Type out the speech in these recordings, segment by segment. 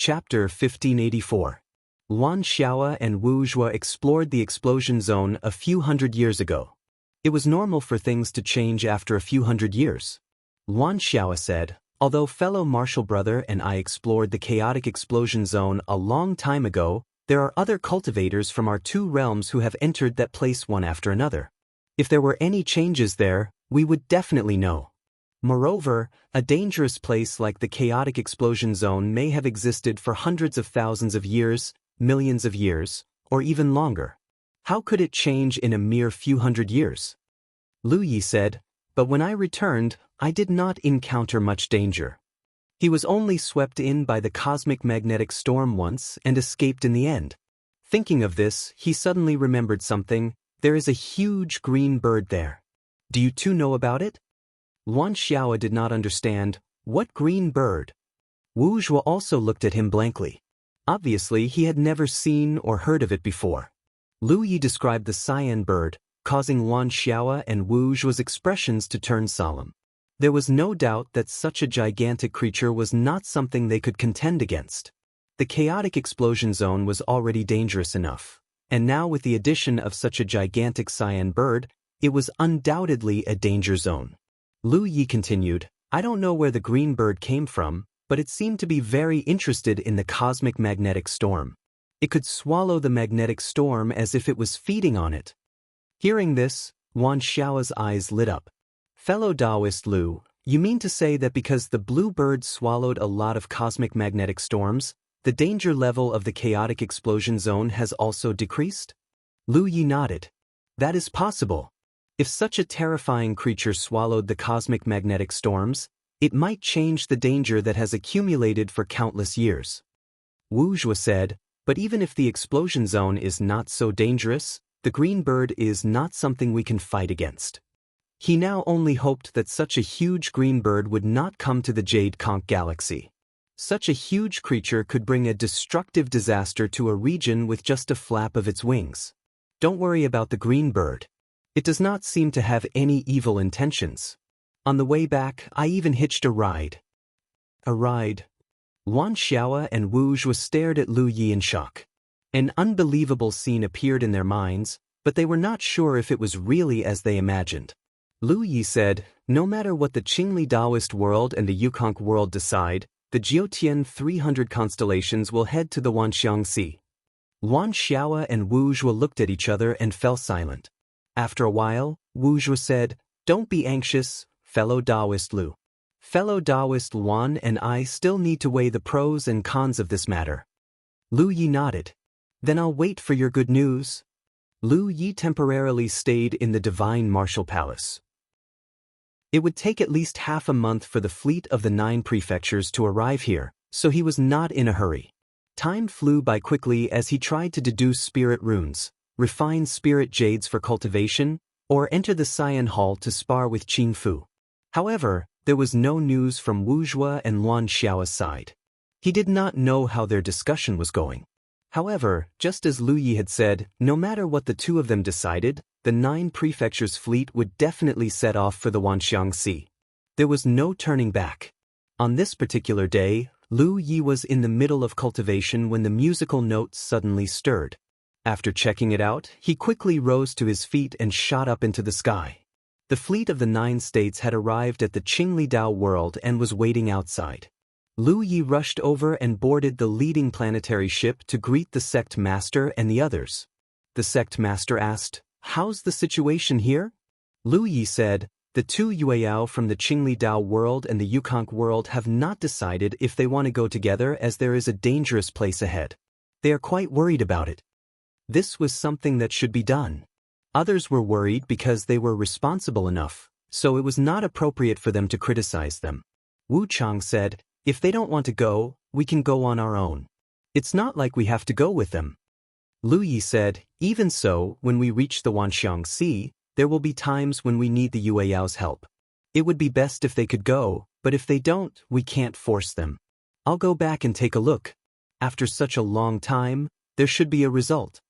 Chapter 1584. Yuan Xiao and Wu Zhuo explored the explosion zone a few hundred years ago. It was normal for things to change after a few hundred years. Yuan Xiao said, although fellow martial brother and I explored the chaotic explosion zone a long time ago, there are other cultivators from our two realms who have entered that place one after another. If there were any changes there, we would definitely know. Moreover, a dangerous place like the chaotic explosion zone may have existed for hundreds of thousands of years, millions of years, or even longer. How could it change in a mere few hundred years? Lu Yi said, but when I returned, I did not encounter much danger. He was only swept in by the cosmic magnetic storm once and escaped in the end. Thinking of this, he suddenly remembered something. There is a huge green bird there. Do you two know about it? Yuan Xiao did not understand. What green bird? Wu Zhuo also looked at him blankly. Obviously, he had never seen or heard of it before. Lu Yi described the cyan bird, causing Yuan Xiao and Wu Zhuo's expressions to turn solemn. There was no doubt that such a gigantic creature was not something they could contend against. The chaotic explosion zone was already dangerous enough, and now with the addition of such a gigantic cyan bird, it was undoubtedly a danger zone. Lu Yi continued, I don't know where the green bird came from, but it seemed to be very interested in the cosmic magnetic storm. It could swallow the magnetic storm as if it was feeding on it. Hearing this, Yuan Xiao's eyes lit up. Fellow Taoist Lu, you mean to say that because the blue bird swallowed a lot of cosmic magnetic storms, the danger level of the chaotic explosion zone has also decreased? Lu Yi nodded. That is possible. If such a terrifying creature swallowed the cosmic magnetic storms, it might change the danger that has accumulated for countless years. Wu Zhuo said, but even if the explosion zone is not so dangerous, the green bird is not something we can fight against. He now only hoped that such a huge green bird would not come to the Jade Conch galaxy. Such a huge creature could bring a destructive disaster to a region with just a flap of its wings. Don't worry about the green bird. It does not seem to have any evil intentions. On the way back, I even hitched a ride. A ride? Yuan Xiao and Wu Zhuo stared at Lu Yi in shock. An unbelievable scene appeared in their minds, but they were not sure if it was really as they imagined. Lu Yi said, no matter what the Qingli Taoist world and the Yukonk world decide, the Jiutian 300 constellations will head to the Wanxiang Sea. Yuan Xiao and Wu Zhuo looked at each other and fell silent. After a while, Wu Zhuo said, don't be anxious, fellow Taoist Lu. Fellow Taoist Yuan and I still need to weigh the pros and cons of this matter. Lu Yi nodded. Then I'll wait for your good news. Lu Yi temporarily stayed in the Divine Martial Palace. It would take at least half a month for the fleet of the 9 prefectures to arrive here, so he was not in a hurry. Time flew by quickly as he tried to deduce spirit runes, refine spirit jades for cultivation, or enter the Cyan Hall to spar with Qing Fu. However, there was no news from Wu Zhuo and Yuan Xiao's side. He did not know how their discussion was going. However, just as Lu Yi had said, no matter what the two of them decided, the 9 prefectures fleet would definitely set off for the Wanxiang Sea. There was no turning back. On this particular day, Lu Yi was in the middle of cultivation when the musical notes suddenly stirred. After checking it out, he quickly rose to his feet and shot up into the sky. The fleet of the 9 states had arrived at the Qingli Dao world and was waiting outside. Lu Yi rushed over and boarded the leading planetary ship to greet the sect master and the others. The sect master asked, how's the situation here? Lu Yi said, the two Yueyao from the Qingli Dao world and the Yukonk world have not decided if they want to go together as there is a dangerous place ahead. They are quite worried about it. This was something that should be done. Others were worried because they were responsible enough, so it was not appropriate for them to criticize them. Wu Chang said, if they don't want to go, we can go on our own. It's not like we have to go with them. Lu Yi said, even so, when we reach the Wanxiang Sea, there will be times when we need the Yueyao's help. It would be best if they could go, but if they don't, we can't force them. I'll go back and take a look. After such a long time, there should be a result.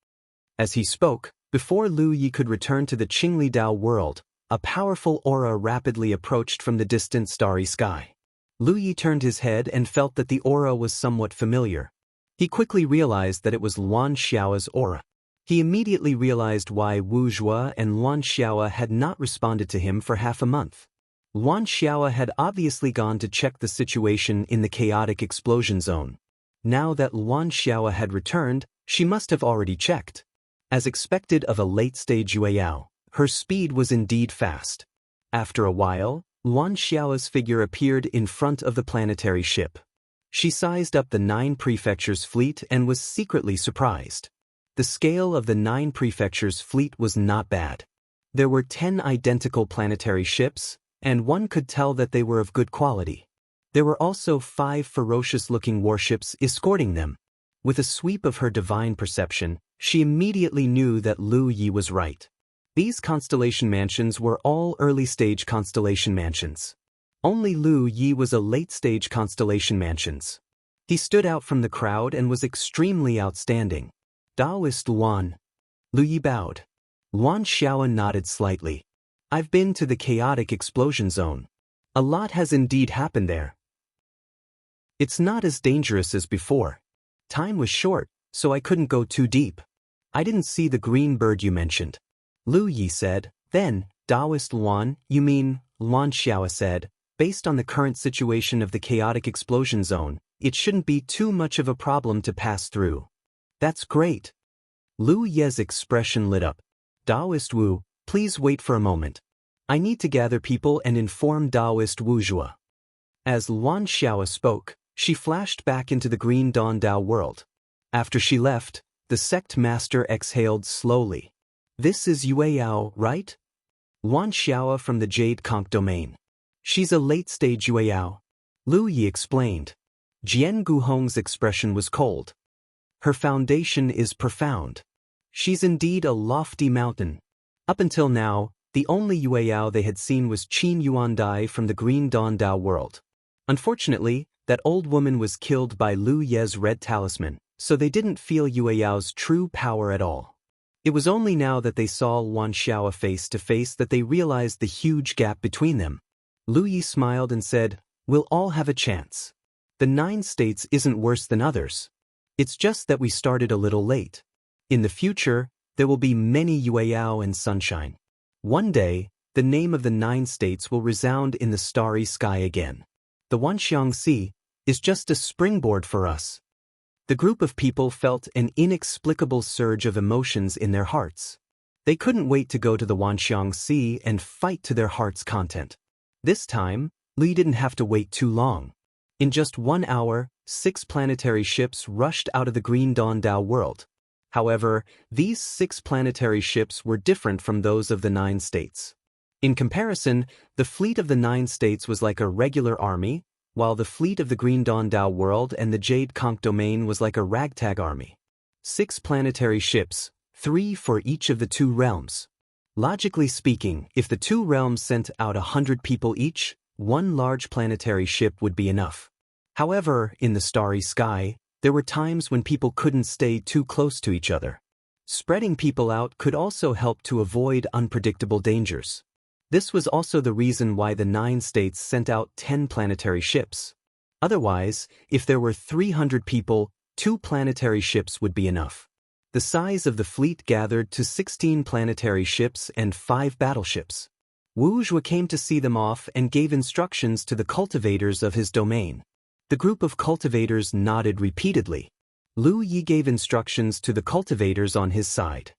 As he spoke, before Lu Yi could return to the Qingli Dao world, a powerful aura rapidly approached from the distant starry sky. Lu Yi turned his head and felt that the aura was somewhat familiar. He quickly realized that it was Luan Xiao's aura. He immediately realized why Wuxia and Luan Xiao had not responded to him for half a month. Luan Xiao had obviously gone to check the situation in the chaotic explosion zone. Now that Luan Xiao had returned, she must have already checked. As expected of a late-stage Yueyao, her speed was indeed fast. After a while, Luan Xiao's figure appeared in front of the planetary ship. She sized up the 9 prefectures' fleet and was secretly surprised. The scale of the 9 prefectures' fleet was not bad. There were 10 identical planetary ships, and one could tell that they were of good quality. There were also 5 ferocious-looking warships escorting them. With a sweep of her divine perception, she immediately knew that Lu Yi was right. These constellation mansions were all early-stage constellation mansions. Only Lu Yi was a late-stage constellation mansions. He stood out from the crowd and was extremely outstanding. Taoist Luan. Lu Yi bowed. Luan Xiao nodded slightly. I've been to the chaotic explosion zone. A lot has indeed happened there. It's not as dangerous as before. Time was short, so I couldn't go too deep. I didn't see the green bird you mentioned. Lu Yi said. Then, Taoist Luan, you mean, Luan Xiao said, based on the current situation of the chaotic explosion zone, it shouldn't be too much of a problem to pass through. That's great. Lu Ye's expression lit up. Taoist Wu, please wait for a moment. I need to gather people and inform Taoist Wuxia. As Luan Xiao spoke, she flashed back into the green Dawn Dao world. After she left, the sect master exhaled slowly. This is Yueyao, right? Luan Xiao from the Jade Conch domain. She's a late-stage Yueyao. Lu Yi explained. Jianghu Hong's expression was cold. Her foundation is profound. She's indeed a lofty mountain. Up until now, the only Yueyao they had seen was Qin Yuandai from the Green Dawn Dao world. Unfortunately, that old woman was killed by Lu Ye's red talisman, so they didn't feel Yueyao's true power at all. It was only now that they saw Luan Xiao face to face that they realized the huge gap between them. Lu Yi smiled and said, "We'll all have a chance. The 9 states isn't worse than others. It's just that we started a little late. In the future, there will be many Yueyao and sunshine. One day, the name of the 9 states will resound in the starry sky again. The Wanxiang Sea is just a springboard for us." The group of people felt an inexplicable surge of emotions in their hearts. They couldn't wait to go to the Wanxiang Sea and fight to their heart's content. This time, Li didn't have to wait too long. In just 1 hour, 6 planetary ships rushed out of the Green Dawn Dao world. However, these 6 planetary ships were different from those of the 9 states. In comparison, the fleet of the 9 states was like a regular army, while the fleet of the Green Dawn Dao world and the Jade Conch domain was like a ragtag army. 6 planetary ships, 3 for each of the 2 realms. Logically speaking, if the 2 realms sent out 100 people each, 1 large planetary ship would be enough. However, in the starry sky, there were times when people couldn't stay too close to each other. Spreading people out could also help to avoid unpredictable dangers. This was also the reason why the 9 states sent out 10 planetary ships. Otherwise, if there were 300 people, 2 planetary ships would be enough. The size of the fleet gathered to 16 planetary ships and 5 battleships. Wuxia came to see them off and gave instructions to the cultivators of his domain. The group of cultivators nodded repeatedly. Lu Yi gave instructions to the cultivators on his side.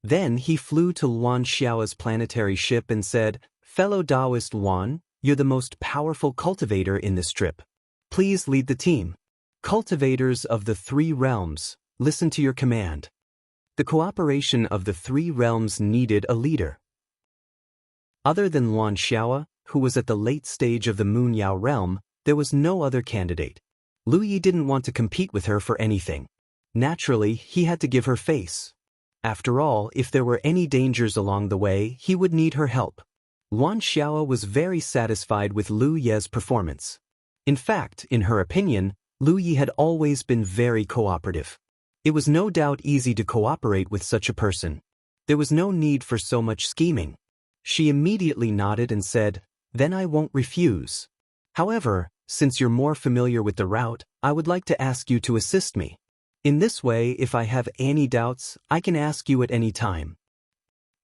Then he flew to Luan Xiao's planetary ship and said, "Fellow Taoist Luan, you're the most powerful cultivator in this trip. Please lead the team. Cultivators of the 3 realms, listen to your command." The cooperation of the 3 realms needed a leader. Other than Luan Xiao, who was at the late stage of the Moon Yao realm, there was no other candidate. Lu Yi didn't want to compete with her for anything. Naturally, he had to give her face. After all, if there were any dangers along the way, he would need her help. Luan Xiao was very satisfied with Lu Ye's performance. In fact, in her opinion, Lu Yi had always been very cooperative. It was no doubt easy to cooperate with such a person. There was no need for so much scheming. She immediately nodded and said, "Then I won't refuse." However, Since you're more familiar with the route, I would like to ask you to assist me. In this way, if I have any doubts, I can ask you at any time.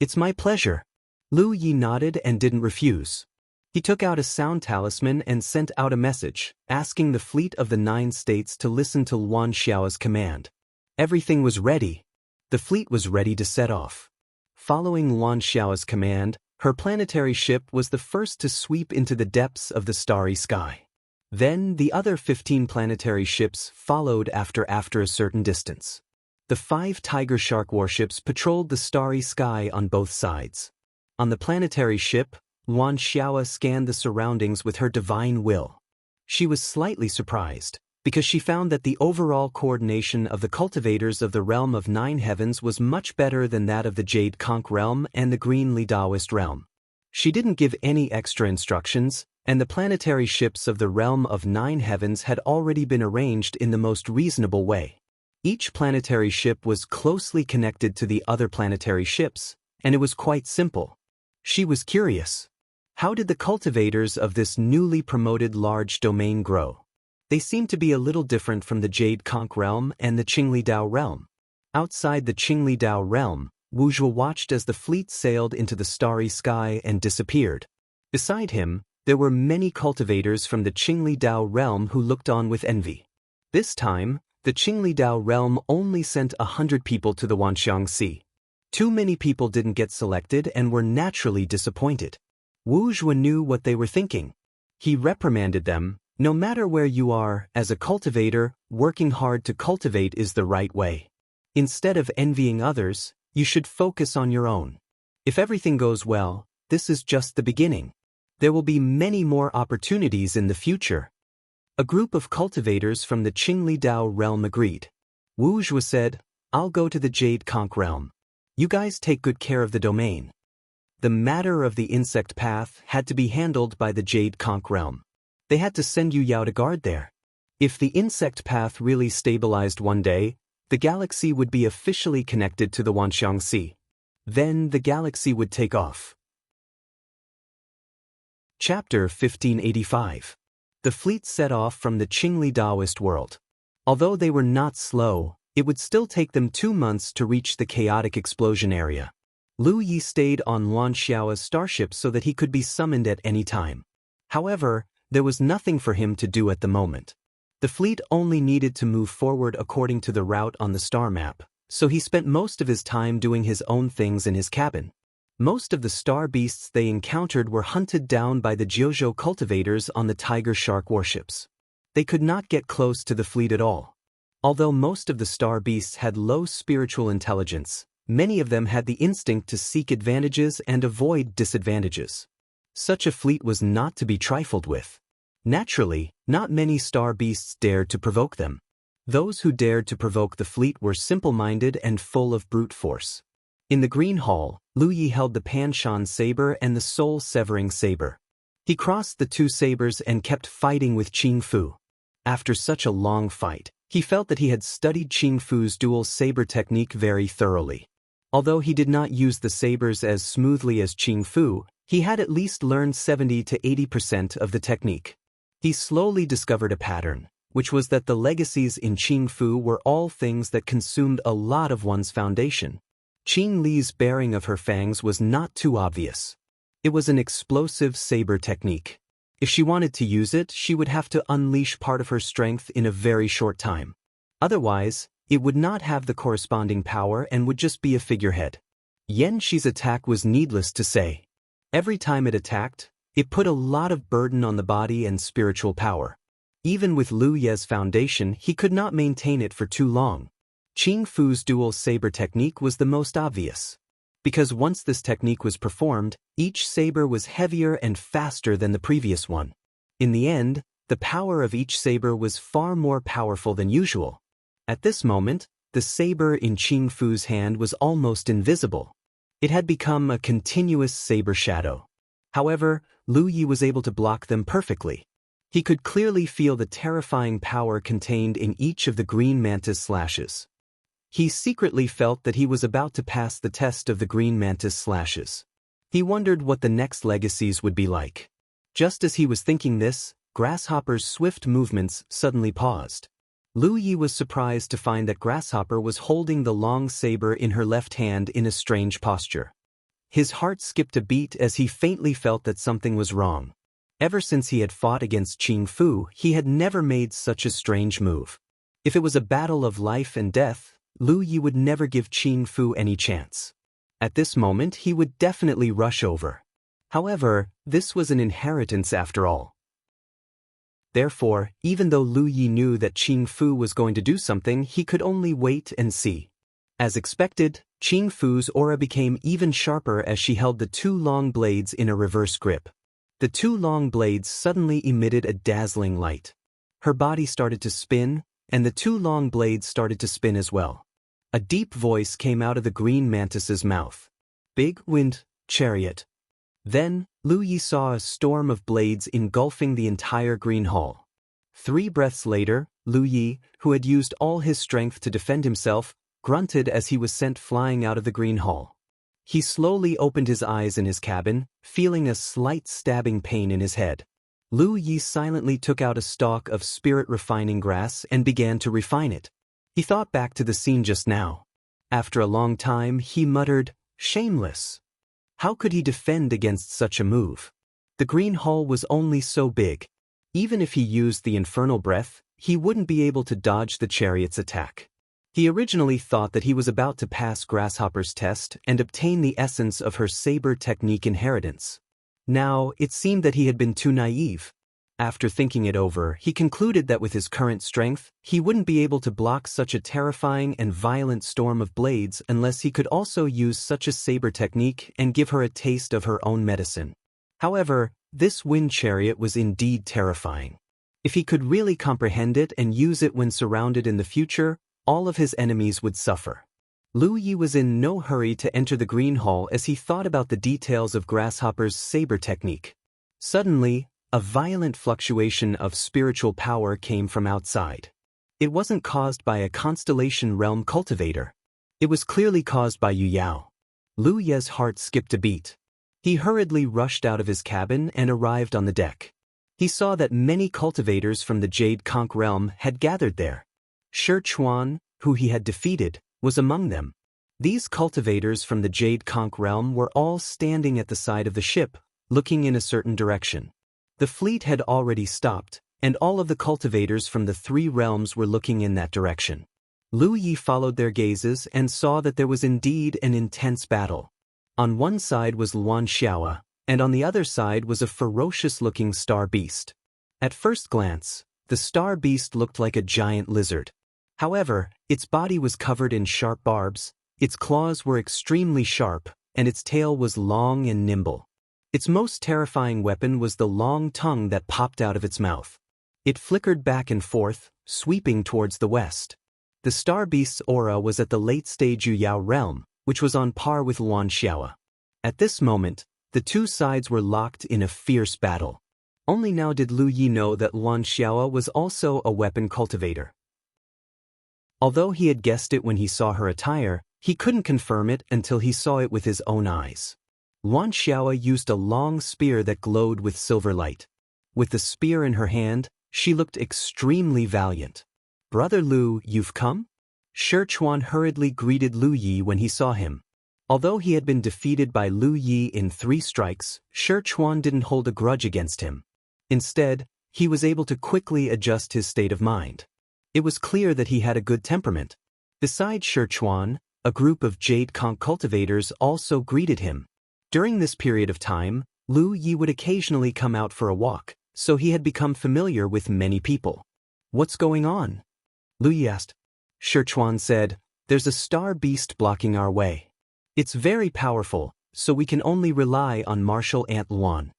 It's my pleasure. Lu Yi nodded and didn't refuse. He took out a sound talisman and sent out a message, asking the fleet of the 9 states to listen to Luan Xiao's command. Everything was ready. The fleet was ready to set off. Following Luan Xiao's command, her planetary ship was the first to sweep into the depths of the starry sky. Then the other 15 planetary ships followed after a certain distance. The 5 Tiger Shark warships patrolled the starry sky on both sides. On the planetary ship, Luan Xiao scanned the surroundings with her divine will. She was slightly surprised, because she found that the overall coordination of the cultivators of the realm of 9 heavens was much better than that of the Jade Conch realm and the Green Li Daoist realm. She didn't give any extra instructions, and the planetary ships of the realm of 9 heavens had already been arranged in the most reasonable way. Each planetary ship was closely connected to the other planetary ships, and it was quite simple. She was curious. How did the cultivators of this newly promoted large domain grow? They seemed to be a little different from the Jade Conch realm and the Qingli Dao realm. Outside the Qingli Dao realm, Wuxia watched as the fleet sailed into the starry sky and disappeared. Beside him, there were many cultivators from the Qingli Dao realm who looked on with envy. This time, the Qingli Dao realm only sent 100 people to the Wanxiang Sea. Too many people didn't get selected and were naturally disappointed. Wuxia knew what they were thinking. He reprimanded them. No matter where you are, as a cultivator, working hard to cultivate is the right way. Instead of envying others, you should focus on your own. If everything goes well, this is just the beginning. There will be many more opportunities in the future. A group of cultivators from the Qingli Dao realm agreed. Wuxia said, I'll go to the Jade Conch realm. You guys take good care of the domain. The matter of the insect path had to be handled by the Jade Conch realm. They had to send Yu Yao to guard there. If the insect path really stabilized one day, the galaxy would be officially connected to the Wanxiang Sea. Then the galaxy would take off. Chapter 1585. The fleet set off from the Qingli Daoist world. Although they were not slow, it would still take them 2 months to reach the chaotic explosion area. Lu Yi stayed on Luan Xiao's starship so that he could be summoned at any time. However, there was nothing for him to do at the moment. The fleet only needed to move forward according to the route on the star map, so he spent most of his time doing his own things in his cabin. Most of the star beasts they encountered were hunted down by the Jiuzhou cultivators on the Tiger Shark warships. They could not get close to the fleet at all. Although most of the star beasts had low spiritual intelligence, many of them had the instinct to seek advantages and avoid disadvantages. Such a fleet was not to be trifled with. Naturally, not many star beasts dared to provoke them. Those who dared to provoke the fleet were simple-minded and full of brute force. In the Green Hall, Lu Yi held the Panshan saber and the soul-severing saber. He crossed the 2 sabers and kept fighting with Qing Fu. After such a long fight, he felt that he had studied Qing Fu's dual saber technique very thoroughly. Although he did not use the sabers as smoothly as Qing Fu, he had at least learned 70 to 80% of the technique. He slowly discovered a pattern, which was that the legacies in Qing Fu were all things that consumed a lot of one's foundation. Qing Li's baring of her fangs was not too obvious. It was an explosive saber technique. If she wanted to use it, she would have to unleash part of her strength in a very short time. Otherwise, it would not have the corresponding power and would just be a figurehead. Yan Shi's attack was needless to say. Every time it attacked, it put a lot of burden on the body and spiritual power. Even with Lu Ye's foundation, he could not maintain it for too long. Qing Fu's dual saber technique was the most obvious. Because once this technique was performed, each saber was heavier and faster than the previous one. In the end, the power of each saber was far more powerful than usual. At this moment, the saber in Qing Fu's hand was almost invisible. It had become a continuous saber shadow. However, Lu Yi was able to block them perfectly. He could clearly feel the terrifying power contained in each of the green mantis slashes. He secretly felt that he was about to pass the test of the green mantis slashes. He wondered what the next legacies would be like. Just as he was thinking this, Grasshopper's swift movements suddenly paused. Lu Yi was surprised to find that Grasshopper was holding the long saber in her left hand in a strange posture. His heart skipped a beat as he faintly felt that something was wrong. Ever since he had fought against Qing Fu, he had never made such a strange move. If it was a battle of life and death, Lu Yi would never give Qing Fu any chance. At this moment he would definitely rush over. However, this was an inheritance after all. Therefore, even though Lu Yi knew that Qing Fu was going to do something, he could only wait and see. As expected, Qing Fu's aura became even sharper as she held the two long blades in a reverse grip. The two long blades suddenly emitted a dazzling light. Her body started to spin, and the two long blades started to spin as well. A deep voice came out of the green mantis's mouth. Big wind, chariot. Then, Lu Yi saw a storm of blades engulfing the entire green hall. 3 breaths later, Lu Yi, who had used all his strength to defend himself, grunted as he was sent flying out of the green hall. He slowly opened his eyes in his cabin, feeling a slight stabbing pain in his head. Lu Yi silently took out a stalk of spirit-refining grass and began to refine it. He thought back to the scene just now. After a long time, he muttered, "Shameless." How could he defend against such a move? The green hall was only so big. Even if he used the infernal breath, he wouldn't be able to dodge the chariot's attack. He originally thought that he was about to pass Grasshopper's test and obtain the essence of her saber technique inheritance. Now, it seemed that he had been too naive. After thinking it over, he concluded that with his current strength, he wouldn't be able to block such a terrifying and violent storm of blades unless he could also use such a saber technique and give her a taste of her own medicine. However, this wind chariot was indeed terrifying. If he could really comprehend it and use it when surrounded in the future, all of his enemies would suffer. Lu Yi was in no hurry to enter the green hall as he thought about the details of Grasshopper's saber technique. Suddenly, a violent fluctuation of spiritual power came from outside. It wasn't caused by a constellation realm cultivator. It was clearly caused by Yu Yao. Lu Ye's heart skipped a beat. He hurriedly rushed out of his cabin and arrived on the deck. He saw that many cultivators from the Jade Conch realm had gathered there. Shi Chuan, who he had defeated, was among them. These cultivators from the Jade Conch realm were all standing at the side of the ship, looking in a certain direction. The fleet had already stopped, and all of the cultivators from the 3 realms were looking in that direction. Lu Yi followed their gazes and saw that there was indeed an intense battle. On one side was Luan Xiaoa, and on the other side was a ferocious-looking star beast. At first glance, the star beast looked like a giant lizard. However, its body was covered in sharp barbs, its claws were extremely sharp, and its tail was long and nimble. Its most terrifying weapon was the long tongue that popped out of its mouth. It flickered back and forth, sweeping towards the west. The star beast's aura was at the late-stage Yu Yao realm, which was on par with Luan Xiaoa. At this moment, the two sides were locked in a fierce battle. Only now did Lu Yi know that Luan Xiaoa was also a weapon cultivator. Although he had guessed it when he saw her attire, he couldn't confirm it until he saw it with his own eyes. Luan Xiaoa used a long spear that glowed with silver light. With the spear in her hand, she looked extremely valiant. "Brother Lu, you've come?" Shi Chuan hurriedly greeted Lu Yi when he saw him. Although he had been defeated by Lu Yi in 3 strikes, Shi Chuan didn't hold a grudge against him. Instead, he was able to quickly adjust his state of mind. It was clear that he had a good temperament. Besides Shi Chuan, a group of Jade Conch cultivators also greeted him. During this period of time, Lu Yi would occasionally come out for a walk, so he had become familiar with many people. "What's going on?" Lu Yi asked. Shi Chuan said, "There's a star beast blocking our way. It's very powerful, so we can only rely on Martial Ant Luan."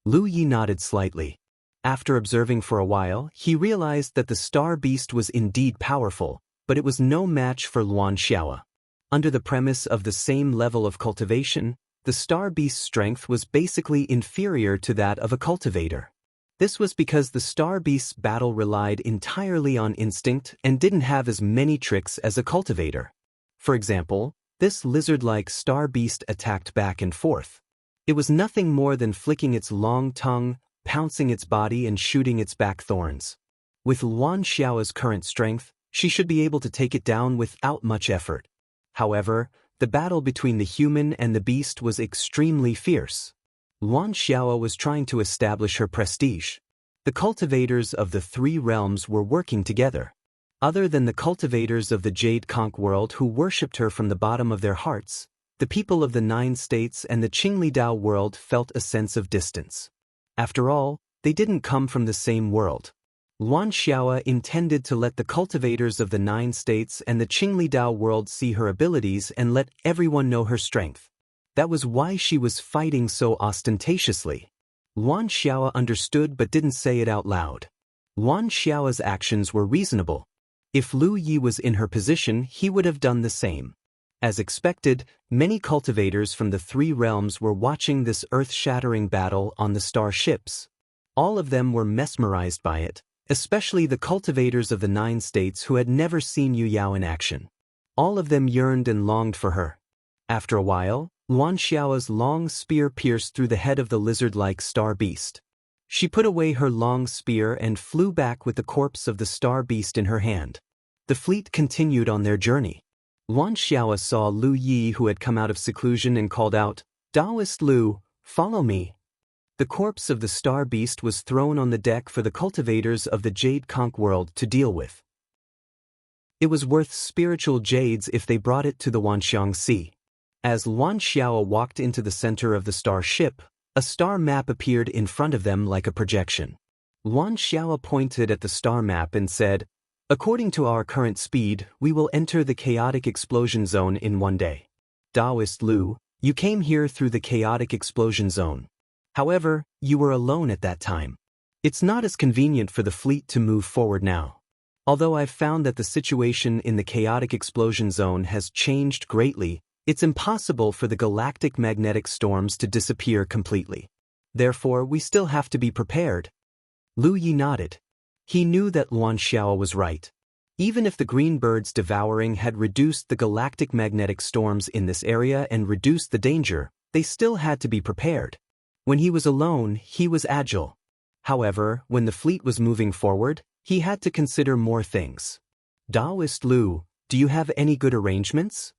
Lu Yi nodded slightly. After observing for a while, he realized that the star beast was indeed powerful, but it was no match for Luan Xiaoa. Under the premise of the same level of cultivation, the star beast's strength was basically inferior to that of a cultivator. This was because the star beast's battle relied entirely on instinct and didn't have as many tricks as a cultivator. For example, this lizard-like star beast attacked back and forth. It was nothing more than flicking its long tongue, pouncing its body and shooting its back thorns. With Luan Xiao's current strength, she should be able to take it down without much effort. However, the battle between the human and the beast was extremely fierce. Luan Xiao was trying to establish her prestige. The cultivators of the three realms were working together. Other than the cultivators of the Jade Conch world who worshipped her from the bottom of their hearts, the people of the 9 states and the Qingli Dao world felt a sense of distance. After all, they didn't come from the same world. Luan Xiao intended to let the cultivators of the 9 states and the Qingli Dao world see her abilities and let everyone know her strength. That was why she was fighting so ostentatiously. Luan Xiao understood but didn't say it out loud. Luan Xiao's actions were reasonable. If Lu Yi was in her position, he would have done the same. As expected, many cultivators from the 3 realms were watching this earth-shattering battle on the star ships. All of them were mesmerized by it, especially the cultivators of the 9 states who had never seen Yu Yao in action. All of them yearned and longed for her. After a while, Luan Xiao's long spear pierced through the head of the lizard-like star beast. She put away her long spear and flew back with the corpse of the star beast in her hand. The fleet continued on their journey. Luan Xiao saw Lu Yi who had come out of seclusion and called out, "Taoist Lu, follow me." The corpse of the star beast was thrown on the deck for the cultivators of the Jade Conch world to deal with. It was worth spiritual jades if they brought it to the Wanxiang Sea. As Luan Xiao walked into the center of the star ship, a star map appeared in front of them like a projection. Luan Xiao pointed at the star map and said, "According to our current speed, we will enter the chaotic explosion zone in 1 day. Taoist Lu, you came here through the chaotic explosion zone. However, you were alone at that time. It's not as convenient for the fleet to move forward now. Although I've found that the situation in the chaotic explosion zone has changed greatly, it's impossible for the galactic magnetic storms to disappear completely. Therefore, we still have to be prepared." Lu Yi nodded. He knew that Luan Xiao was right. Even if the green birds devouring had reduced the galactic magnetic storms in this area and reduced the danger, they still had to be prepared. When he was alone, he was agile. However, when the fleet was moving forward, he had to consider more things. "Taoist Lu, do you have any good arrangements?"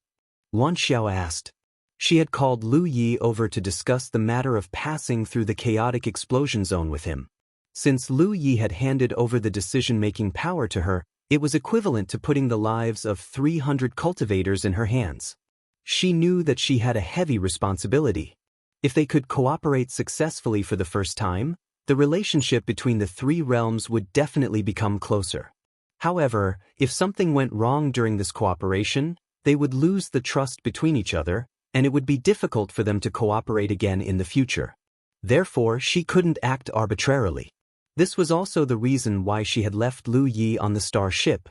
Luan Xiao asked. She had called Lu Yi over to discuss the matter of passing through the chaotic explosion zone with him. Since Lu Yi had handed over the decision-making power to her, it was equivalent to putting the lives of 300 cultivators in her hands. She knew that she had a heavy responsibility. If they could cooperate successfully for the first time, the relationship between the 3 realms would definitely become closer. However, if something went wrong during this cooperation, they would lose the trust between each other, and it would be difficult for them to cooperate again in the future. Therefore, she couldn't act arbitrarily. This was also the reason why she had left Lu Yi on the star ship.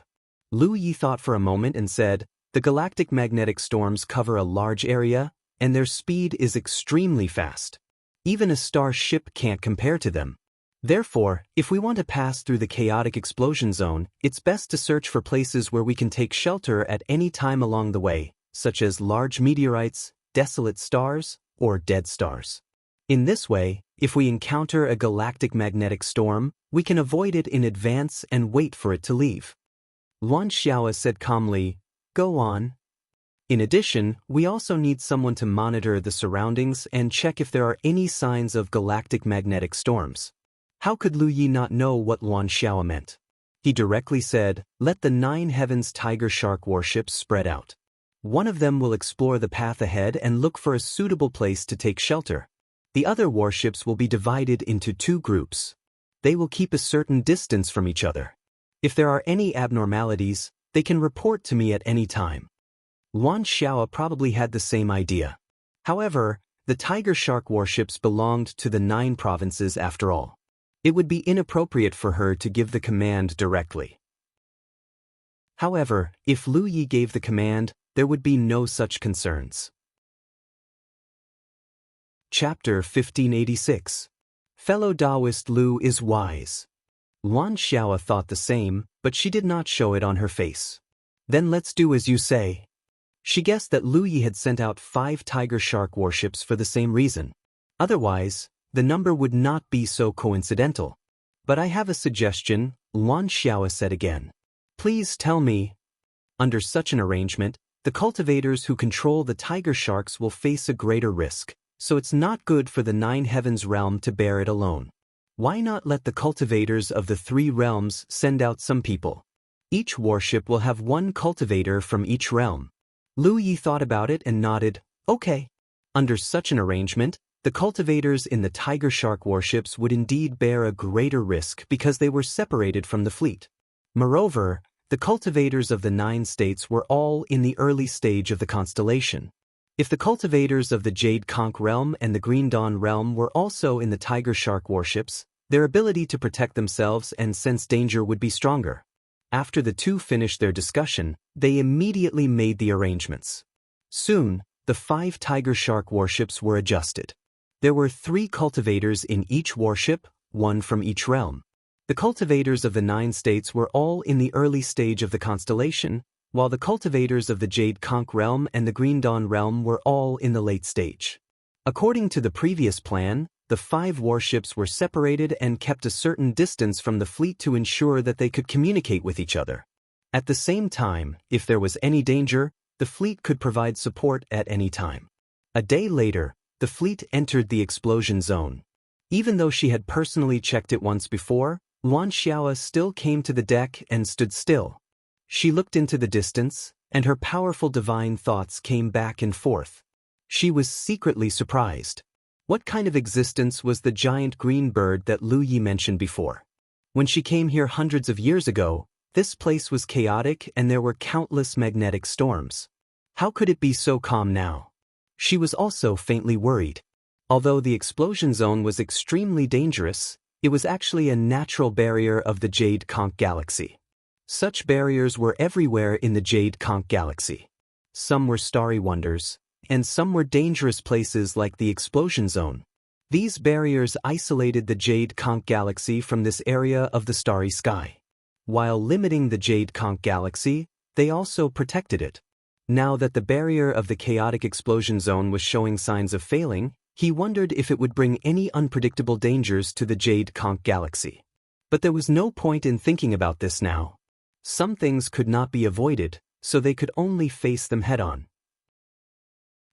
Lu Yi thought for a moment and said, "The galactic magnetic storms cover a large area, and their speed is extremely fast. Even a star ship can't compare to them. Therefore, if we want to pass through the chaotic explosion zone, it's best to search for places where we can take shelter at any time along the way, such as large meteorites, desolate stars, or dead stars. In this way, if we encounter a galactic magnetic storm, we can avoid it in advance and wait for it to leave." Luan Xiao said calmly, "Go on." In addition, we also need someone to monitor the surroundings and check if there are any signs of galactic magnetic storms. How could Lu Yi not know what Luan Xiao meant? He directly said, "Let the 9 heavens tiger shark warships spread out. One of them will explore the path ahead and look for a suitable place to take shelter. The other warships will be divided into 2 groups. They will keep a certain distance from each other. If there are any abnormalities, they can report to me at any time." Luan Xiao probably had the same idea. However, the tiger shark warships belonged to the 9 provinces after all. It would be inappropriate for her to give the command directly. However, if Lu Yi gave the command, there would be no such concerns. Chapter 1586. Fellow Taoist Lu is wise. Luan Xiao thought the same, but she did not show it on her face. "Then let's do as you say." She guessed that Lu Yi had sent out 5 tiger shark warships for the same reason. Otherwise, the number would not be so coincidental. But I have a suggestion, Luan Xiao said again. Please tell me. Under such an arrangement, the cultivators who control the tiger sharks will face a greater risk, so it's not good for the Nine Heavens realm to bear it alone. Why not let the cultivators of the three realms send out some people? Each warship will have one cultivator from each realm. Lu Yi thought about it and nodded, okay. Under such an arrangement, the cultivators in the tiger shark warships would indeed bear a greater risk because they were separated from the fleet. Moreover, the cultivators of the 9 states were all in the early stage of the constellation. If the cultivators of the Jade Conch realm and the Green Dawn realm were also in the tiger shark warships, their ability to protect themselves and sense danger would be stronger. After the two finished their discussion, they immediately made the arrangements. Soon, the 5 tiger shark warships were adjusted. There were 3 cultivators in each warship, 1 from each realm. The cultivators of the 9 states were all in the early stage of the constellation, while the cultivators of the Jade Conch realm and the Green Dawn realm were all in the late stage. According to the previous plan, the 5 warships were separated and kept a certain distance from the fleet to ensure that they could communicate with each other. At the same time, if there was any danger, the fleet could provide support at any time. A day later, the fleet entered the explosion zone. Even though she had personally checked it once before, Luan Xiao still came to the deck and stood still. She looked into the distance, and her powerful divine thoughts came back and forth. She was secretly surprised. What kind of existence was the giant green bird that Lu Yi mentioned before? When she came here hundreds of years ago, this place was chaotic and there were countless magnetic storms. How could it be so calm now? She was also faintly worried. Although the explosion zone was extremely dangerous, it was actually a natural barrier of the Jade Conch galaxy. Such barriers were everywhere in the Jade Conch galaxy. Some were starry wonders, and some were dangerous places like the explosion zone. These barriers isolated the Jade Conch galaxy from this area of the starry sky. While limiting the Jade Conch galaxy, they also protected it. Now that the barrier of the chaotic explosion zone was showing signs of failing, he wondered if it would bring any unpredictable dangers to the Jade Conch galaxy. But there was no point in thinking about this now. Some things could not be avoided, so they could only face them head-on.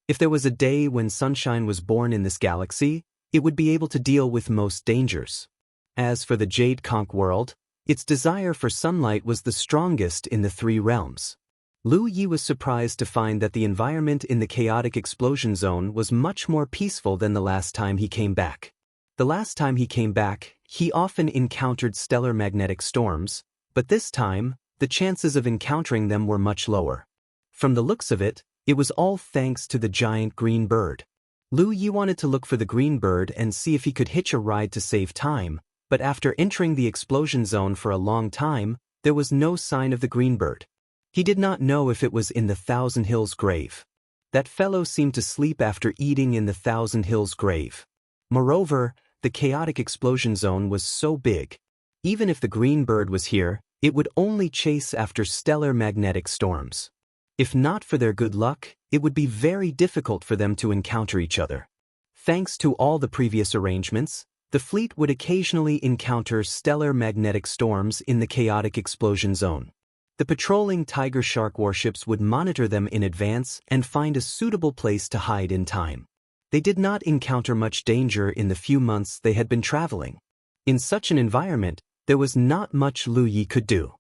If there was a day when sunshine was born in this galaxy, it would be able to deal with most dangers. As for the Jade Conch world, its desire for sunlight was the strongest in the 3 realms. Lu Yi was surprised to find that the environment in the chaotic explosion zone was much more peaceful than the last time he came back. The last time he came back, he often encountered stellar magnetic storms, but this time, the chances of encountering them were much lower. From the looks of it, it was all thanks to the giant green bird. Lu Yi wanted to look for the green bird and see if he could hitch a ride to save time, but after entering the explosion zone for a long time, there was no sign of the green bird. He did not know if it was in the Thousand Hills grave. That fellow seemed to sleep after eating in the Thousand Hills grave. Moreover, the chaotic explosion zone was so big. Even if the green bird was here, it would only chase after stellar magnetic storms. If not for their good luck, it would be very difficult for them to encounter each other. Thanks to all the previous arrangements, the fleet would occasionally encounter stellar magnetic storms in the chaotic explosion zone. The patrolling tiger shark warships would monitor them in advance and find a suitable place to hide in time. They did not encounter much danger in the few months they had been traveling. In such an environment, there was not much Lu Yi could do.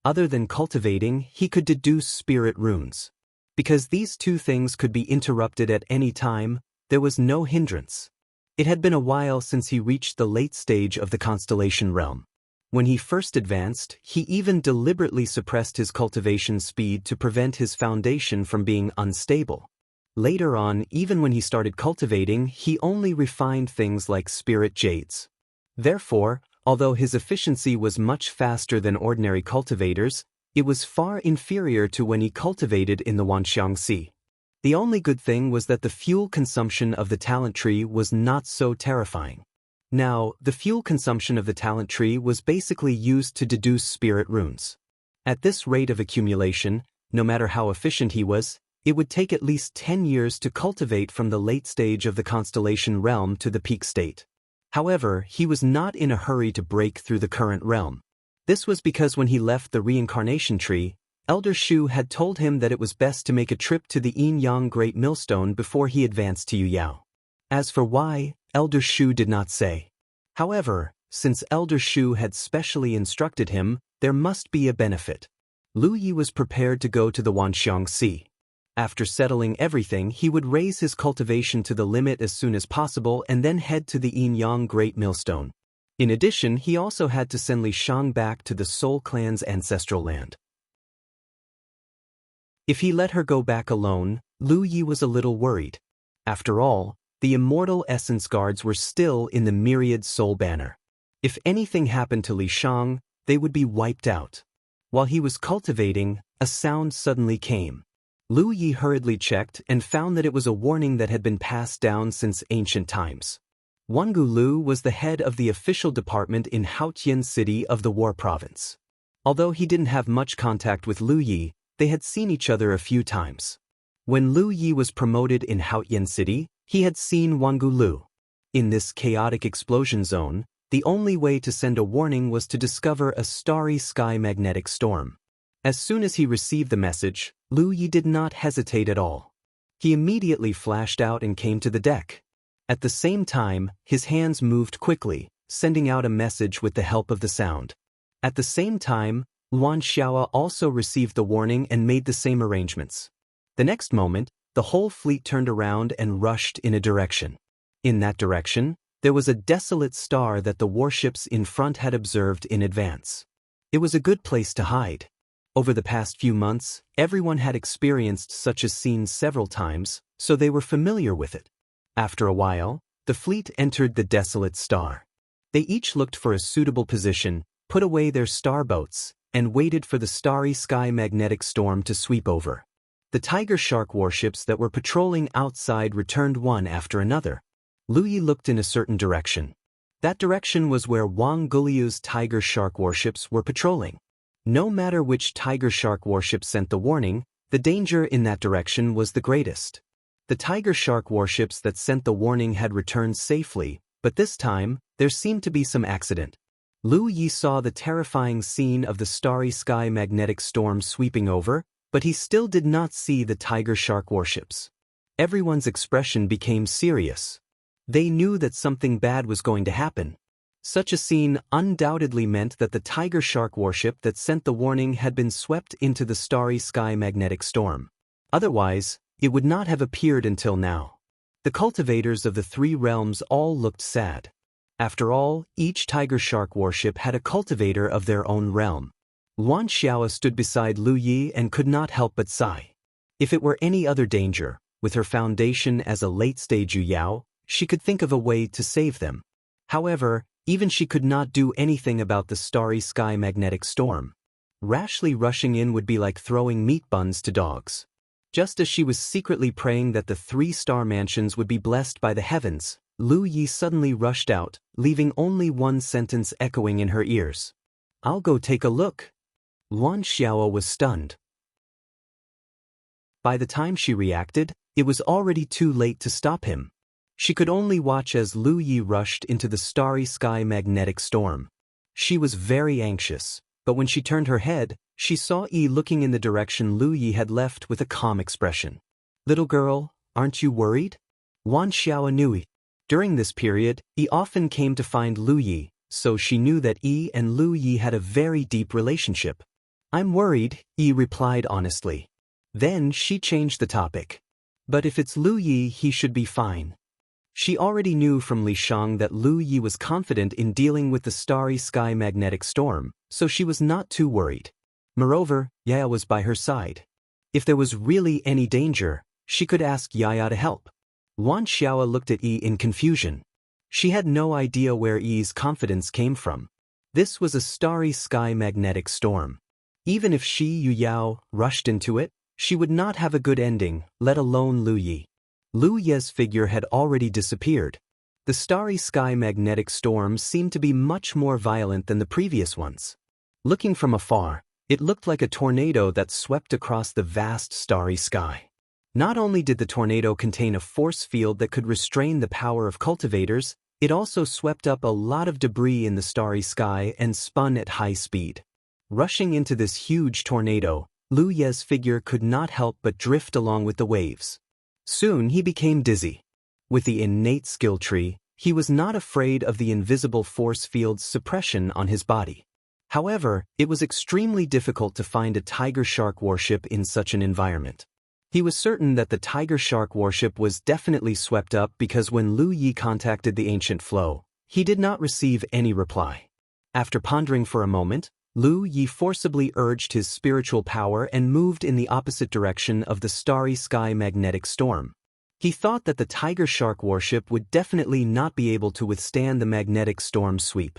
Other than cultivating, he could deduce spirit runes. Because these 2 things could be interrupted at any time, there was no hindrance. It had been a while since he reached the late stage of the constellation realm. When he first advanced, he even deliberately suppressed his cultivation speed to prevent his foundation from being unstable. Later on, even when he started cultivating, he only refined things like spirit jades. Therefore, although his efficiency was much faster than ordinary cultivators, it was far inferior to when he cultivated in the Wanxiang Sea. The only good thing was that the fuel consumption of the talent tree was not so terrifying. Now, the fuel consumption of the talent tree was basically used to deduce spirit runes. At this rate of accumulation, no matter how efficient he was, it would take at least 10 years to cultivate from the late stage of the constellation realm to the peak state. However, he was not in a hurry to break through the current realm. This was because when he left the reincarnation tree, Elder Shu had told him that it was best to make a trip to the Yin-Yang Great Millstone before he advanced to Yuyao. As for why, Elder Shu did not say. However, since Elder Shu had specially instructed him, there must be a benefit. Lu Yi was prepared to go to the Wanxiang Sea. After settling everything, he would raise his cultivation to the limit as soon as possible and then head to the Yin-Yang Great Millstone. In addition, he also had to send Li Shang back to the Soul Clan's ancestral land. If he let her go back alone, Lu Yi was a little worried. After all, the Immortal Essence Guards were still in the Myriad Soul Banner. If anything happened to Li Shang, they would be wiped out. While he was cultivating, a sound suddenly came. Lu Yi hurriedly checked and found that it was a warning that had been passed down since ancient times. Wangu Lu was the head of the official department in Haotian City of the War Province. Although he didn't have much contact with Lu Yi, they had seen each other a few times. When Lu Yi was promoted in Haotian City, he had seen Wangu Lu. In this chaotic explosion zone, the only way to send a warning was to discover a starry sky magnetic storm. As soon as he received the message, Lu Yi did not hesitate at all. He immediately flashed out and came to the deck. At the same time, his hands moved quickly, sending out a message with the help of the sound. At the same time, Luan Xiao also received the warning and made the same arrangements. The next moment, the whole fleet turned around and rushed in a direction. In that direction, there was a desolate star that the warships in front had observed in advance. It was a good place to hide. Over the past few months, everyone had experienced such a scene several times, so they were familiar with it. After a while, the fleet entered the desolate star. They each looked for a suitable position, put away their star boats, and waited for the starry sky magnetic storm to sweep over. The Tiger Shark warships that were patrolling outside returned one after another. Lu Yi looked in a certain direction. That direction was where Wang Guliu's Tiger Shark warships were patrolling. No matter which Tiger Shark warship sent the warning, the danger in that direction was the greatest. The Tiger Shark warships that sent the warning had returned safely, but this time, there seemed to be some accident. Lu Yi saw the terrifying scene of the starry sky magnetic storm sweeping over, but he still did not see the Tiger Shark warships. Everyone's expression became serious. They knew that something bad was going to happen. Such a scene undoubtedly meant that the Tiger Shark warship that sent the warning had been swept into the starry sky magnetic storm. Otherwise, it would not have appeared until now. The cultivators of the three realms all looked sad. After all, each Tiger Shark warship had a cultivator of their own realm. Luan Xiao stood beside Lu Yi and could not help but sigh. If it were any other danger, with her foundation as a late-stage Yuyao, she could think of a way to save them. However, even she could not do anything about the starry sky magnetic storm. Rashly rushing in would be like throwing meat buns to dogs. Just as she was secretly praying that the 3-star mansions would be blessed by the heavens, Lu Yi suddenly rushed out, leaving only one sentence echoing in her ears. "I'll go take a look." Luan Xiao was stunned. By the time she reacted, it was already too late to stop him. She could only watch as Lu Yi rushed into the starry sky magnetic storm. She was very anxious, but when she turned her head, she saw Yi looking in the direction Lu Yi had left with a calm expression. "Little girl, aren't you worried?" Luan Xiao knew Yi. During this period, Yi often came to find Lu Yi, so she knew that Yi and Lu Yi had a very deep relationship. "I'm worried," Yi replied honestly. Then she changed the topic. "But if it's Lu Yi, he should be fine." She already knew from Li Shang that Lu Yi was confident in dealing with the starry sky magnetic storm, so she was not too worried. Moreover, Yaya was by her side. If there was really any danger, she could ask Yaya to help. Luan Xiao looked at Yi in confusion. She had no idea where Yi's confidence came from. This was a starry sky magnetic storm. Even if she, Yu Yao, rushed into it, she would not have a good ending, let alone Lu Yi. Lu Ye's figure had already disappeared. The starry sky magnetic storm seemed to be much more violent than the previous ones. Looking from afar, it looked like a tornado that swept across the vast starry sky. Not only did the tornado contain a force field that could restrain the power of cultivators, It also swept up a lot of debris in the starry sky and spun at high speed. Rushing into this huge tornado, Lu Ye's figure could not help but drift along with the waves. Soon he became dizzy. With the innate skill tree, he was not afraid of the invisible force field's suppression on his body. However, it was extremely difficult to find a tiger shark warship in such an environment. He was certain that the tiger shark warship was definitely swept up because when Lu Yi contacted the ancient flow, he did not receive any reply. After pondering for a moment, Lu Yi forcibly urged his spiritual power and moved in the opposite direction of the starry sky magnetic storm. He thought that the tiger shark warship would definitely not be able to withstand the magnetic storm's sweep.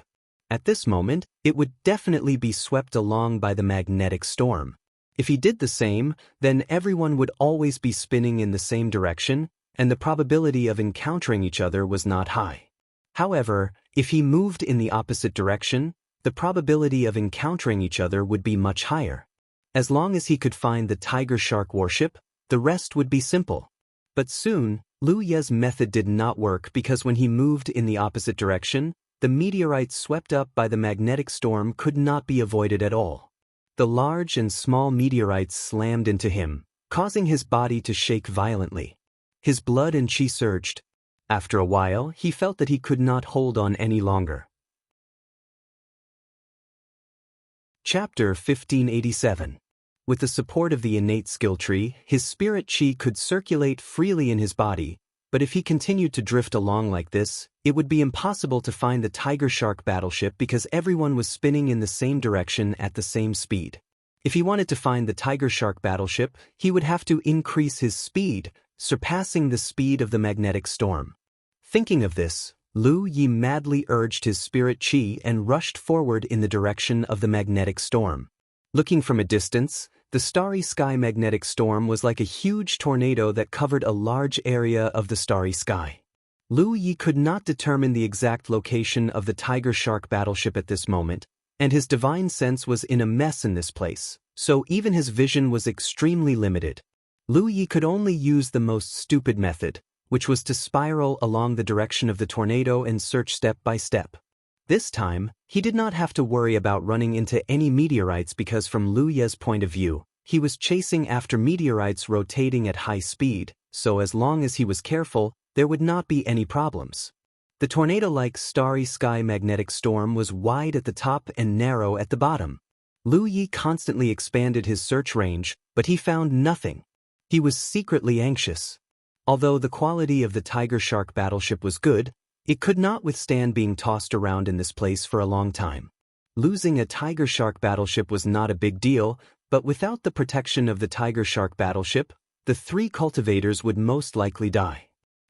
At this moment, it would definitely be swept along by the magnetic storm. If he did the same, then everyone would always be spinning in the same direction, and the probability of encountering each other was not high. However, if he moved in the opposite direction, the probability of encountering each other would be much higher. As long as he could find the tiger shark warship, the rest would be simple. But soon, Lu Ye's method did not work because when he moved in the opposite direction, the meteorites swept up by the magnetic storm could not be avoided at all. The large and small meteorites slammed into him, causing his body to shake violently. His blood and chi surged. After a while, he felt that he could not hold on any longer. Chapter 1587. With the support of the innate skill tree, his spirit chi could circulate freely in his body, but if he continued to drift along like this, it would be impossible to find the tiger shark battleship because everyone was spinning in the same direction at the same speed. If he wanted to find the tiger shark battleship, he would have to increase his speed, surpassing the speed of the magnetic storm. Thinking of this, Lu Yi madly urged his spirit chi and rushed forward in the direction of the magnetic storm. Looking from a distance, the starry sky magnetic storm was like a huge tornado that covered a large area of the starry sky. Lu Yi could not determine the exact location of the tiger shark battleship at this moment, and his divine sense was in a mess in this place, so even his vision was extremely limited. Lu Yi could only use the most stupid method, which was to spiral along the direction of the tornado and search step by step. This time, he did not have to worry about running into any meteorites because from Lu Ye's point of view, he was chasing after meteorites rotating at high speed, so as long as he was careful, there would not be any problems. The tornado-like starry sky magnetic storm was wide at the top and narrow at the bottom. Lu Yi constantly expanded his search range, but he found nothing. He was secretly anxious. Although the quality of the tiger shark battleship was good, it could not withstand being tossed around in this place for a long time. Losing a tiger shark battleship was not a big deal, but without the protection of the tiger shark battleship, the 3 cultivators would most likely die.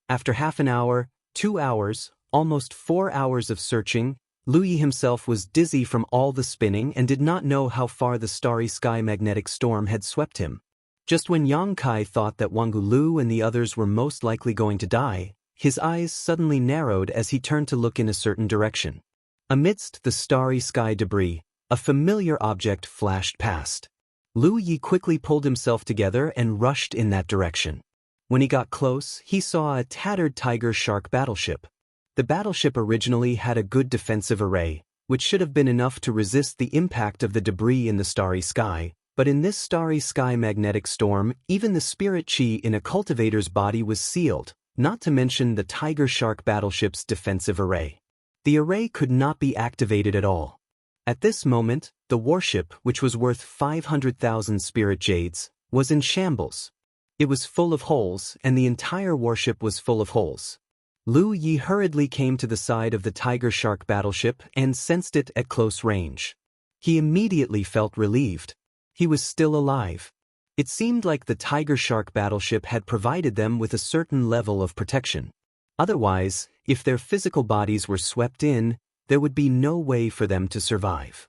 After half an hour, 2 hours, almost 4 hours of searching, Lu Yi himself was dizzy from all the spinning and did not know how far the starry sky magnetic storm had swept him. Just when Yang Kai thought that Wang Lu and the others were most likely going to die, his eyes suddenly narrowed as he turned to look in a certain direction. Amidst the starry sky debris, a familiar object flashed past. Lu Yi quickly pulled himself together and rushed in that direction. When he got close, he saw a tattered tiger shark battleship. The battleship originally had a good defensive array, which should have been enough to resist the impact of the debris in the starry sky, but in this starry sky magnetic storm, even the spirit chi in a cultivator's body was sealed, not to mention the tiger shark battleship's defensive array. The array could not be activated at all. At this moment, the warship, which was worth 500,000 spirit jades, was in shambles. It was full of holes, and the entire warship was full of holes. Lu Yi hurriedly came to the side of the tiger shark battleship and sensed it at close range. He immediately felt relieved. He was still alive. It seemed like the tiger shark battleship had provided them with a certain level of protection. Otherwise, if their physical bodies were swept in, there would be no way for them to survive.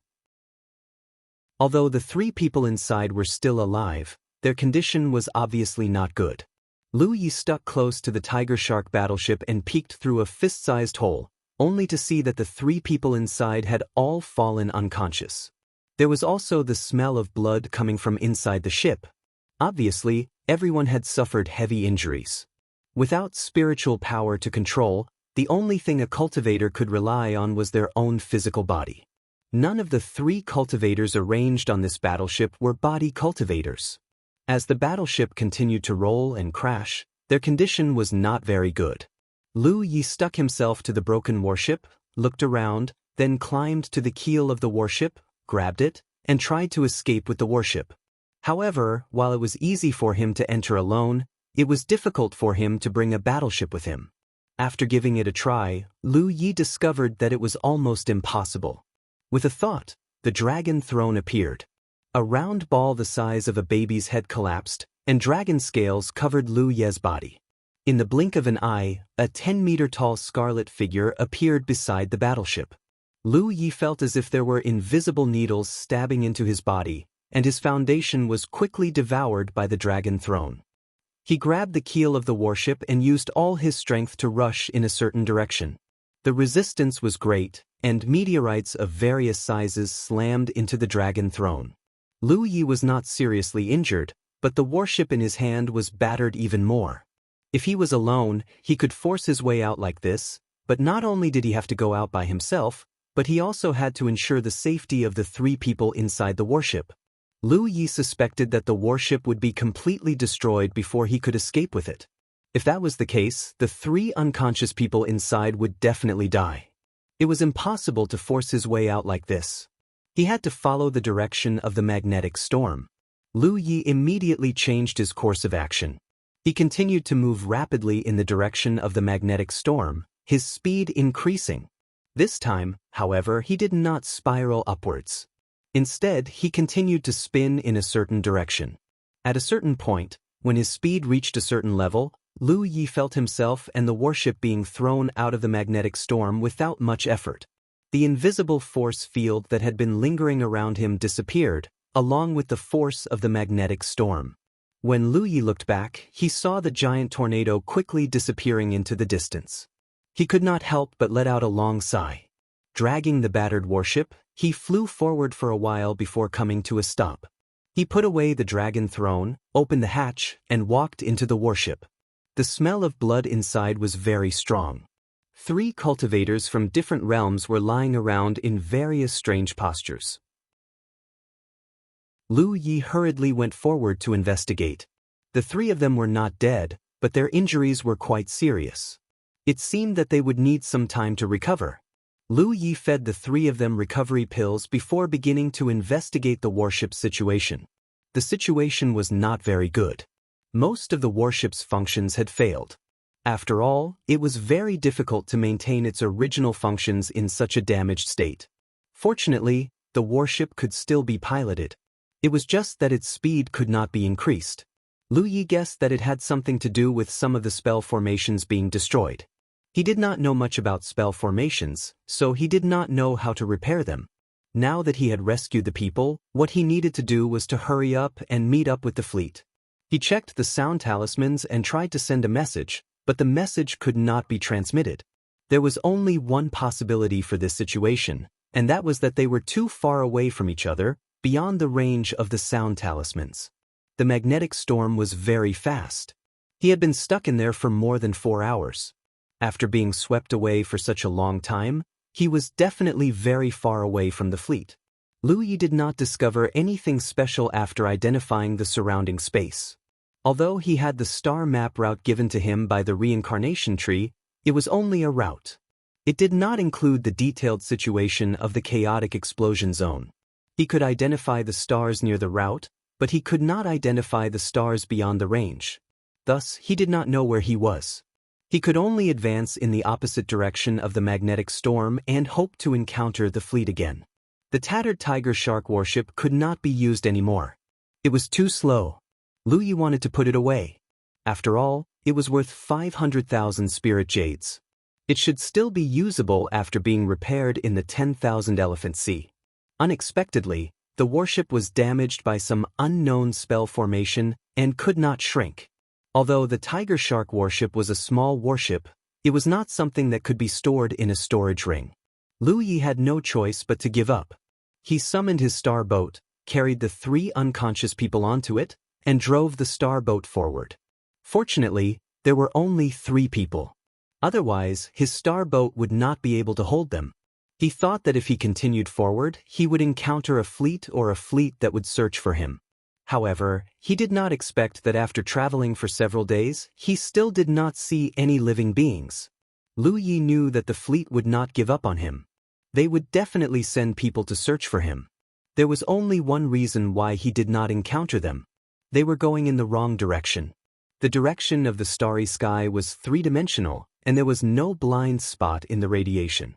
Although the 3 people inside were still alive, their condition was obviously not good. Lu Yi stuck close to the tiger shark battleship and peeked through a fist-sized hole, only to see that the 3 people inside had all fallen unconscious. There was also the smell of blood coming from inside the ship. Obviously, everyone had suffered heavy injuries. Without spiritual power to control, The only thing a cultivator could rely on was their own physical body. None of the 3 cultivators arranged on this battleship were body cultivators. As the battleship continued to roll and crash, their condition was not very good. Lu Yi stuck himself to the broken warship, looked around, then climbed to the keel of the warship, grabbed it, and tried to escape with the warship. However, while it was easy for him to enter alone, it was difficult for him to bring a battleship with him. After giving it a try, Lu Yi discovered that it was almost impossible. With a thought, the dragon throne appeared. A round ball the size of a baby's head collapsed, and dragon scales covered Lu Ye's body. In the blink of an eye, a 10-meter-tall scarlet figure appeared beside the battleship. Lu Yi felt as if there were invisible needles stabbing into his body, and his foundation was quickly devoured by the dragon throne. He grabbed the keel of the warship and used all his strength to rush in a certain direction. The resistance was great, and meteorites of various sizes slammed into the dragon throne. Lu Yi was not seriously injured, but the warship in his hand was battered even more. If he was alone, he could force his way out like this, but not only did he have to go out by himself, but he also had to ensure the safety of the 3 people inside the warship. Lu Yi suspected that the warship would be completely destroyed before he could escape with it. If that was the case, the 3 unconscious people inside would definitely die. It was impossible to force his way out like this. He had to follow the direction of the magnetic storm. Lu Yi immediately changed his course of action. He continued to move rapidly in the direction of the magnetic storm, his speed increasing. This time, however, he did not spiral upwards. Instead, he continued to spin in a certain direction. At a certain point, when his speed reached a certain level, Lu Yi felt himself and the warship being thrown out of the magnetic storm without much effort. The invisible force field that had been lingering around him disappeared, along with the force of the magnetic storm. When Lu Yi looked back, he saw the giant tornado quickly disappearing into the distance. He could not help but let out a long sigh. Dragging the battered warship, he flew forward for a while before coming to a stop. He put away the dragon throne, opened the hatch, and walked into the warship. The smell of blood inside was very strong. 3 cultivators from different realms were lying around in various strange postures. Lu Yi hurriedly went forward to investigate. The 3 of them were not dead, but their injuries were quite serious. It seemed that they would need some time to recover. Lu Yi fed the 3 of them recovery pills before beginning to investigate the warship's situation. The situation was not very good. Most of the warship's functions had failed. After all, it was very difficult to maintain its original functions in such a damaged state. Fortunately, the warship could still be piloted. It was just that its speed could not be increased. Lu Yi guessed that it had something to do with some of the spell formations being destroyed. He did not know much about spell formations, so he did not know how to repair them. Now that he had rescued the people, what he needed to do was to hurry up and meet up with the fleet. He checked the sound talismans and tried to send a message, but the message could not be transmitted. There was only one possibility for this situation, and that was that they were too far away from each other, beyond the range of the sound talismans. The magnetic storm was very fast. He had been stuck in there for more than 4 hours. After being swept away for such a long time, he was definitely very far away from the fleet. Lu Yi did not discover anything special after identifying the surrounding space. Although he had the star map route given to him by the reincarnation tree, it was only a route. It did not include the detailed situation of the chaotic explosion zone. He could identify the stars near the route, but he could not identify the stars beyond the range. Thus, he did not know where he was. He could only advance in the opposite direction of the magnetic storm and hope to encounter the fleet again. The tattered tiger shark warship could not be used anymore. It was too slow. Lu Yi wanted to put it away. After all, it was worth 500,000 spirit jades. It should still be usable after being repaired in the 10,000 Elephant Sea. Unexpectedly, the warship was damaged by some unknown spell formation and could not shrink. Although the tiger shark warship was a small warship, it was not something that could be stored in a storage ring. Lu Yi had no choice but to give up. He summoned his star boat, carried the 3 unconscious people onto it, and drove the star boat forward. Fortunately, there were only 3 people. Otherwise, his star boat would not be able to hold them. He thought that if he continued forward, he would encounter a fleet that would search for him. However, he did not expect that after traveling for several days, he still did not see any living beings. Lu Yi knew that the fleet would not give up on him. They would definitely send people to search for him. There was only one reason why he did not encounter them. They were going in the wrong direction. The direction of the starry sky was three-dimensional, and there was no blind spot in the radiation.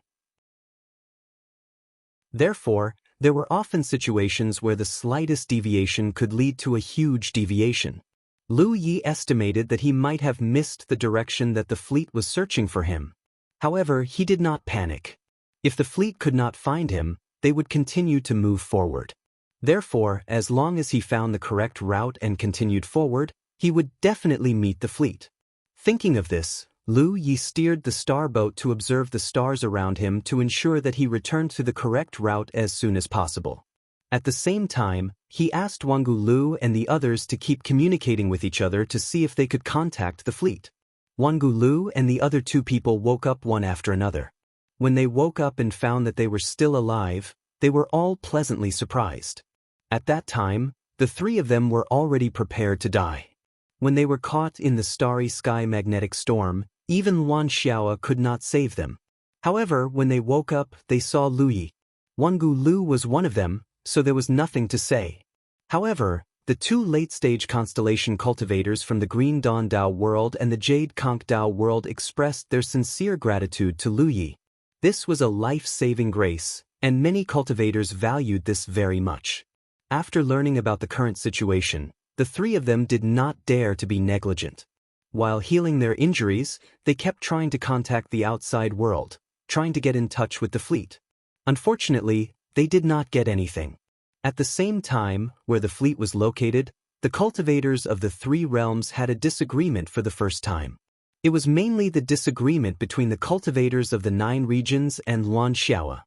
Therefore, there were often situations where the slightest deviation could lead to a huge deviation. Lu Yi estimated that he might have missed the direction that the fleet was searching for him. However, he did not panic. If the fleet could not find him, they would continue to move forward. Therefore, as long as he found the correct route and continued forward, he would definitely meet the fleet. Thinking of this, Lu Yi steered the star boat to observe the stars around him to ensure that he returned to the correct route as soon as possible. At the same time, he asked Jianghu Lu and the others to keep communicating with each other to see if they could contact the fleet. Jianghu Lu and the other two people woke up one after another. When they woke up and found that they were still alive, they were all pleasantly surprised. At that time, the three of them were already prepared to die. When they were caught in the starry sky magnetic storm, even Wan Xiao could not save them. However, when they woke up, they saw Lu Yi. Jianghu Lu was one of them, so there was nothing to say. However, the two late-stage constellation cultivators from the Green Dawn Dao world and the Jade Conch Dao world expressed their sincere gratitude to Lu Yi. This was a life-saving grace, and many cultivators valued this very much. After learning about the current situation, the three of them did not dare to be negligent. While healing their injuries, they kept trying to contact the outside world, trying to get in touch with the fleet. Unfortunately, they did not get anything. At the same time, where the fleet was located, the cultivators of the three realms had a disagreement for the first time. It was mainly the disagreement between the cultivators of the 9 regions and Luan Xiao.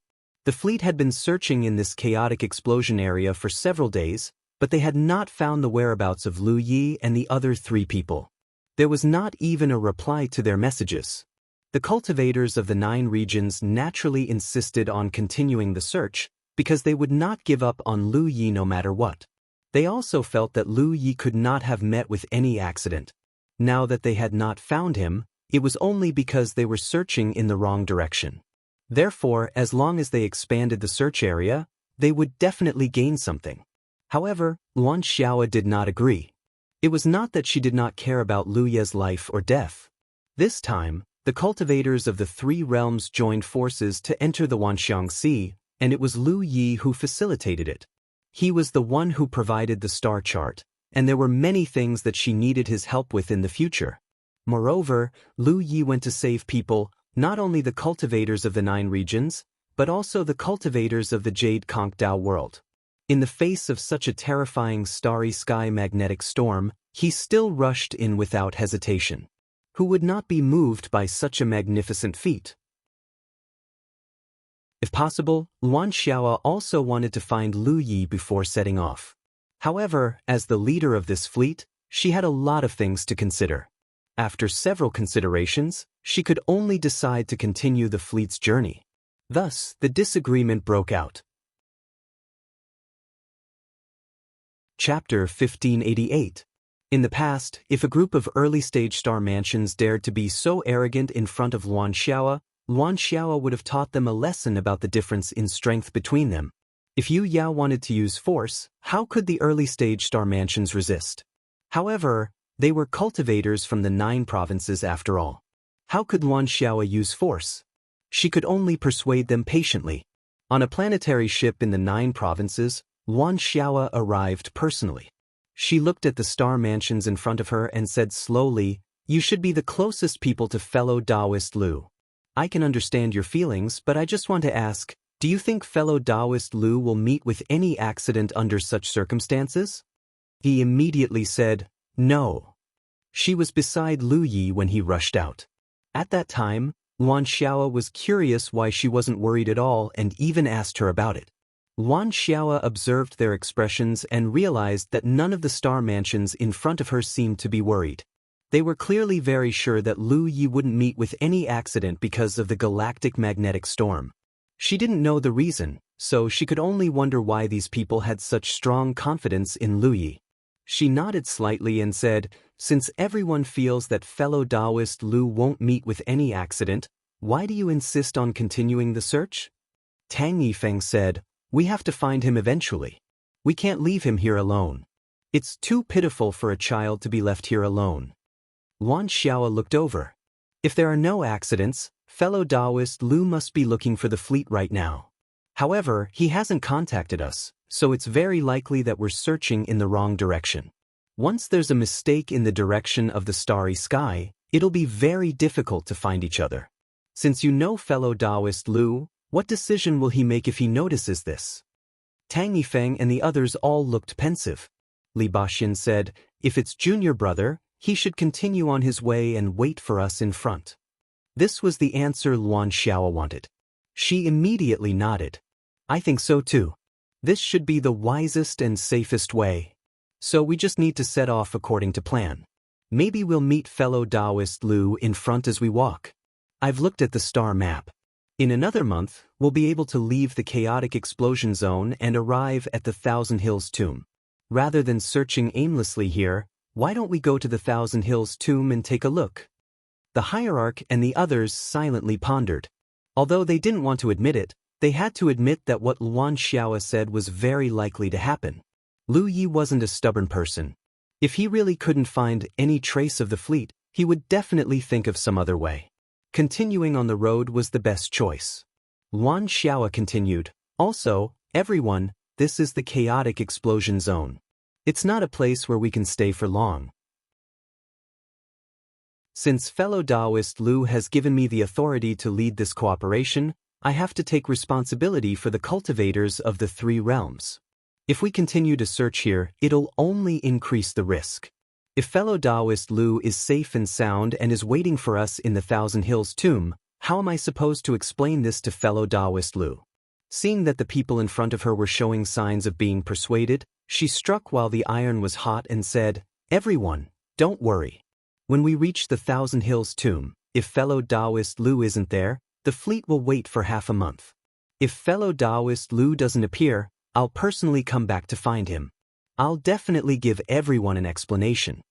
The fleet had been searching in this chaotic explosion area for several days, but they had not found the whereabouts of Lu Yi and the other 3 people. There was not even a reply to their messages. The cultivators of the 9 regions naturally insisted on continuing the search because they would not give up on Lu Yi no matter what. They also felt that Lu Yi could not have met with any accident. Now that they had not found him, it was only because they were searching in the wrong direction. Therefore, as long as they expanded the search area, they would definitely gain something. However, Luan Xiao did not agree. It was not that she did not care about Lu Ye's life or death. This time, the cultivators of the 3 realms joined forces to enter the Wanxiang Sea, and it was Lu Yi who facilitated it. He was the one who provided the star chart, and there were many things that she needed his help with in the future. Moreover, Lu Yi went to save people, not only the cultivators of the 9 regions, but also the cultivators of the Jade Conch Dao world. In the face of such a terrifying starry sky magnetic storm, he still rushed in without hesitation. Who would not be moved by such a magnificent feat? If possible, Luan Xiao also wanted to find Lu Yi before setting off. However, as the leader of this fleet, she had a lot of things to consider. After several considerations, she could only decide to continue the fleet's journey. Thus, the disagreement broke out. Chapter 1588. In the past, if a group of early-stage star mansions dared to be so arrogant in front of Luan Xiao would have taught them a lesson about the difference in strength between them. If Yu Yao wanted to use force, how could the early-stage star mansions resist? However, they were cultivators from the 9 provinces after all. How could Luan Xiao use force? She could only persuade them patiently. On a planetary ship in the 9 provinces, Luan Xiao arrived personally. She looked at the star mansions in front of her and said slowly, "You should be the closest people to fellow Taoist Lu. I can understand your feelings, but I just want to ask, do you think fellow Taoist Lu will meet with any accident under such circumstances?" He immediately said, "No." She was beside Lu Yi when he rushed out. At that time, Luan Xiao was curious why she wasn't worried at all and even asked her about it. Luan Xiao observed their expressions and realized that none of the star mansions in front of her seemed to be worried. They were clearly very sure that Lu Yi wouldn't meet with any accident because of the galactic magnetic storm. She didn't know the reason, so she could only wonder why these people had such strong confidence in Lu Yi. She nodded slightly and said, "Since everyone feels that fellow Taoist Lu won't meet with any accident, why do you insist on continuing the search?" Tang Yifeng said, "We have to find him eventually. We can't leave him here alone. It's too pitiful for a child to be left here alone." Yuan Xiao looked over. "If there are no accidents, fellow Taoist Lu must be looking for the fleet right now. However, he hasn't contacted us, so it's very likely that we're searching in the wrong direction. Once there's a mistake in the direction of the starry sky, it'll be very difficult to find each other. Since you know fellow Taoist Lu, what decision will he make if he notices this?" Tang Yifeng and the others all looked pensive. Li Baxin said, "If it's junior brother, he should continue on his way and wait for us in front." This was the answer Yuan Xiao wanted. She immediately nodded. "I think so too. This should be the wisest and safest way. So we just need to set off according to plan. Maybe we'll meet fellow Taoist Lu in front as we walk. I've looked at the star map. In another month, we'll be able to leave the chaotic explosion zone and arrive at the Thousand Hills tomb. Rather than searching aimlessly here, why don't we go to the Thousand Hills tomb and take a look?" The hierarch and the others silently pondered. Although they didn't want to admit it, they had to admit that what Yuan Xiao said was very likely to happen. Lu Yi wasn't a stubborn person. If he really couldn't find any trace of the fleet, he would definitely think of some other way. Continuing on the road was the best choice. Yuan Xiao continued, "Also, everyone, this is the chaotic explosion zone. It's not a place where we can stay for long. Since fellow Taoist Lu has given me the authority to lead this cooperation, I have to take responsibility for the cultivators of the three realms. If we continue to search here, it'll only increase the risk. If fellow Taoist Lu is safe and sound and is waiting for us in the Thousand Hills tomb, how am I supposed to explain this to fellow Taoist Lu?" Seeing that the people in front of her were showing signs of being persuaded, she struck while the iron was hot and said, "Everyone, don't worry. When we reach the Thousand Hills tomb, if fellow Taoist Lu isn't there, the fleet will wait for half a month. If fellow Taoist Lu doesn't appear, I'll personally come back to find him. I'll definitely give everyone an explanation."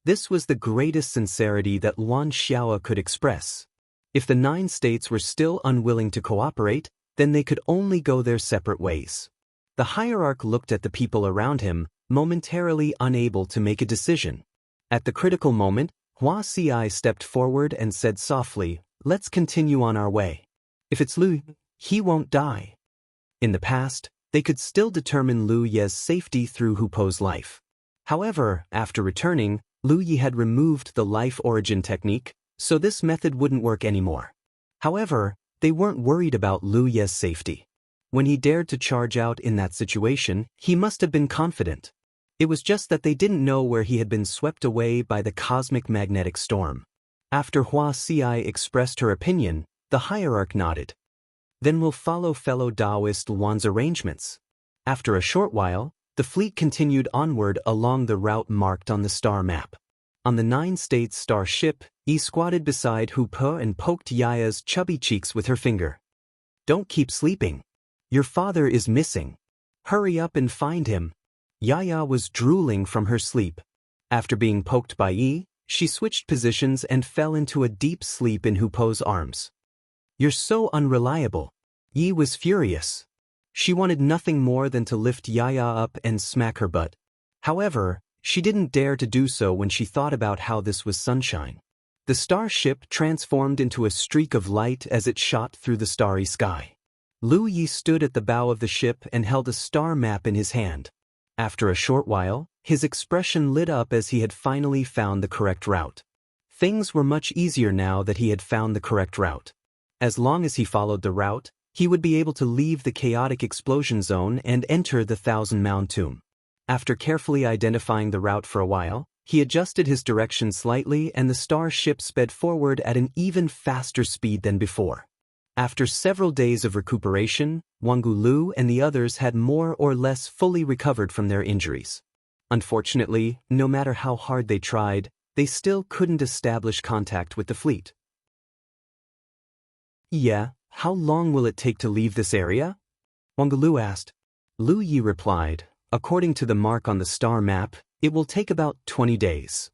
This was the greatest sincerity that Yuan Xiao could express. If the 9 states were still unwilling to cooperate, then they could only go their separate ways. The hierarch looked at the people around him, momentarily unable to make a decision. At the critical moment, Wuxia stepped forward and said softly, "Let's continue on our way. If it's Lu, he won't die." In the past, they could still determine Lu Ye's safety through Hupo's life. However, after returning, Lu Yi had removed the life origin technique, so this method wouldn't work anymore. However, they weren't worried about Lu Ye's safety. When he dared to charge out in that situation, he must have been confident. It was just that they didn't know where he had been swept away by the cosmic magnetic storm. After Hua Xi expressed her opinion, the hierarch nodded. "Then we'll follow fellow Taoist Luan's arrangements." After a short while, the fleet continued onward along the route marked on the star map. On the 9-state star ship, Yi squatted beside Hupo and poked Yaya's chubby cheeks with her finger. "Don't keep sleeping. Your father is missing. Hurry up and find him." Yaya was drooling from her sleep. After being poked by Yi, she switched positions and fell into a deep sleep in Hupo's arms. "You're so unreliable." Yi was furious. She wanted nothing more than to lift Yaya up and smack her butt. However, she didn't dare to do so when she thought about how this was sunshine. The starship transformed into a streak of light as it shot through the starry sky. Lu Yi stood at the bow of the ship and held a star map in his hand. After a short while, his expression lit up as he had finally found the correct route. Things were much easier now that he had found the correct route. As long as he followed the route, he would be able to leave the chaotic explosion zone and enter the Thousand Mound tomb. After carefully identifying the route for a while, he adjusted his direction slightly and the starship sped forward at an even faster speed than before. After several days of recuperation, Wanggu Lu and the others had more or less fully recovered from their injuries. Unfortunately, no matter how hard they tried, they still couldn't establish contact with the fleet. Yeah, how long will it take to leave this area? Wangulu asked. Lu Yi replied, according to the mark on the star map, it will take about 20 days.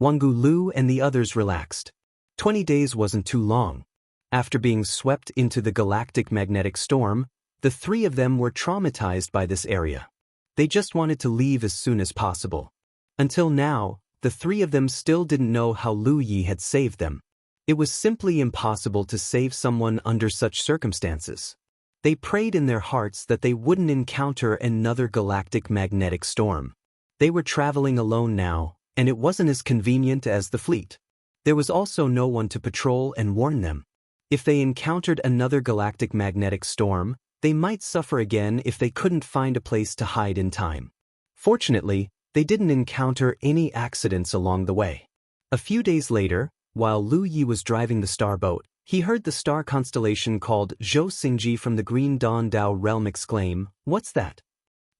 Wangulu and the others relaxed. 20 days wasn't too long. After being swept into the galactic magnetic storm, the three of them were traumatized by this area. They just wanted to leave as soon as possible. Until now, the three of them still didn't know how Lu Yi had saved them. It was simply impossible to save someone under such circumstances. They prayed in their hearts that they wouldn't encounter another galactic magnetic storm. They were traveling alone now, and it wasn't as convenient as the fleet. There was also no one to patrol and warn them. If they encountered another galactic magnetic storm, they might suffer again if they couldn't find a place to hide in time. Fortunately, they didn't encounter any accidents along the way. A few days later, while Lu Yi was driving the starboat, he heard the star constellation called Zhou Xingji from the Green Dawn Dao realm exclaim, "What's that?"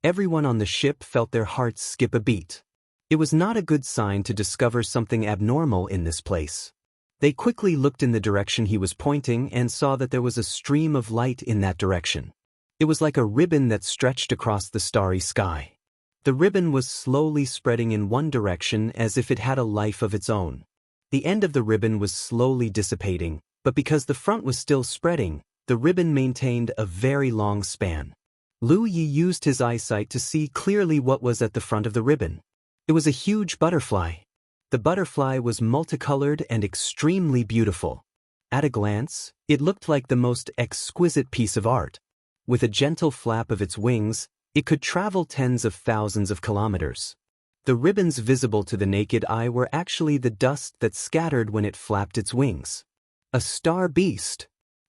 Everyone on the ship felt their hearts skip a beat. It was not a good sign to discover something abnormal in this place. They quickly looked in the direction he was pointing and saw that there was a stream of light in that direction. It was like a ribbon that stretched across the starry sky. The ribbon was slowly spreading in one direction as if it had a life of its own. The end of the ribbon was slowly dissipating, but because the front was still spreading, the ribbon maintained a very long span. Lu Yi used his eyesight to see clearly what was at the front of the ribbon. It was a huge butterfly. The butterfly was multicolored and extremely beautiful. At a glance, it looked like the most exquisite piece of art. With a gentle flap of its wings, it could travel tens of thousands of kilometers. The ribbons visible to the naked eye were actually the dust that scattered when it flapped its wings. A star beast.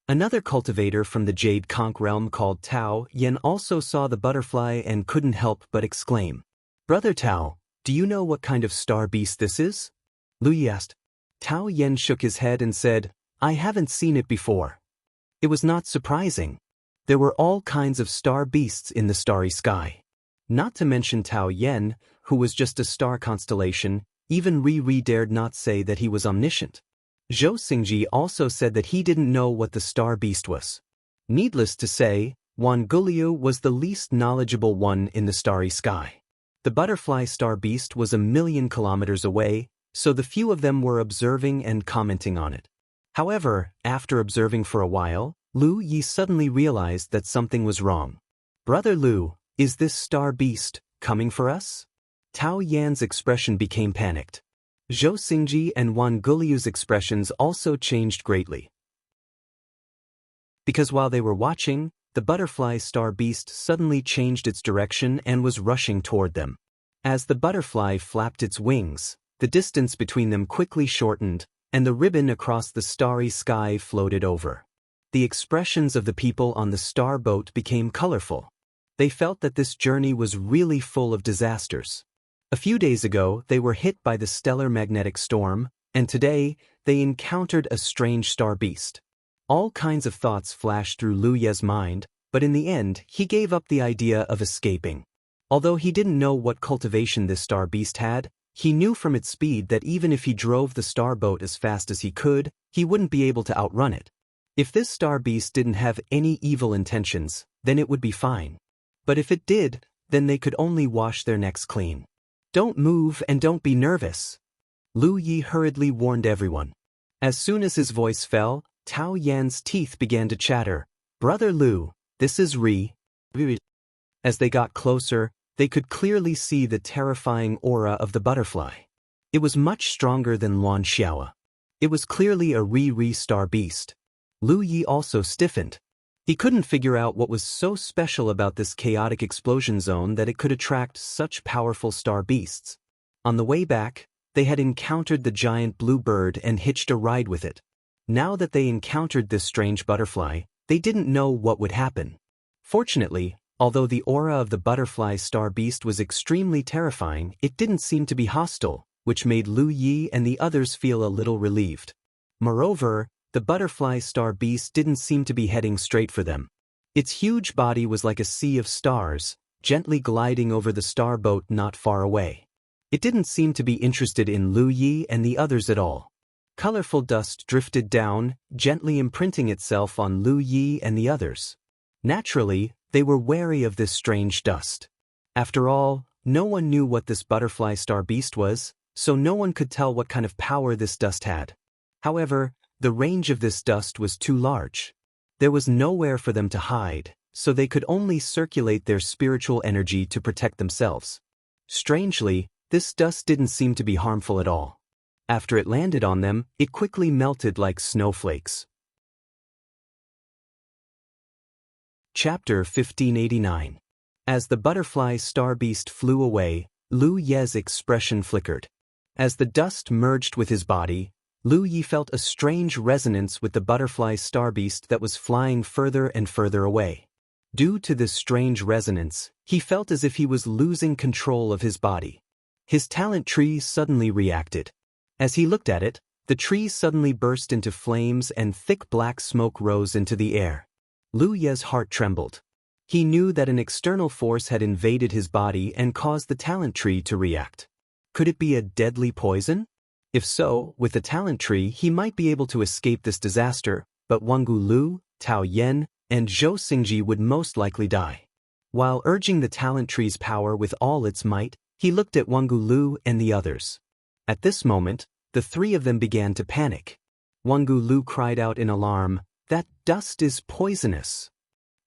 Another cultivator from the Jade Conch realm called Tao Yen also saw the butterfly and couldn't help but exclaim, "Brother Tao, do you know what kind of star beast this is?" Lu Yi asked. Tao Yen shook his head and said, "I haven't seen it before." It was not surprising. There were all kinds of star beasts in the starry sky. Not to mention Tao Yen, who was just a star constellation, even Ri dared not say that he was omniscient. Zhou Xingji also said that he didn't know what the star beast was. Needless to say, Wan Guliu was the least knowledgeable one in the starry sky. The butterfly star beast was 1,000,000 kilometers away, so the few of them were observing and commenting on it. However, after observing for a while, Lu Yi suddenly realized that something was wrong. "Brother Lu, is this star beast coming for us?" Tao Yan's expression became panicked. Zhou Xingji and Wan Guliu's expressions also changed greatly. Because while they were watching, the butterfly star beast suddenly changed its direction and was rushing toward them. As the butterfly flapped its wings, the distance between them quickly shortened, and the ribbon across the starry sky floated over. The expressions of the people on the star boat became colorful. They felt that this journey was really full of disasters. A few days ago, they were hit by the stellar magnetic storm, and today, they encountered a strange star beast. All kinds of thoughts flashed through Lu Ye's mind, but in the end, he gave up the idea of escaping. Although he didn't know what cultivation this star beast had, he knew from its speed that even if he drove the star boat as fast as he could, he wouldn't be able to outrun it. If this star beast didn't have any evil intentions, then it would be fine. But if it did, then they could only wash their necks clean. "Don't move and don't be nervous," Lu Yi hurriedly warned everyone. As soon as his voice fell, Tao Yan's teeth began to chatter. "Brother Lu, this is Ri." As they got closer, they could clearly see the terrifying aura of the butterfly. It was much stronger than Luan Xiaoa. It was clearly a Ri star beast. Lu Yi also stiffened. He couldn't figure out what was so special about this chaotic explosion zone that it could attract such powerful star beasts. On the way back, they had encountered the giant blue bird and hitched a ride with it. Now that they encountered this strange butterfly, they didn't know what would happen. Fortunately, although the aura of the butterfly star beast was extremely terrifying, it didn't seem to be hostile, which made Lu Yi and the others feel a little relieved. Moreover, the butterfly star beast didn't seem to be heading straight for them. Its huge body was like a sea of stars, gently gliding over the star boat not far away. It didn't seem to be interested in Lu Yi and the others at all. Colorful dust drifted down, gently imprinting itself on Lu Yi and the others. Naturally, they were wary of this strange dust. After all, no one knew what this butterfly star beast was, so no one could tell what kind of power this dust had. However, the range of this dust was too large. There was nowhere for them to hide, so they could only circulate their spiritual energy to protect themselves. Strangely, this dust didn't seem to be harmful at all. After it landed on them, it quickly melted like snowflakes. Chapter 1589. As the butterfly star beast flew away, Lu Ye's expression flickered. As the dust merged with his body, Lu Yi felt a strange resonance with the butterfly star beast that was flying further and further away. Due to this strange resonance, he felt as if he was losing control of his body. His talent tree suddenly reacted. As he looked at it, the tree suddenly burst into flames and thick black smoke rose into the air. Lu Ye's heart trembled. He knew that an external force had invaded his body and caused the talent tree to react. Could it be a deadly poison? If so, with the talent tree he might be able to escape this disaster, but Wangu Lu, Tao Yen, and Zhou Xingji would most likely die. While urging the talent tree's power with all its might, he looked at Wangu Lu and the others. At this moment, the three of them began to panic. Wangu Lu cried out in alarm, "That dust is poisonous."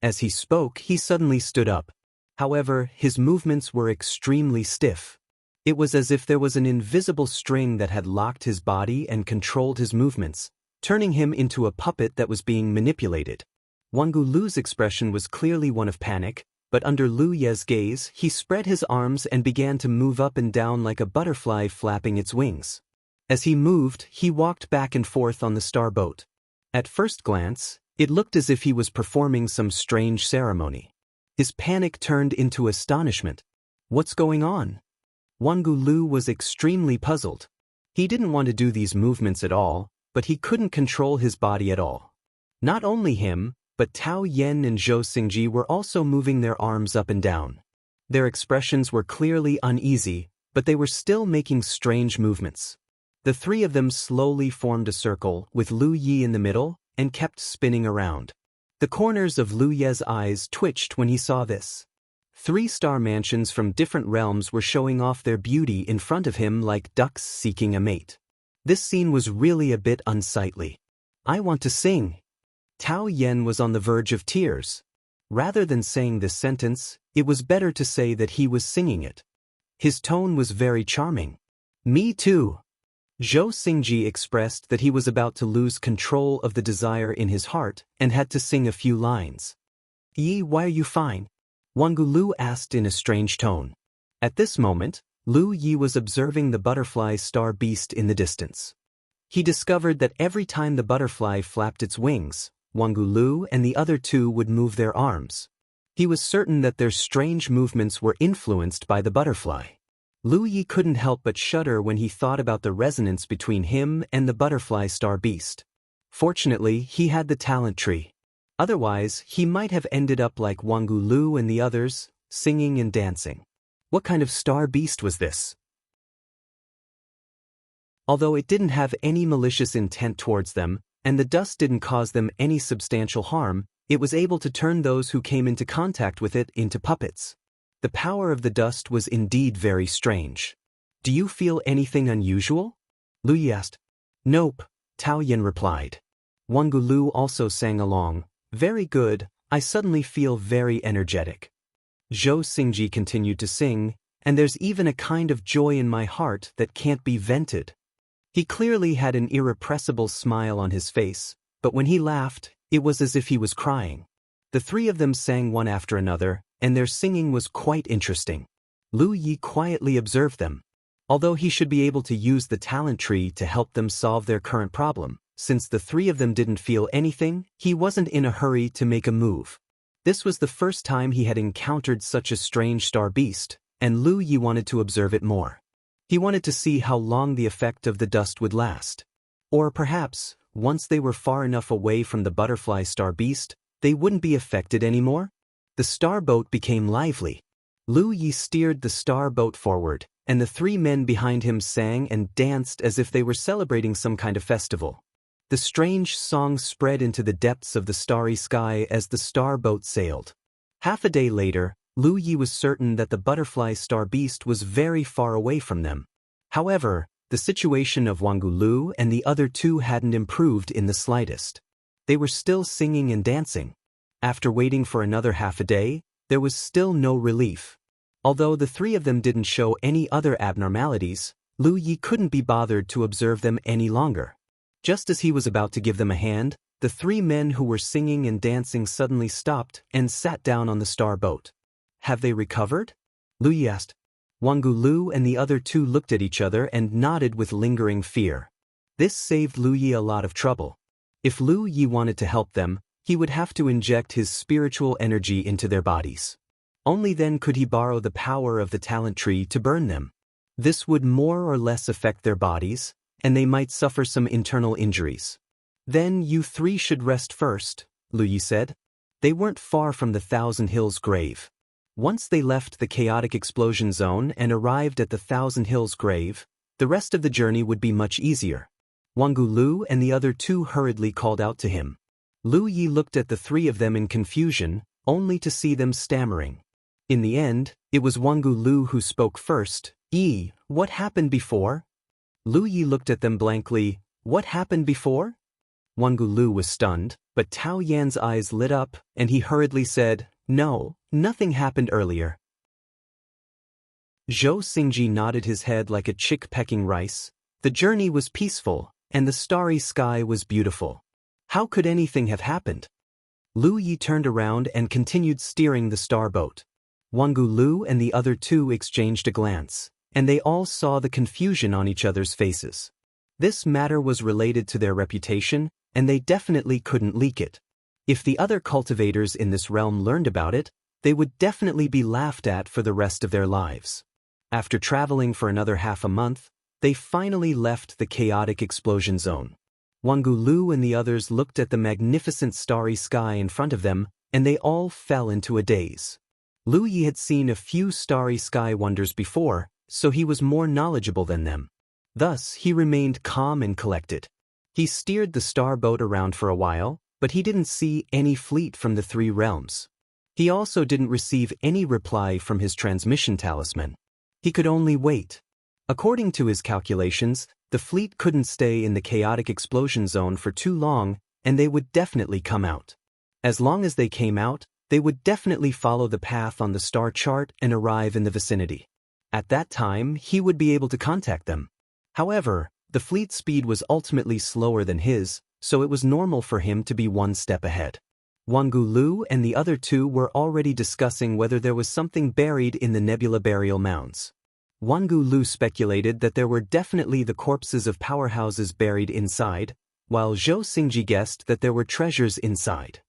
As he spoke, he suddenly stood up. However, his movements were extremely stiff. It was as if there was an invisible string that had locked his body and controlled his movements, turning him into a puppet that was being manipulated. Wangu Lu's expression was clearly one of panic, but under Lu Ye's gaze, he spread his arms and began to move up and down like a butterfly flapping its wings. As he moved, he walked back and forth on the star boat. At first glance, it looked as if he was performing some strange ceremony. His panic turned into astonishment. What's going on? Wangu Lu was extremely puzzled. He didn't want to do these movements at all, but he couldn't control his body at all. Not only him, but Tao Yen and Zhou Xingji were also moving their arms up and down. Their expressions were clearly uneasy, but they were still making strange movements. The three of them slowly formed a circle, with Lu Yi in the middle, and kept spinning around. The corners of Lu Ye's eyes twitched when he saw this. 3-star mansions from different realms were showing off their beauty in front of him like ducks seeking a mate. This scene was really a bit unsightly. "I want to sing." Tao Yen was on the verge of tears. Rather than saying this sentence, it was better to say that he was singing it. His tone was very charming. "Me too." Zhou Xingji expressed that he was about to lose control of the desire in his heart and had to sing a few lines. "Yi, why are you fine?" Wangu Lu asked in a strange tone. At this moment, Lu Yi was observing the butterfly star beast in the distance. He discovered that every time the butterfly flapped its wings, Wangu Lu and the other two would move their arms. He was certain that their strange movements were influenced by the butterfly. Lu Yi couldn't help but shudder when he thought about the resonance between him and the butterfly star beast. Fortunately, he had the talent tree. Otherwise, he might have ended up like Wangu Lu and the others, singing and dancing. What kind of star beast was this? Although it didn't have any malicious intent towards them, and the dust didn't cause them any substantial harm, it was able to turn those who came into contact with it into puppets. The power of the dust was indeed very strange. "Do you feel anything unusual?" Lu Yi asked. "Nope," Tao Yen replied. Wangu Lu also sang along. "Very good, I suddenly feel very energetic." Zhou Xingji continued to sing, "And there's even a kind of joy in my heart that can't be vented." He clearly had an irrepressible smile on his face, but when he laughed, it was as if he was crying. The three of them sang one after another, and their singing was quite interesting. Lu Yi quietly observed them. Although he should be able to use the talent tree to help them solve their current problem, since the three of them didn't feel anything, he wasn't in a hurry to make a move. This was the first time he had encountered such a strange star beast, and Lu Yi wanted to observe it more. He wanted to see how long the effect of the dust would last. Or perhaps, once they were far enough away from the butterfly star beast, they wouldn't be affected anymore? The star boat became lively. Lu Yi steered the star boat forward, and the three men behind him sang and danced as if they were celebrating some kind of festival. The strange song spread into the depths of the starry sky as the star boat sailed. Half a day later, Lu Yi was certain that the butterfly star beast was very far away from them. However, the situation of Wangu Lu and the other two hadn't improved in the slightest. They were still singing and dancing. After waiting for another half a day, there was still no relief. Although the three of them didn't show any other abnormalities, Lu Yi couldn't be bothered to observe them any longer. Just as he was about to give them a hand, the three men who were singing and dancing suddenly stopped and sat down on the star boat. "Have they recovered?" Lu Yi asked. Wangu Lu and the other two looked at each other and nodded with lingering fear. This saved Lu Yi a lot of trouble. If Lu Yi wanted to help them, he would have to inject his spiritual energy into their bodies. Only then could he borrow the power of the talent tree to burn them. This would more or less affect their bodies, and they might suffer some internal injuries. "Then you three should rest first," Lu Yi said. They weren't far from the Thousand Hills grave. Once they left the chaotic explosion zone and arrived at the Thousand Hills grave, the rest of the journey would be much easier. Wangu Lu and the other two hurriedly called out to him. Lu Yi looked at the three of them in confusion, only to see them stammering. In the end, it was Wangu Lu who spoke first. What happened before?" Lu Yi looked at them blankly. "What happened before?" Wangu Lu was stunned, but Tao Yan's eyes lit up, and he hurriedly said, "No, nothing happened earlier." Zhou Xingji nodded his head like a chick pecking rice. The journey was peaceful, and the starry sky was beautiful. How could anything have happened? Lu Yi turned around and continued steering the star boat. Wangu Lu and the other two exchanged a glance, and they all saw the confusion on each other's faces. This matter was related to their reputation, and they definitely couldn't leak it. If the other cultivators in this realm learned about it, they would definitely be laughed at for the rest of their lives. After traveling for another half a month, they finally left the chaotic explosion zone. Wangu Lu and the others looked at the magnificent starry sky in front of them, and they all fell into a daze. Lu Yi had seen a few starry sky wonders before, so he was more knowledgeable than them. Thus, he remained calm and collected. He steered the star boat around for a while, but he didn't see any fleet from the three realms. He also didn't receive any reply from his transmission talisman. He could only wait. According to his calculations, the fleet couldn't stay in the chaotic explosion zone for too long, and they would definitely come out. As long as they came out, they would definitely follow the path on the star chart and arrive in the vicinity. At that time, he would be able to contact them. However, the fleet speed was ultimately slower than his, so it was normal for him to be one step ahead. Wangu Lu and the other two were already discussing whether there was something buried in the nebula burial mounds. Wangu Lu speculated that there were definitely the corpses of powerhouses buried inside, while Zhou Xingji guessed that there were treasures inside.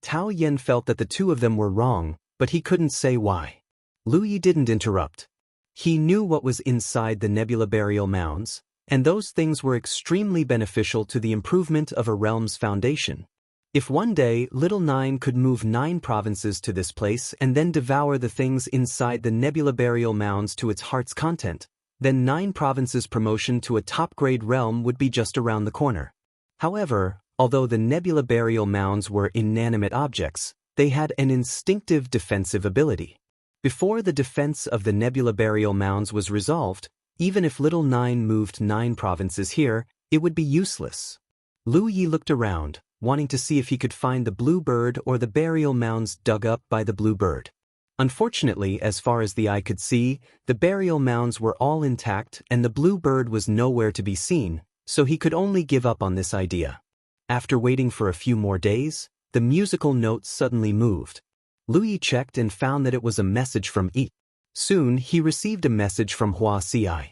Tao Yan felt that the two of them were wrong, but he couldn't say why. Lu Yi didn't interrupt. He knew what was inside the nebula burial mounds, and those things were extremely beneficial to the improvement of a realm's foundation. If one day Little Nine could move 9 provinces to this place and then devour the things inside the nebula burial mounds to its heart's content, then 9 provinces' promotion to a top-grade realm would be just around the corner. However, although the nebula burial mounds were inanimate objects, they had an instinctive defensive ability. Before the defense of the nebula burial mounds was resolved, even if Little Nine moved 9 provinces here, it would be useless. Lu Yi looked around, wanting to see if he could find the blue bird or the burial mounds dug up by the blue bird. Unfortunately, as far as the eye could see, the burial mounds were all intact and the blue bird was nowhere to be seen, so he could only give up on this idea. After waiting for a few more days, the musical note suddenly moved. Lu Yi checked and found that it was a message from Yi. Soon, he received a message from Wuxia.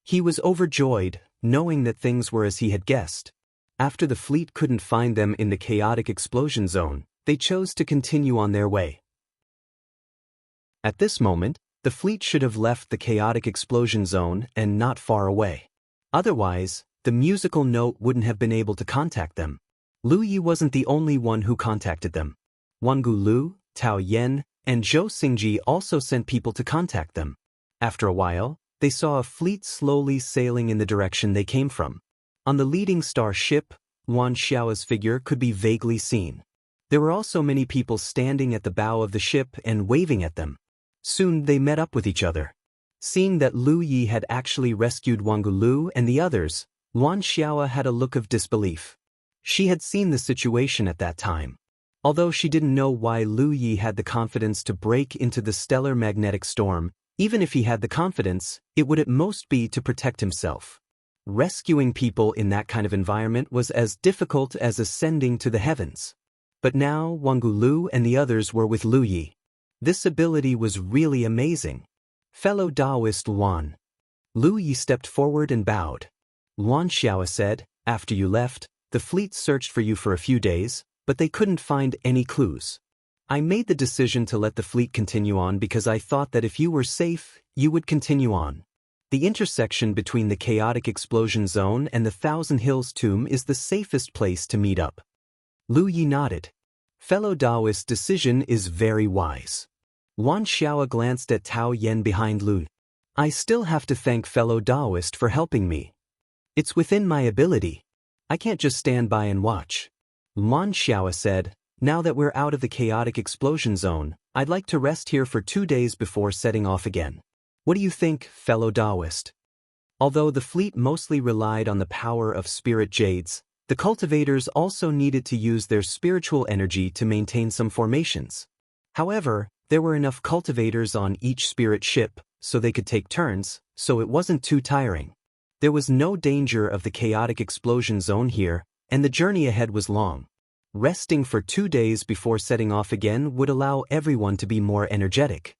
He was overjoyed, knowing that things were as he had guessed. After the fleet couldn't find them in the chaotic explosion zone, they chose to continue on their way. At this moment, the fleet should have left the chaotic explosion zone and not far away. Otherwise, the musical note wouldn't have been able to contact them. Lu Yi wasn't the only one who contacted them. Wangu Lu, Tao Yan, and Zhou Xingji also sent people to contact them. After a while, They saw a fleet slowly sailing in the direction they came from. On the leading star ship, Wan Xiao's figure could be vaguely seen. There were also many people standing at the bow of the ship and waving at them. Soon they met up with each other. Seeing that Lu Yi had actually rescued Wang Lu and the others, Wan Xiao had a look of disbelief. She had seen the situation at that time. Although she didn't know why Lu Yi had the confidence to break into the stellar magnetic storm, even if he had the confidence, it would at most be to protect himself. Rescuing people in that kind of environment was as difficult as ascending to the heavens. But now Wang Lu and the others were with Lu Yi. This ability was really amazing. Fellow Taoist Wan. Lu Yi stepped forward and bowed. Wan Xiao said, "After you left, the fleet searched for you for a few days, but they couldn't find any clues. I made the decision to let the fleet continue on because I thought that if you were safe, you would continue on. The intersection between the chaotic explosion zone and the Thousand Hills tomb is the safest place to meet up." Lu Yi nodded. Fellow Taoist's decision is very wise. Wan Xiao glanced at Tao Yen behind Lu. "I still have to thank fellow Taoist for helping me. It's within my ability. I can't just stand by and watch." Wan Xiao said, "Now that we're out of the chaotic explosion zone, I'd like to rest here for 2 days before setting off again. What do you think, fellow Taoist?" Although the fleet mostly relied on the power of spirit jades, the cultivators also needed to use their spiritual energy to maintain some formations. However, there were enough cultivators on each spirit ship, so they could take turns, so it wasn't too tiring. There was no danger of the chaotic explosion zone here, and the journey ahead was long. Resting for 2 days before setting off again would allow everyone to be more energetic.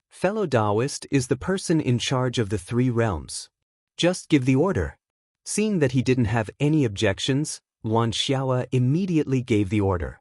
Fellow Taoist is the person in charge of the 3 realms. Just give the order. Seeing that he didn't have any objections, Wan Xiao immediately gave the order.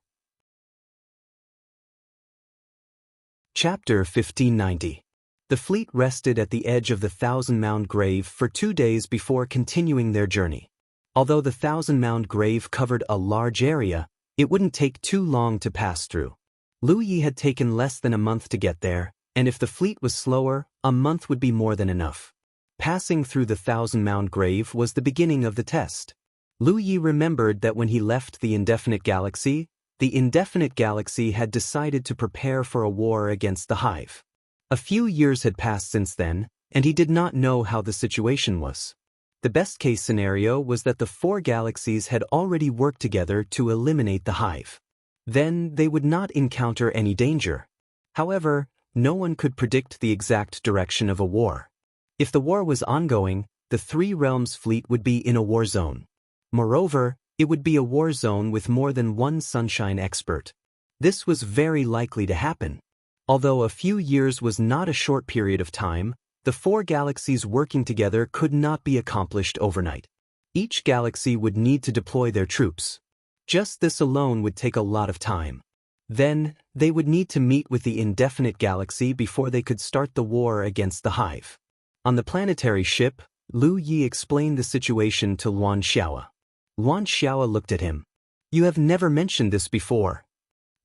Chapter 1590. The fleet rested at the edge of the Thousand-Mound Grave for 2 days before continuing their journey. Although the Thousand-Mound Grave covered a large area, it wouldn't take too long to pass through. Lu Yi had taken less than a month to get there, and if the fleet was slower, a month would be more than enough. Passing through the Thousand-Mound Grave was the beginning of the test. Lu Yi remembered that when he left the Indefinite Galaxy had decided to prepare for a war against the Hive. A few years had passed since then, and he did not know how the situation was. The best-case scenario was that the 4 galaxies had already worked together to eliminate the Hive. Then they would not encounter any danger. However, no one could predict the exact direction of a war. If the war was ongoing, the 3 realms fleet would be in a war zone. Moreover, it would be a war zone with more than one sunshine expert. This was very likely to happen. Although a few years was not a short period of time, the 4 galaxies working together could not be accomplished overnight. Each galaxy would need to deploy their troops. Just this alone would take a lot of time. Then, they would need to meet with the Indefinite Galaxy before they could start the war against the Hive. On the planetary ship, Lu Yi explained the situation to Wan Xiao. Wan Xiao looked at him. "You have never mentioned this before."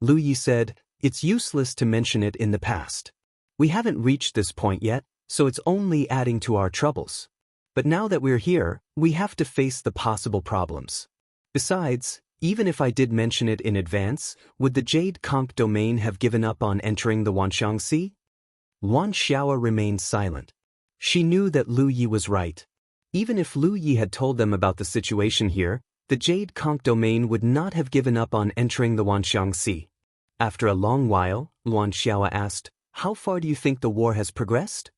Lu Yi said, "It's useless to mention it in the past. We haven't reached this point yet, so it's only adding to our troubles. But now that we're here, we have to face the possible problems. Besides, even if I did mention it in advance, would the Jade Conch domain have given up on entering the Wanxiang Sea?" Wan Xiao remained silent. She knew that Lu Yi was right. Even if Lu Yi had told them about the situation here, the Jade Conch domain would not have given up on entering the Wanxiang Sea. After a long while, Wan Xiao asked, "How far do you think the war has progressed?"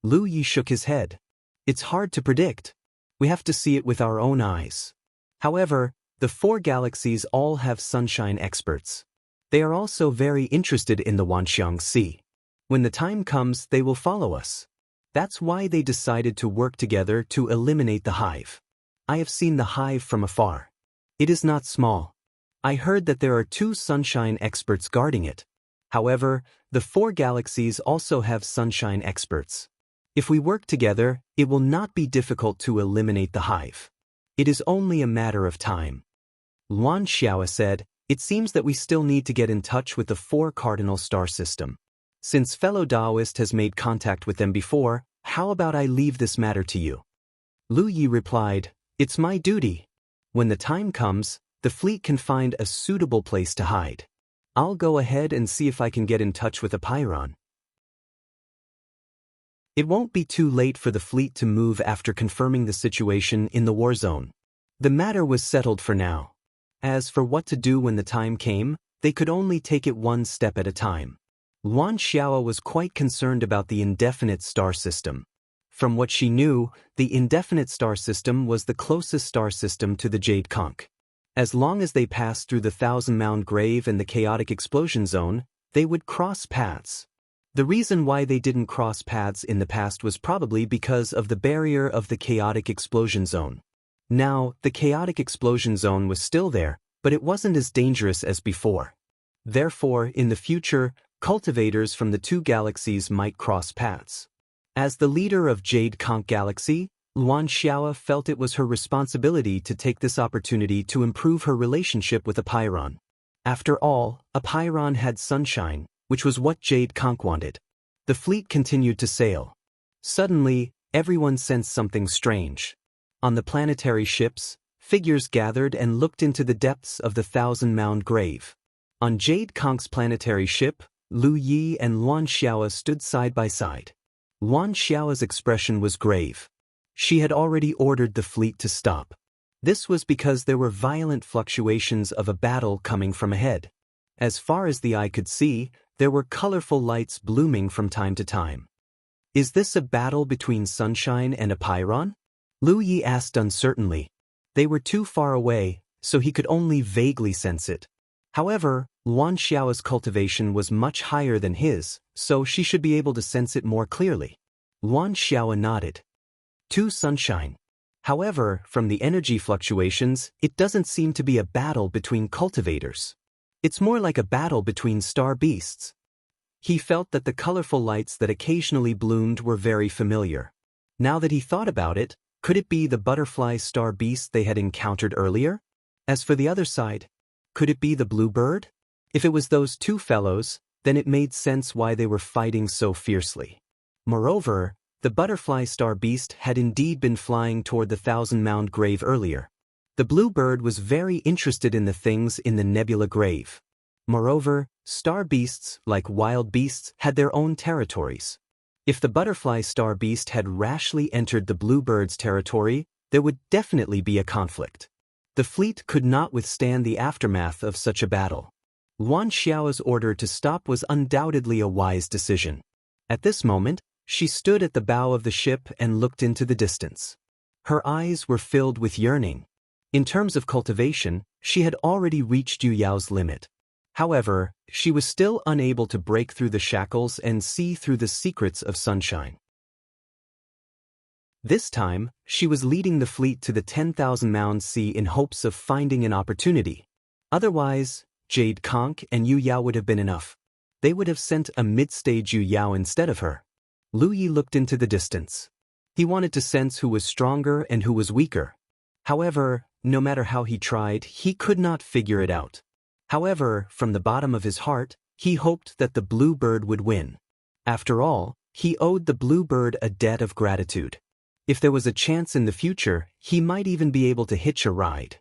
Lu Yi shook his head. "It's hard to predict. We have to see it with our own eyes. However, the 4 galaxies all have sunshine experts. They are also very interested in the Wanxiang Sea. When the time comes, they will follow us. That's why they decided to work together to eliminate the Hive. I have seen the Hive from afar. It is not small. I heard that there are 2 sunshine experts guarding it. However, the 4 galaxies also have sunshine experts. If we work together, it will not be difficult to eliminate the Hive. It is only a matter of time." Wan Xiao said, "It seems that we still need to get in touch with the 4 cardinal star system. Since fellow Taoist has made contact with them before, How about I leave this matter to you? Lu Yi replied, It's my duty. When the time comes, the fleet can find a suitable place to hide. I'll go ahead and see if I can get in touch with a Pyrrhon. It won't be too late for the fleet to move after confirming the situation in the war zone. The matter was settled for now. As for what to do when the time came, they could only take it one step at a time. Yuan Xiao was quite concerned about the indefinite star system. From what she knew, the indefinite star system was the closest star system to the Jade Conch. As long as they passed through the Thousand-Mound Grave and the chaotic explosion zone, they would cross paths. The reason why they didn't cross paths in the past was probably because of the barrier of the chaotic explosion zone. Now, the chaotic explosion zone was still there, but it wasn't as dangerous as before. Therefore, in the future, cultivators from the two galaxies might cross paths. As the leader of Jade Conch Galaxy, Yuan Xiao felt it was her responsibility to take this opportunity to improve her relationship with a Pyrrhon. After all, a Pyrrhon had sunshine, which was what Jade Conch wanted. The fleet continued to sail. Suddenly, everyone sensed something strange. On the planetary ships, figures gathered and looked into the depths of the Thousand-Mound Grave. On Jade Conch's planetary ship, Lu Yi and Yuan Xiao stood side by side. Yuan Xiao's expression was grave. She had already ordered the fleet to stop. This was because there were violent fluctuations of a battle coming from ahead. As far as the eye could see, there were colorful lights blooming from time to time. Is this a battle between sunshine and a Pyrrhon? Lu Yi asked uncertainly. They were too far away, so he could only vaguely sense it. However, Yuan Xiao's cultivation was much higher than his, so she should be able to sense it more clearly. Yuan Xiao nodded. To sunshine. However, from the energy fluctuations, it doesn't seem to be a battle between cultivators. It's more like a battle between star beasts. He felt that the colorful lights that occasionally bloomed were very familiar. Now that he thought about it, could it be the butterfly star beast they had encountered earlier? As for the other side, could it be the bluebird? If it was those two fellows, then it made sense why they were fighting so fiercely. Moreover, the butterfly star beast had indeed been flying toward the Thousand-Mound Grave earlier. The bluebird was very interested in the things in the nebula grave. Moreover, star beasts, like wild beasts, had their own territories. If the butterfly star beast had rashly entered the bluebird's territory, there would definitely be a conflict. The fleet could not withstand the aftermath of such a battle. Yuan Xiao's order to stop was undoubtedly a wise decision. At this moment, she stood at the bow of the ship and looked into the distance. Her eyes were filled with yearning. In terms of cultivation, she had already reached Yu Yao's limit. However, she was still unable to break through the shackles and see through the secrets of sunshine. This time, she was leading the fleet to the 10,000-mound sea in hopes of finding an opportunity. Otherwise, Jade Conch and Yu Yao would have been enough. They would have sent a mid-stage Yu Yao instead of her. Lu Yi looked into the distance. He wanted to sense who was stronger and who was weaker. However, no matter how he tried, he could not figure it out. However, from the bottom of his heart, he hoped that the bluebird would win. After all, he owed the bluebird a debt of gratitude. If there was a chance in the future, he might even be able to hitch a ride.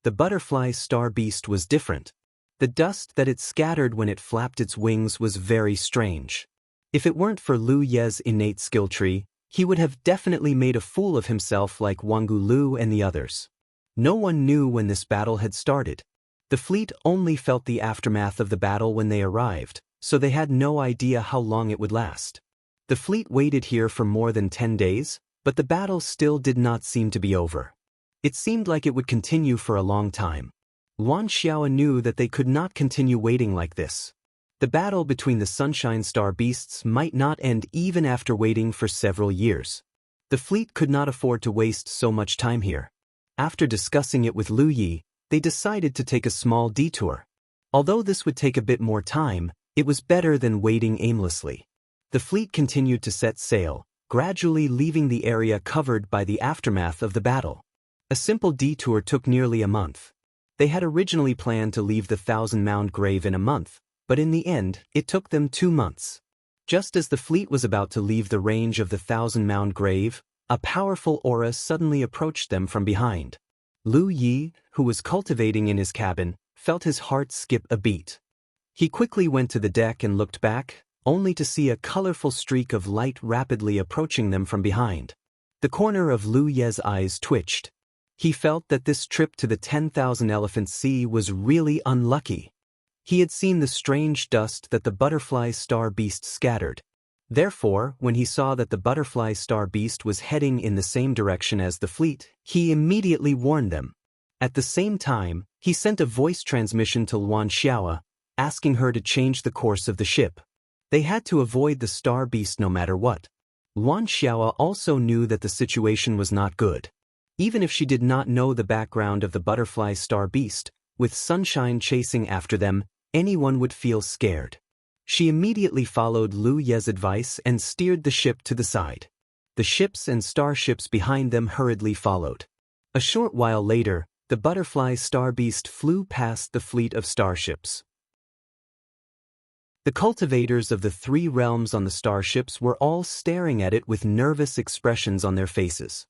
The butterfly star beast was different. The dust that it scattered when it flapped its wings was very strange. If it weren't for Lu Ye's innate skill tree, he would have definitely made a fool of himself like Wanggu Lu and the others. No one knew when this battle had started. The fleet only felt the aftermath of the battle when they arrived, so they had no idea how long it would last. The fleet waited here for more than 10 days, but the battle still did not seem to be over. It seemed like it would continue for a long time. Yuan Xiao knew that they could not continue waiting like this. The battle between the Sunshine Star Beasts might not end even after waiting for several years. The fleet could not afford to waste so much time here. After discussing it with Lu Yi, they decided to take a small detour. Although this would take a bit more time, it was better than waiting aimlessly. The fleet continued to set sail, gradually leaving the area covered by the aftermath of the battle. A simple detour took nearly a month. They had originally planned to leave the Thousand-Mound Grave in a month, but in the end, it took them 2 months. Just as the fleet was about to leave the range of the thousand-mound grave, a powerful aura suddenly approached them from behind. Lu Yi, who was cultivating in his cabin, felt his heart skip a beat. He quickly went to the deck and looked back, only to see a colorful streak of light rapidly approaching them from behind. The corner of Lu Ye's eyes twitched. He felt that this trip to the 10,000 Elephant Sea was really unlucky. He had seen the strange dust that the butterfly star beast scattered. Therefore, when he saw that the butterfly star beast was heading in the same direction as the fleet, he immediately warned them. At the same time, he sent a voice transmission to Luan Xiao, asking her to change the course of the ship. They had to avoid the star beast no matter what. Luan Xiao also knew that the situation was not good. Even if she did not know the background of the butterfly star beast, with sunshine chasing after them, anyone would feel scared. She immediately followed Lu Ye's advice and steered the ship to the side. The ships and starships behind them hurriedly followed. A short while later, the butterfly star beast flew past the fleet of starships. The cultivators of the three realms on the starships were all staring at it with nervous expressions on their faces.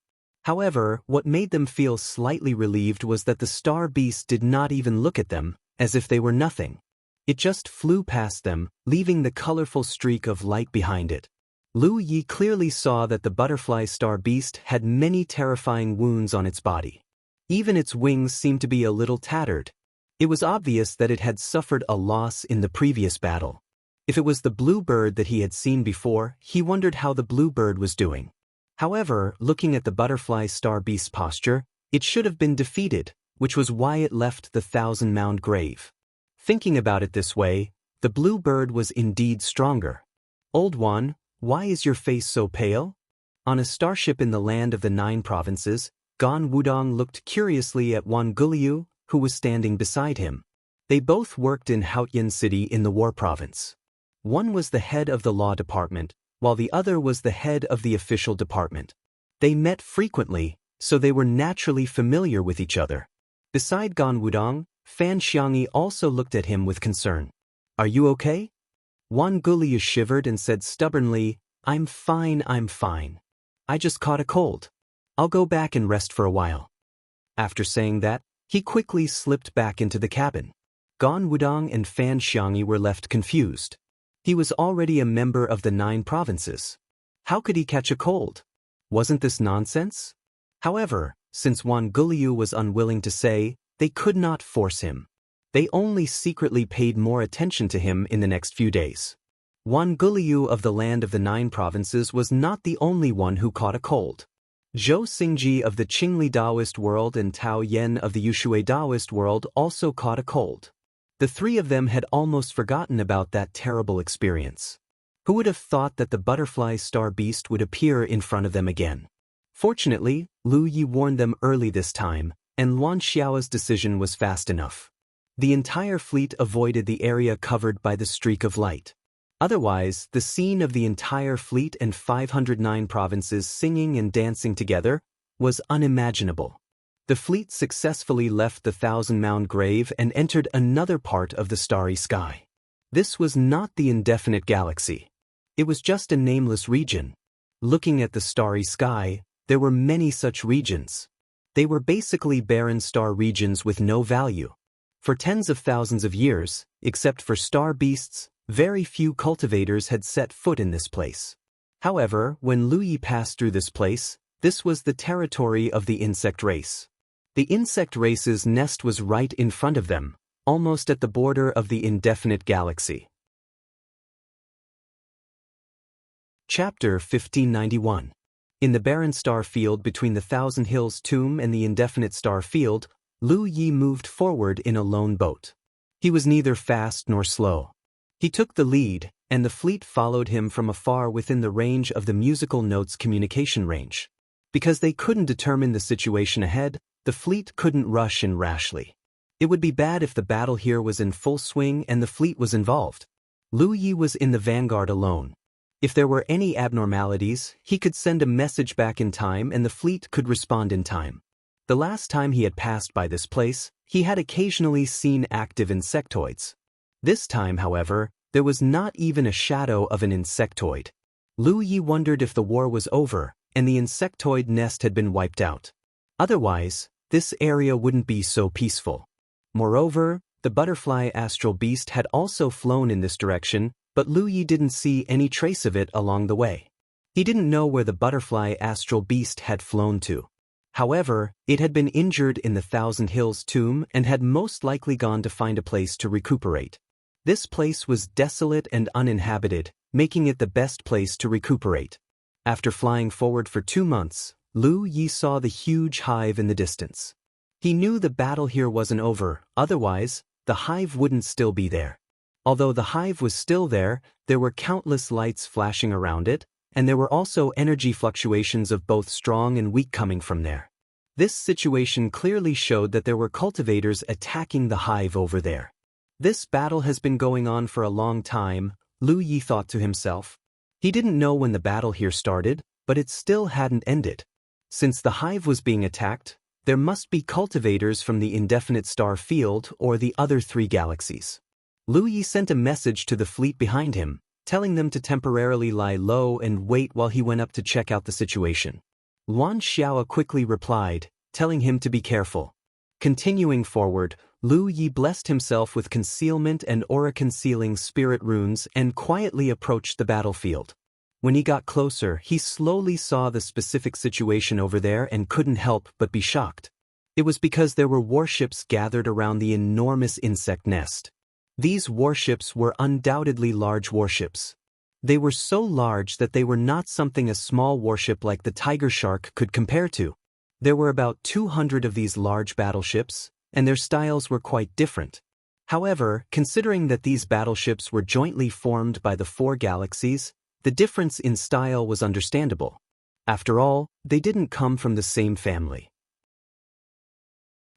However, what made them feel slightly relieved was that the star beast did not even look at them, as if they were nothing. It just flew past them, leaving the colorful streak of light behind it. Lu Yi clearly saw that the butterfly star beast had many terrifying wounds on its body. Even its wings seemed to be a little tattered. It was obvious that it had suffered a loss in the previous battle. If it was the blue bird that he had seen before, he wondered how the blue bird was doing. However, looking at the butterfly star beast's posture, it should have been defeated, which was why it left the thousand-mound grave. Thinking about it this way, the blue bird was indeed stronger. Old one, why is your face so pale? On a starship in the land of the 9 provinces, Gan Wudong looked curiously at Wan Guliu, who was standing beside him. They both worked in Haotian City in the War Province. One was the head of the law department, while the other was the head of the official department. They met frequently, so they were naturally familiar with each other. Beside Gan Wudong, Fan Xiangyi also looked at him with concern. Are you okay? Wan Guliu shivered and said stubbornly, I'm fine. I just caught a cold. I'll go back and rest for a while. After saying that, he quickly slipped back into the cabin. Gan Wudong and Fan Xiangyi were left confused. He was already a member of the 9 provinces. How could he catch a cold? Wasn't this nonsense? However, since Wan Guliu was unwilling to say, they could not force him. They only secretly paid more attention to him in the next few days. Wan Guliu of the land of the 9 provinces was not the only one who caught a cold. Zhou Xingji of the Qingli Taoist world and Tao Yen of the Yushui Taoist world also caught a cold. The 3 of them had almost forgotten about that terrible experience. Who would have thought that the butterfly star beast would appear in front of them again? Fortunately, Lu Yi warned them early this time, and Luan Xiao's decision was fast enough. The entire fleet avoided the area covered by the streak of light. Otherwise, the scene of the entire fleet and 509 provinces singing and dancing together was unimaginable. The fleet successfully left the thousand-mound grave and entered another part of the starry sky. This was not the indefinite galaxy. It was just a nameless region. Looking at the starry sky, there were many such regions. They were basically barren star regions with no value. For tens of thousands of years, except for star beasts, very few cultivators had set foot in this place. However, when Lu Yi passed through this place, this was the territory of the insect race. The insect race's nest was right in front of them, almost at the border of the indefinite galaxy. Chapter 1591. In the barren star field between the Thousand Hills tomb and the indefinite star field, Lu Yi moved forward in a lone boat. He was neither fast nor slow. He took the lead, and the fleet followed him from afar within the range of the musical notes communication range. Because they couldn't determine the situation ahead, the fleet couldn't rush in rashly. It would be bad if the battle here was in full swing and the fleet was involved. Lu Yi was in the vanguard alone. If there were any abnormalities, he could send a message back in time and the fleet could respond in time. The last time he had passed by this place, he had occasionally seen active insectoids. This time, however, There was not even a shadow of an insectoid. Lu Yi wondered if the war was over and the insectoid nest had been wiped out. Otherwise, this area wouldn't be so peaceful. Moreover, the butterfly astral beast had also flown in this direction, but Lu Yi didn't see any trace of it along the way. He didn't know where the butterfly astral beast had flown to. However, it had been injured in the Thousand Hills tomb and had most likely gone to find a place to recuperate. This place was desolate and uninhabited, making it the best place to recuperate. After flying forward for 2 months, Lu Yi saw the huge hive in the distance. He knew the battle here wasn't over, otherwise, the hive wouldn't still be there. Although the hive was still there were countless lights flashing around it, and there were also energy fluctuations of both strong and weak coming from there. This situation clearly showed that there were cultivators attacking the hive over there. This battle has been going on for a long time, Lu Yi thought to himself. He didn't know when the battle here started, but it still hadn't ended. Since the hive was being attacked, there must be cultivators from the indefinite star field or the other 3 galaxies. Lu Yi sent a message to the fleet behind him, telling them to temporarily lie low and wait while he went up to check out the situation. Yuan Xiao quickly replied, telling him to be careful. Continuing forward, Lu Yi blessed himself with concealment and aura-concealing spirit runes and quietly approached the battlefield. When he got closer, he slowly saw the specific situation over there and couldn't help but be shocked. It was because there were warships gathered around the enormous insect nest. These warships were undoubtedly large warships. They were so large that they were not something a small warship like the Tiger Shark could compare to. There were about 200 of these large battleships, and their styles were quite different. However, considering that these battleships were jointly formed by the 4 galaxies, the difference in style was understandable. After all, they didn't come from the same family.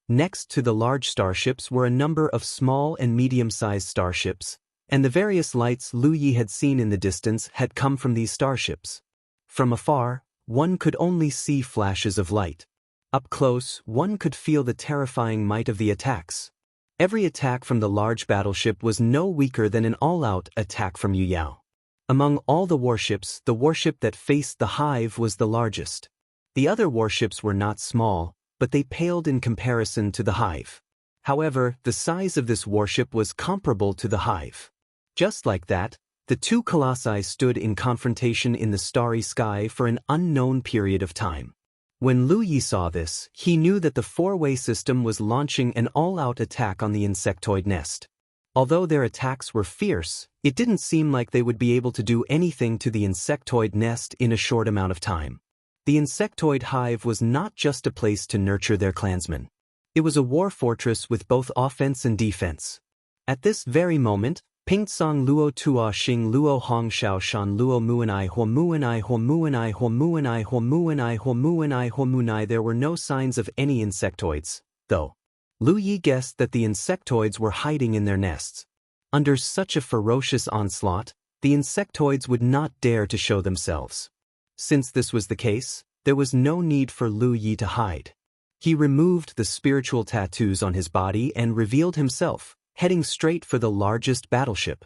Next to the large starships were a number of small and medium-sized starships, and the various lights Lu Yi had seen in the distance had come from these starships. From afar, one could only see flashes of light. Up close, one could feel the terrifying might of the attacks. Every attack from the large battleship was no weaker than an all-out attack from Yu Yao. Among all the warships, the warship that faced the hive was the largest. The other warships were not small, but they paled in comparison to the hive. However, the size of this warship was comparable to the hive. Just like that, the 2 colossi stood in confrontation in the starry sky for an unknown period of time. When Lu Yi saw this, he knew that the 4-way system was launching an all-out attack on the insectoid nest. Although their attacks were fierce, it didn't seem like they would be able to do anything to the insectoid nest in a short amount of time. The insectoid hive was not just a place to nurture their clansmen. It was a war fortress with both offense and defense. At this very moment, Pingsong Luo Tua Xing Luo Hong Shao Shan Luo Muanai Ho Muanai Ho Muanai Ho Muanai Ho Muanai Ho Muanai Ho Muanai. There were no signs of any insectoids, though. Lu Yi guessed that the insectoids were hiding in their nests. Under such a ferocious onslaught, the insectoids would not dare to show themselves. Since this was the case, there was no need for Lu Yi to hide. He removed the spiritual tattoos on his body and revealed himself, heading straight for the largest battleship.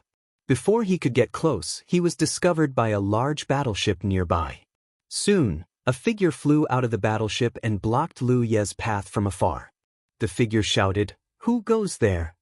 Before he could get close, he was discovered by a large battleship nearby. Soon, a figure flew out of the battleship and blocked Lu Ye's path from afar. The figure shouted, "Who goes there?"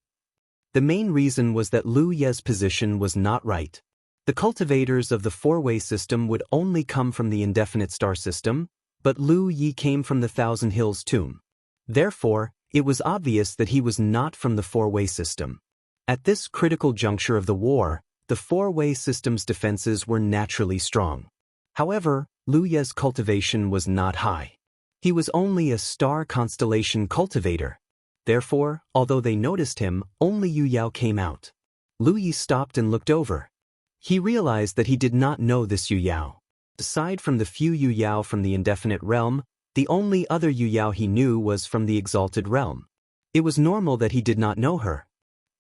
The main reason was that Lu Ye's position was not right. The cultivators of the 4-way system would only come from the indefinite star system, but Lu Yi came from the Thousand Hills tomb. Therefore, it was obvious that he was not from the 4-way system. At this critical juncture of the war, the 4-way system's defenses were naturally strong. However, Lu Ye's cultivation was not high. He was only a star constellation cultivator. Therefore, although they noticed him, only Yu Yao came out. Lu Yi stopped and looked over. He realized that he did not know this Yu Yao. Aside from the few Yu Yao from the indefinite realm, the only other Yu Yao he knew was from the exalted realm. It was normal that he did not know her.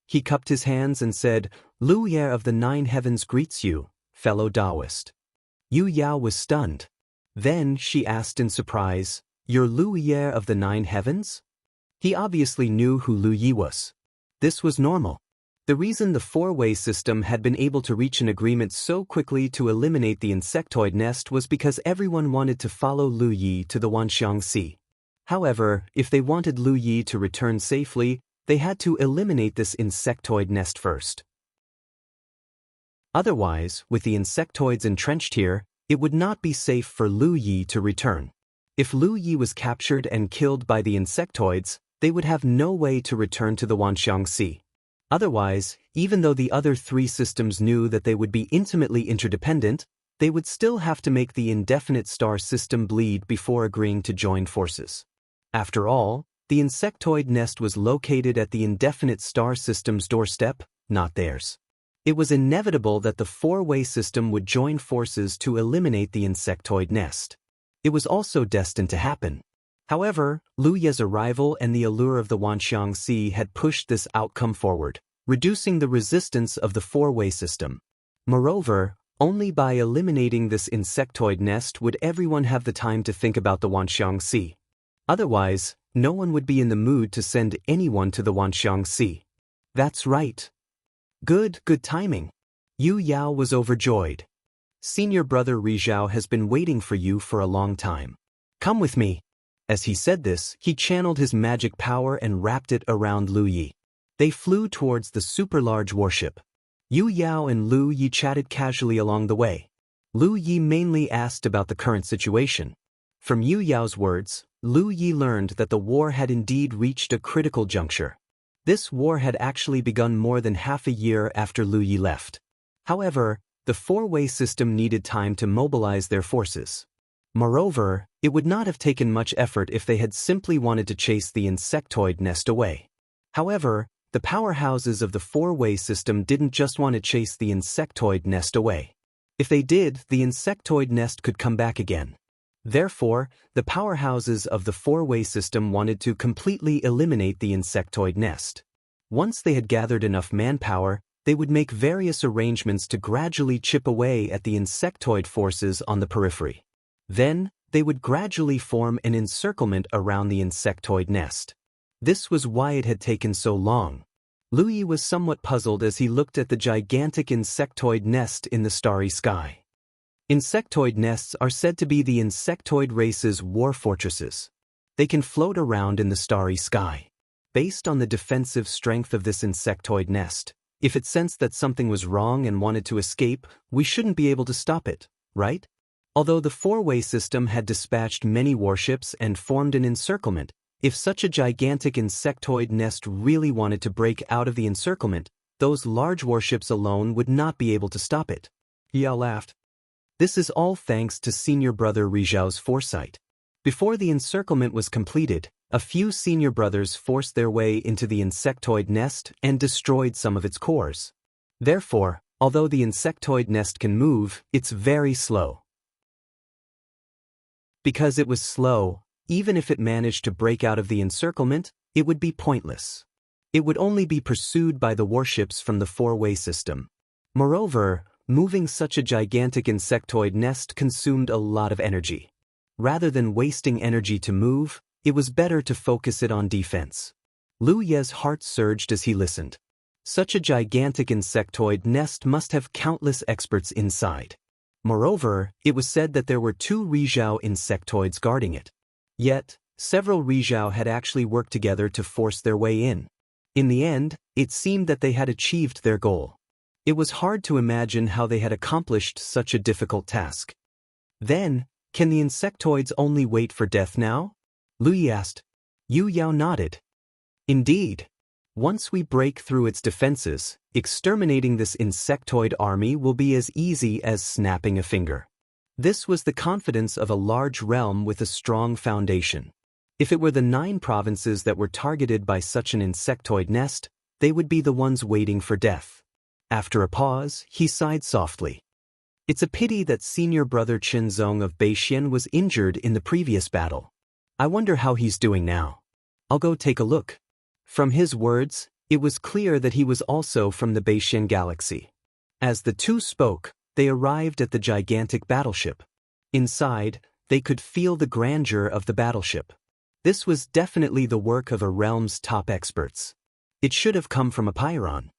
He cupped his hands and said, "Lu Ye of the 9 heavens greets you, fellow Taoist." Yu Yao was stunned. Then she asked in surprise, "You're Lu Ye of the 9 heavens?" He obviously knew who Lu Yi was. This was normal. The reason the four-way system had been able to reach an agreement so quickly to eliminate the insectoid nest was because everyone wanted to follow Lu Yi to the Wanxiang Sea. However, if they wanted Lu Yi to return safely, they had to eliminate this insectoid nest first. Otherwise, with the insectoids entrenched here, it would not be safe for Lu Yi to return. If Lu Yi was captured and killed by the insectoids, they would have no way to return to the Wanxiang Sea. Otherwise, even though the other three systems knew that they would be intimately interdependent, they would still have to make the indefinite star system bleed before agreeing to join forces. After all, the insectoid nest was located at the indefinite star system's doorstep, not theirs. It was inevitable that the four-way system would join forces to eliminate the insectoid nest. It was also destined to happen. However, Lu Ye's arrival and the allure of the Wanxiang Sea had pushed this outcome forward, reducing the resistance of the four-way system. Moreover, only by eliminating this insectoid nest would everyone have the time to think about the Wanxiang Sea. Otherwise, no one would be in the mood to send anyone to the Wanxiang Sea. That's right. Good timing. Yu Yao was overjoyed. Senior brother Rizhao has been waiting for you for a long time. Come with me. As he said this, he channeled his magic power and wrapped it around Lu Yi. They flew towards the super-large warship. Yu Yao and Lu Yi chatted casually along the way. Lu Yi mainly asked about the current situation. From Yu Yao's words, Lu Yi learned that the war had indeed reached a critical juncture. This war had actually begun more than half a year after Lu Yi left. However, the four-way system needed time to mobilize their forces. Moreover, it would not have taken much effort if they had simply wanted to chase the insectoid nest away. However, the powerhouses of the four-way system didn't just want to chase the insectoid nest away. If they did, the insectoid nest could come back again. Therefore, the powerhouses of the four-way system wanted to completely eliminate the insectoid nest. Once they had gathered enough manpower, they would make various arrangements to gradually chip away at the insectoid forces on the periphery. Then, they would gradually form an encirclement around the insectoid nest. This was why it had taken so long. Lu Yi was somewhat puzzled as he looked at the gigantic insectoid nest in the starry sky. Insectoid nests are said to be the insectoid race's war fortresses. They can float around in the starry sky. Based on the defensive strength of this insectoid nest, if it sensed that something was wrong and wanted to escape, we shouldn't be able to stop it, right? Although the four-way system had dispatched many warships and formed an encirclement, if such a gigantic insectoid nest really wanted to break out of the encirclement, those large warships alone would not be able to stop it. Yao laughed. This is all thanks to senior brother Rizhao's foresight. Before the encirclement was completed, a few senior brothers forced their way into the insectoid nest and destroyed some of its cores. Therefore, although the insectoid nest can move, it's very slow. Because it was slow, even if it managed to break out of the encirclement, it would be pointless. It would only be pursued by the warships from the four-way system. Moreover, moving such a gigantic insectoid nest consumed a lot of energy. Rather than wasting energy to move, it was better to focus it on defense. Lu Ye's heart surged as he listened. Such a gigantic insectoid nest must have countless experts inside. Moreover, it was said that there were 2 Rizhao insectoids guarding it. Yet, several Rizhao had actually worked together to force their way in. In the end, it seemed that they had achieved their goal. It was hard to imagine how they had accomplished such a difficult task. Then, can the insectoids only wait for death now? Lu Yi asked. Yu Yao nodded. Indeed. Once we break through its defenses, exterminating this insectoid army will be as easy as snapping a finger. This was the confidence of a large realm with a strong foundation. If it were the 9 provinces that were targeted by such an insectoid nest, they would be the ones waiting for death. After a pause, he sighed softly. It's a pity that senior brother Qinzong of Beixian was injured in the previous battle. I wonder how he's doing now. I'll go take a look. From his words, it was clear that he was also from the Beixian galaxy. As the two spoke, they arrived at the gigantic battleship. Inside, they could feel the grandeur of the battleship. This was definitely the work of a realm's top experts. It should have come from a Pyrrhon.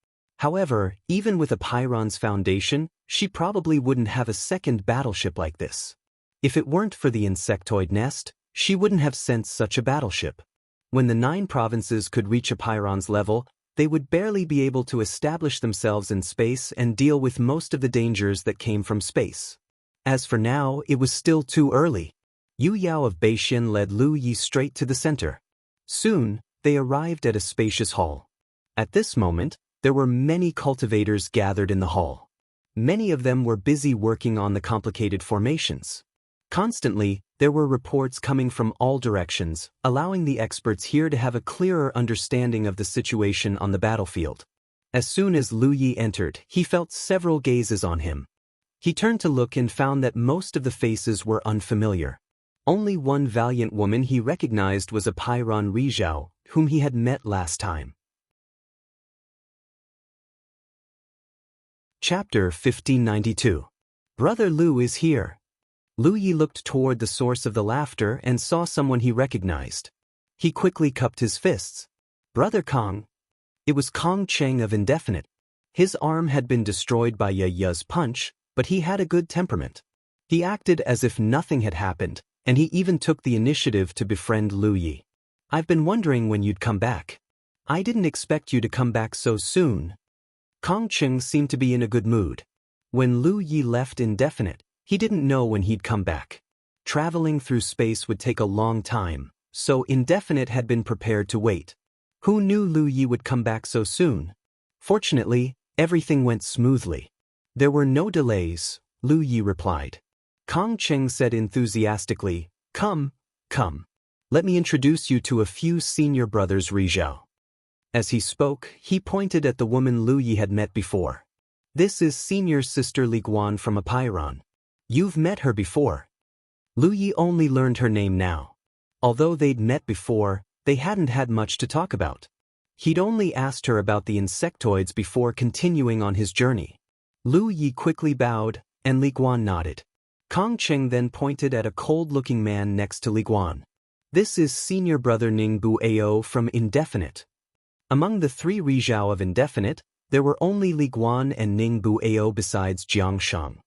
However, even with a Pyron's foundation, she probably wouldn't have a second battleship like this. If it weren't for the insectoid nest, she wouldn't have sent such a battleship. When the 9 provinces could reach a Pyron's level, they would barely be able to establish themselves in space and deal with most of the dangers that came from space. As for now, it was still too early. Yu Yao of Beixian led Lu Yi straight to the center. Soon, they arrived at a spacious hall. At this moment, there were many cultivators gathered in the hall. Many of them were busy working on the complicated formations. Constantly, there were reports coming from all directions, allowing the experts here to have a clearer understanding of the situation on the battlefield. As soon as Lu Yi entered, he felt several gazes on him. He turned to look and found that most of the faces were unfamiliar. Only one valiant woman he recognized was a Pyron Rizhao, whom he had met last time. Chapter 1592. Brother Lu is here. Lu Yi looked toward the source of the laughter and saw someone he recognized. He quickly cupped his fists. Brother Kong. It was Kong Cheng of Indefinite. His arm had been destroyed by Ya's punch, but he had a good temperament. He acted as if nothing had happened, and he even took the initiative to befriend Lu Yi. I've been wondering when you'd come back. I didn't expect you to come back so soon. Kong Cheng seemed to be in a good mood. When Lu Yi left Indefinite, he didn't know when he'd come back. Traveling through space would take a long time, so Indefinite had been prepared to wait. Who knew Lu Yi would come back so soon? Fortunately, everything went smoothly. There were no delays, Lu Yi replied. Kong Cheng said enthusiastically, Come. Let me introduce you to a few senior brothers Rizhao. As he spoke, he pointed at the woman Lu Yi had met before. This is senior sister Li Guan from Apeiron. You've met her before. Lu Yi only learned her name now. Although they'd met before, they hadn't had much to talk about. He'd only asked her about the insectoids before continuing on his journey. Lu Yi quickly bowed, and Li Guan nodded. Kong Cheng then pointed at a cold-looking man next to Li Guan. This is senior brother Ning Bu Ao from Indefinite. Among the 3 Rizhao of Indefinite, there were only Li Guan and Ning Bu Ao besides Jianghu.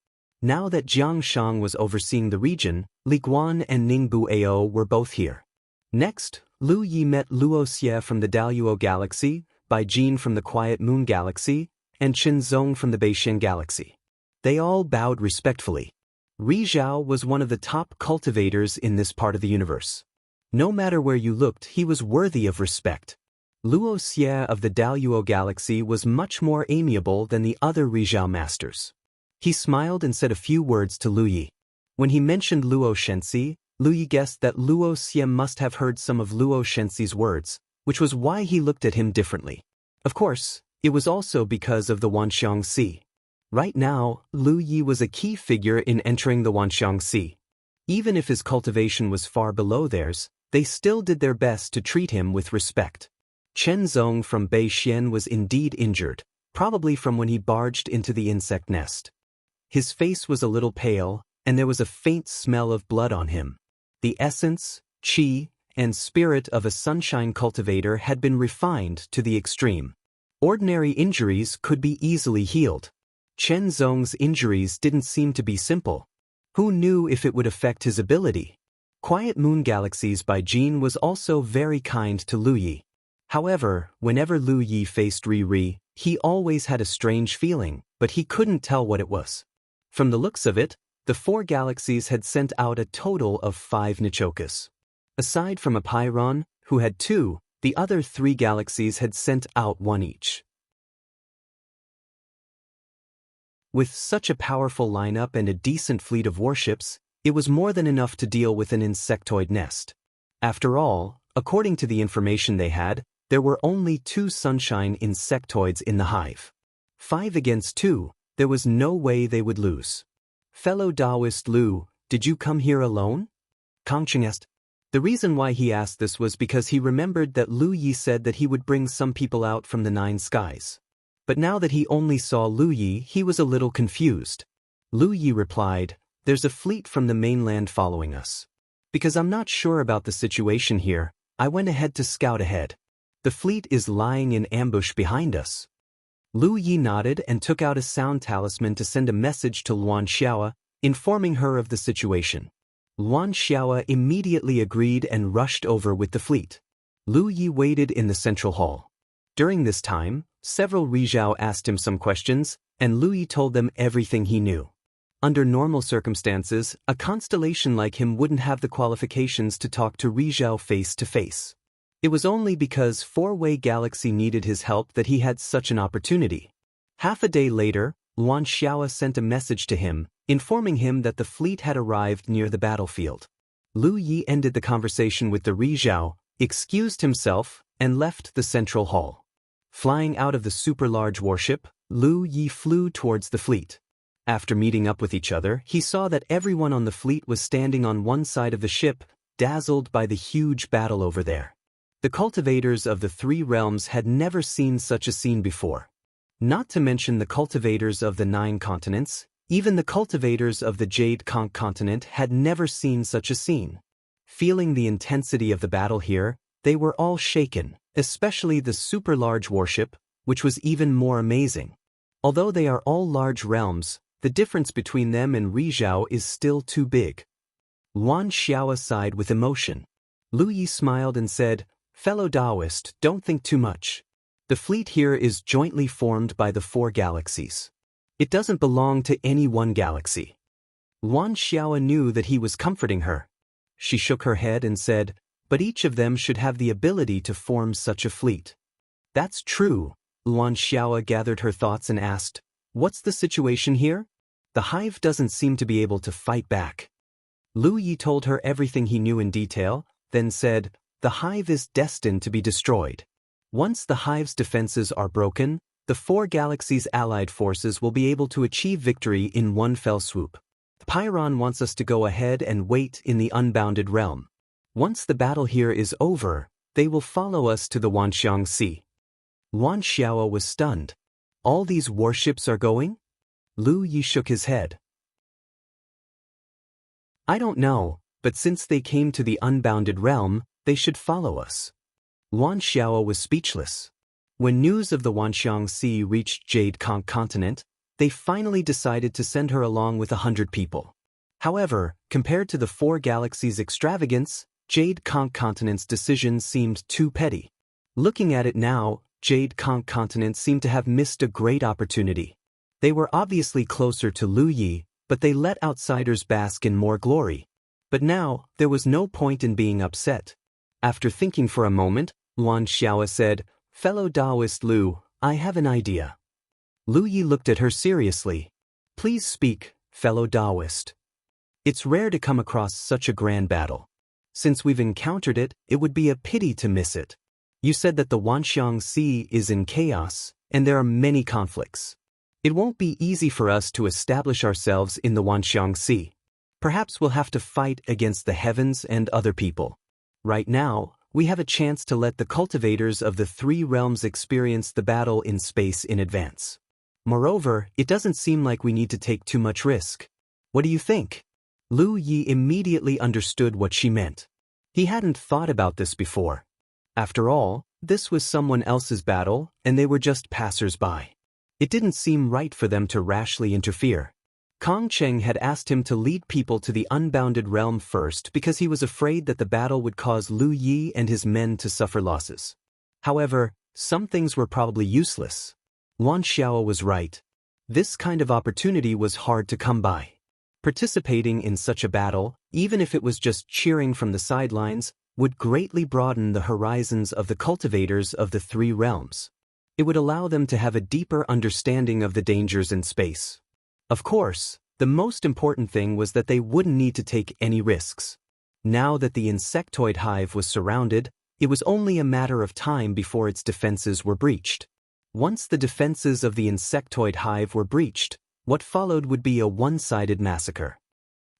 Now that Jianghu was overseeing the region, Li Guan and Ning Bu Ao were both here. Next, Lu Yi met Wuxia from the Daluo Galaxy, Bai Jin from the Quiet Moon Galaxy, and Chen Zong from the Beixian Galaxy. They all bowed respectfully. Rizhao was one of the top cultivators in this part of the universe. No matter where you looked, he was worthy of respect. Wuxia of the Daluo Galaxy was much more amiable than the other Rizhao masters. He smiled and said a few words to Lu Yi. When he mentioned Luo Shenxi, Lu Yi guessed that Wuxia must have heard some of Luo Shenxi's words, which was why he looked at him differently. Of course, it was also because of the Wanxiang Sea. Right now, Lu Yi was a key figure in entering the Wanxiang Sea. Even if his cultivation was far below theirs, they still did their best to treat him with respect. Chen Zong from Beixian was indeed injured, probably from when he barged into the insect nest. His face was a little pale, and there was a faint smell of blood on him. The essence, qi, and spirit of a sunshine cultivator had been refined to the extreme. Ordinary injuries could be easily healed. Chen Zong's injuries didn't seem to be simple. Who knew if it would affect his ability? Quiet Moon Galaxy's Bai Jin was also very kind to Lu Yi. However, whenever Lu Yi faced Ri, he always had a strange feeling, but he couldn't tell what it was. From the looks of it, the 4 galaxies had sent out a total of 5 Nichokas. Aside from Apeiron, who had 2, the other 3 galaxies had sent out 1 each. With such a powerful lineup and a decent fleet of warships, it was more than enough to deal with an insectoid nest. After all, according to the information they had, there were only 2 sunshine insectoids in the hive. 5 against 2, there was no way they would lose. Fellow Taoist Lu, did you come here alone? Kong Cheng asked. The reason why he asked this was because he remembered that Lu Yi said that he would bring some people out from the 9 skies. But now that he only saw Lu Yi, he was a little confused. Lu Yi replied, There's a fleet from the mainland following us. Because I'm not sure about the situation here, I went ahead to scout ahead. The fleet is lying in ambush behind us. Lu Yi nodded and took out a sound talisman to send a message to Luan Xiao, informing her of the situation. Luan Xiao immediately agreed and rushed over with the fleet. Lu Yi waited in the central hall. During this time, several Rizhao asked him some questions, and Lu Yi told them everything he knew. Under normal circumstances, a constellation like him wouldn't have the qualifications to talk to Rizhao face to face. It was only because Four-Way Galaxy needed his help that he had such an opportunity. Half a day later, Luan Xiao sent a message to him, informing him that the fleet had arrived near the battlefield. Lu Yi ended the conversation with the Rizhao, excused himself, and left the central hall. Flying out of the super-large warship, Lu Yi flew towards the fleet. After meeting up with each other, he saw that everyone on the fleet was standing on one side of the ship, dazzled by the huge battle over there. The cultivators of the three realms had never seen such a scene before. Not to mention the cultivators of the 9 continents, even the cultivators of the Jade Conch continent had never seen such a scene. Feeling the intensity of the battle here, they were all shaken, especially the super-large warship, which was even more amazing. Although they are all large realms, the difference between them and Rizhao is still too big. Luan Xiao sighed with emotion. Lu Yi smiled and said, "Fellow Taoist, don't think too much. The fleet here is jointly formed by the 4 galaxies. It doesn't belong to any one galaxy." Luan Xiao knew that he was comforting her. She shook her head and said, "But each of them should have the ability to form such a fleet." "That's true." Luan Xiao gathered her thoughts and asked, "What's the situation here? The hive doesn't seem to be able to fight back." Lu Yi told her everything he knew in detail, then said, "The hive is destined to be destroyed. Once the hive's defenses are broken, the 4 galaxies' allied forces will be able to achieve victory in one fell swoop. Pyron wants us to go ahead and wait in the unbounded realm. Once the battle here is over, they will follow us to the Wanxiang Sea." Luan Xiao was stunned. "All these warships are going?" Lu Yi shook his head. "I don't know, but since they came to the unbounded realm, they should follow us." Luan Xiao was speechless. When news of the Wanxiang Sea reached Jade Conch continent, they finally decided to send her along with 100 people. However, compared to the 4 galaxies' extravagance, Jade Conch continent's decision seemed too petty. Looking at it now, Jade Conch continent seemed to have missed a great opportunity. They were obviously closer to Lu Yi, but they let outsiders bask in more glory. But now, there was no point in being upset. After thinking for a moment, Luan Xiao said, "Fellow Taoist Lu, I have an idea." Lu Yi looked at her seriously. "Please speak, fellow Taoist. It's rare to come across such a grand battle. Since we've encountered it, it would be a pity to miss it. You said that the Wanxiang Sea is in chaos, and there are many conflicts. It won't be easy for us to establish ourselves in the Wanxiang Sea. Perhaps we'll have to fight against the heavens and other people. Right now, we have a chance to let the cultivators of the 3 realms experience the battle in space in advance. Moreover, it doesn't seem like we need to take too much risk. What do you think?" Lu Yi immediately understood what she meant. He hadn't thought about this before. After all, this was someone else's battle, and they were just passers-by. It didn't seem right for them to rashly interfere. Kong Cheng had asked him to lead people to the unbounded realm first because he was afraid that the battle would cause Lu Yi and his men to suffer losses. However, some things were probably useless. Luan Xiao was right. This kind of opportunity was hard to come by. Participating in such a battle, even if it was just cheering from the sidelines, would greatly broaden the horizons of the cultivators of the 3 realms. It would allow them to have a deeper understanding of the dangers in space. Of course, the most important thing was that they wouldn't need to take any risks. Now that the insectoid hive was surrounded, it was only a matter of time before its defenses were breached. Once the defenses of the insectoid hive were breached, what followed would be a one-sided massacre.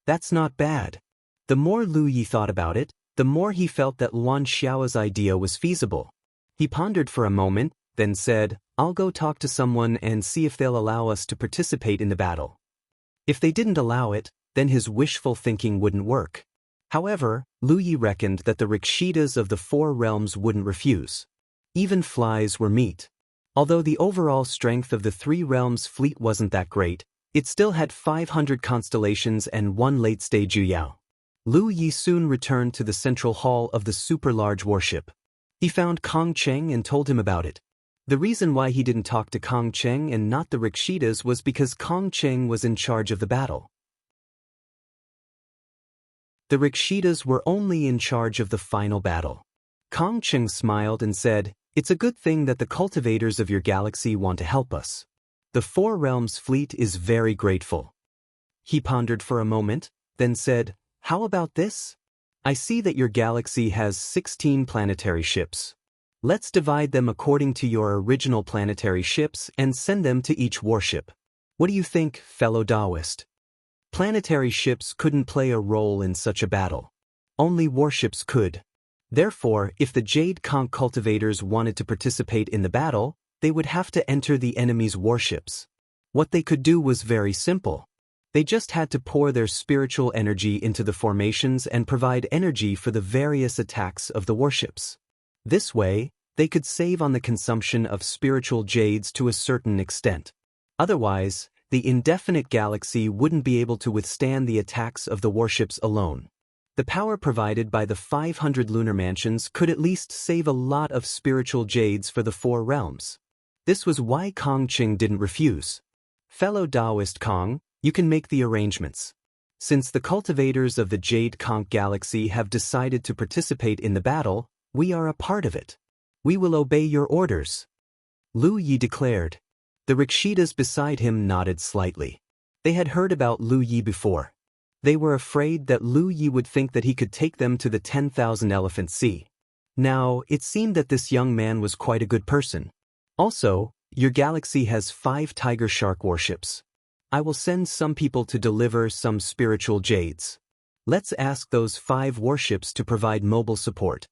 That's not bad. The more Lu Yi thought about it, the more he felt that Luan Xiao's idea was feasible. He pondered for a moment, then said, "I'll go talk to someone and see if they'll allow us to participate in the battle." If they didn't allow it, then his wishful thinking wouldn't work. However, Lu Yi reckoned that the Rikshitas of the 4 realms wouldn't refuse. Even flies were meat. Although the overall strength of the Three Realms fleet wasn't that great, it still had 500 constellations and one late-stage Yuyao. Lu Yi soon returned to the central hall of the super-large warship. He found Kong Cheng and told him about it. The reason why he didn't talk to Kong Cheng and not the Rikshitas was because Kong Cheng was in charge of the battle. The Rikshitas were only in charge of the final battle. Kong Cheng smiled and said, "It's a good thing that the cultivators of your galaxy want to help us. The Four Realms fleet is very grateful." He pondered for a moment, then said, "How about this? I see that your galaxy has 16 planetary ships. Let's divide them according to your original planetary ships and send them to each warship. What do you think, fellow Taoist?" Planetary ships couldn't play a role in such a battle. Only warships could. Therefore, if the Jade Conch cultivators wanted to participate in the battle, they would have to enter the enemy's warships. What they could do was very simple. They just had to pour their spiritual energy into the formations and provide energy for the various attacks of the warships. This way, they could save on the consumption of spiritual jades to a certain extent. Otherwise, the indefinite galaxy wouldn't be able to withstand the attacks of the warships alone. The power provided by the 500 lunar mansions could at least save a lot of spiritual jades for the Four Realms. This was why Kong Cheng didn't refuse. "Fellow Taoist Kong, you can make the arrangements. Since the cultivators of the Jade Conch galaxy have decided to participate in the battle, we are a part of it. We will obey your orders," Lu Yi declared. The Rikshitas beside him nodded slightly. They had heard about Lu Yi before. They were afraid that Lu Yi would think that he could take them to the 10,000 Elephant Sea. Now, it seemed that this young man was quite a good person. "Also, your galaxy has 5 Tiger Shark warships. I will send some people to deliver some spiritual jades. Let's ask those 5 warships to provide mobile support."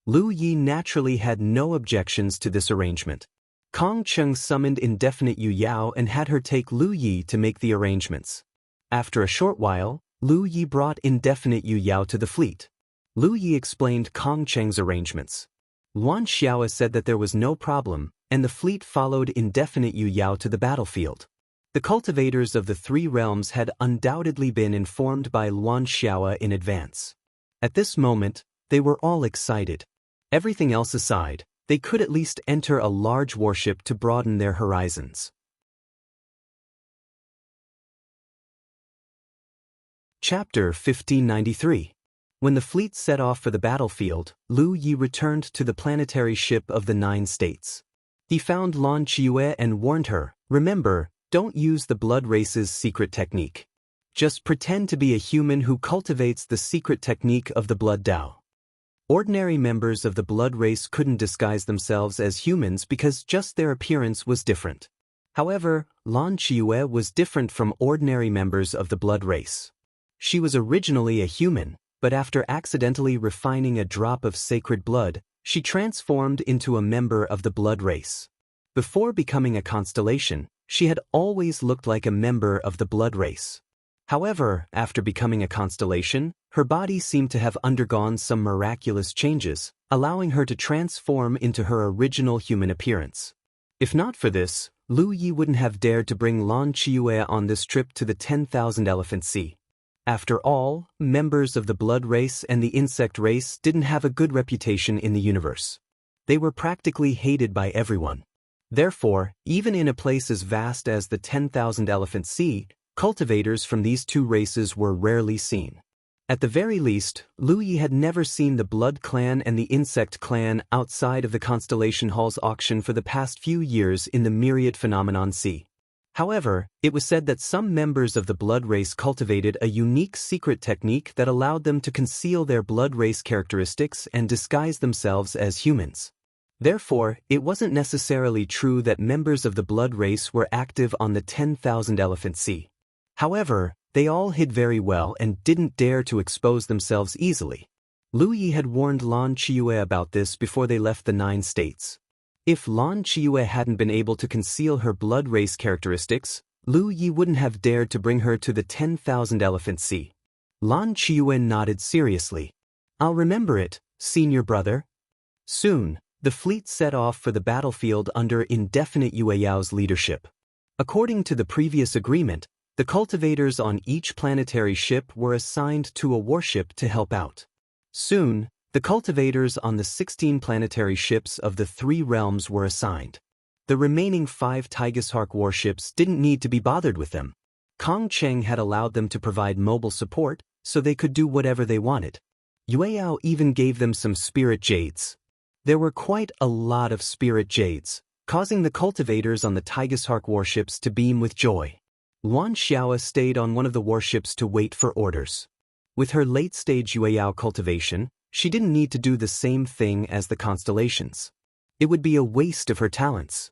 Lu Yi naturally had no objections to this arrangement. Kong Cheng summoned Indefinite Yu Yao and had her take Lu Yi to make the arrangements. After a short while, Lu Yi brought Indefinite Yu Yao to the fleet. Lu Yi explained Kong Cheng's arrangements. Luan Xiao said that there was no problem, and the fleet followed Indefinite Yu Yao to the battlefield. The cultivators of the Three Realms had undoubtedly been informed by Luan Xiao in advance. At this moment, they were all excited. Everything else aside, they could at least enter a large warship to broaden their horizons. Chapter 1593. When the fleet set off for the battlefield, Lu Yi returned to the planetary ship of the 9 states. He found Lan Qiue and warned her, "Remember, don't use the blood race's secret technique. Just pretend to be a human who cultivates the secret technique of the blood Dao." Ordinary members of the blood race couldn't disguise themselves as humans because just their appearance was different. However, Lan Qiue was different from ordinary members of the blood race. She was originally a human, but after accidentally refining a drop of sacred blood, she transformed into a member of the blood race. Before becoming a constellation, she had always looked like a member of the blood race. However, after becoming a constellation, her body seemed to have undergone some miraculous changes, allowing her to transform into her original human appearance. If not for this, Lu Yi wouldn't have dared to bring Lan Qiue on this trip to the 10,000 Elephant Sea. After all, members of the blood race and the insect race didn't have a good reputation in the universe. They were practically hated by everyone. Therefore, even in a place as vast as the 10,000 Elephant Sea, cultivators from these two races were rarely seen. At the very least, Lu Yi had never seen the Blood Clan and the Insect Clan outside of the Constellation Hall's auction for the past few years in the Myriad Phenomenon Sea. However, it was said that some members of the blood race cultivated a unique secret technique that allowed them to conceal their blood race characteristics and disguise themselves as humans. Therefore, it wasn't necessarily true that members of the blood race were active on the 10,000 Elephant Sea. However, they all hid very well and didn't dare to expose themselves easily. Lu Yi had warned Lan Qiue about this before they left the 9 states. If Lan Qiue hadn't been able to conceal her blood race characteristics, Lu Yi wouldn't have dared to bring her to the 10,000 Elephant Sea. Lan Qiue nodded seriously. "I'll remember it, senior brother." Soon, The fleet set off for the battlefield under indefinite Yue Yao's leadership. According to the previous agreement, the cultivators on each planetary ship were assigned to a warship to help out. Soon, the cultivators on the 16 planetary ships of the 3 realms were assigned. The remaining 5 Tigershark warships didn't need to be bothered with them. Kong Cheng had allowed them to provide mobile support, so they could do whatever they wanted. Yue Yao even gave them some spirit jades. There were quite a lot of spirit jades, causing the cultivators on the Tigershark warships to beam with joy. Luan Xiao stayed on one of the warships to wait for orders. With her late-stage Yue Yao cultivation, she didn't need to do the same thing as the constellations. It would be a waste of her talents.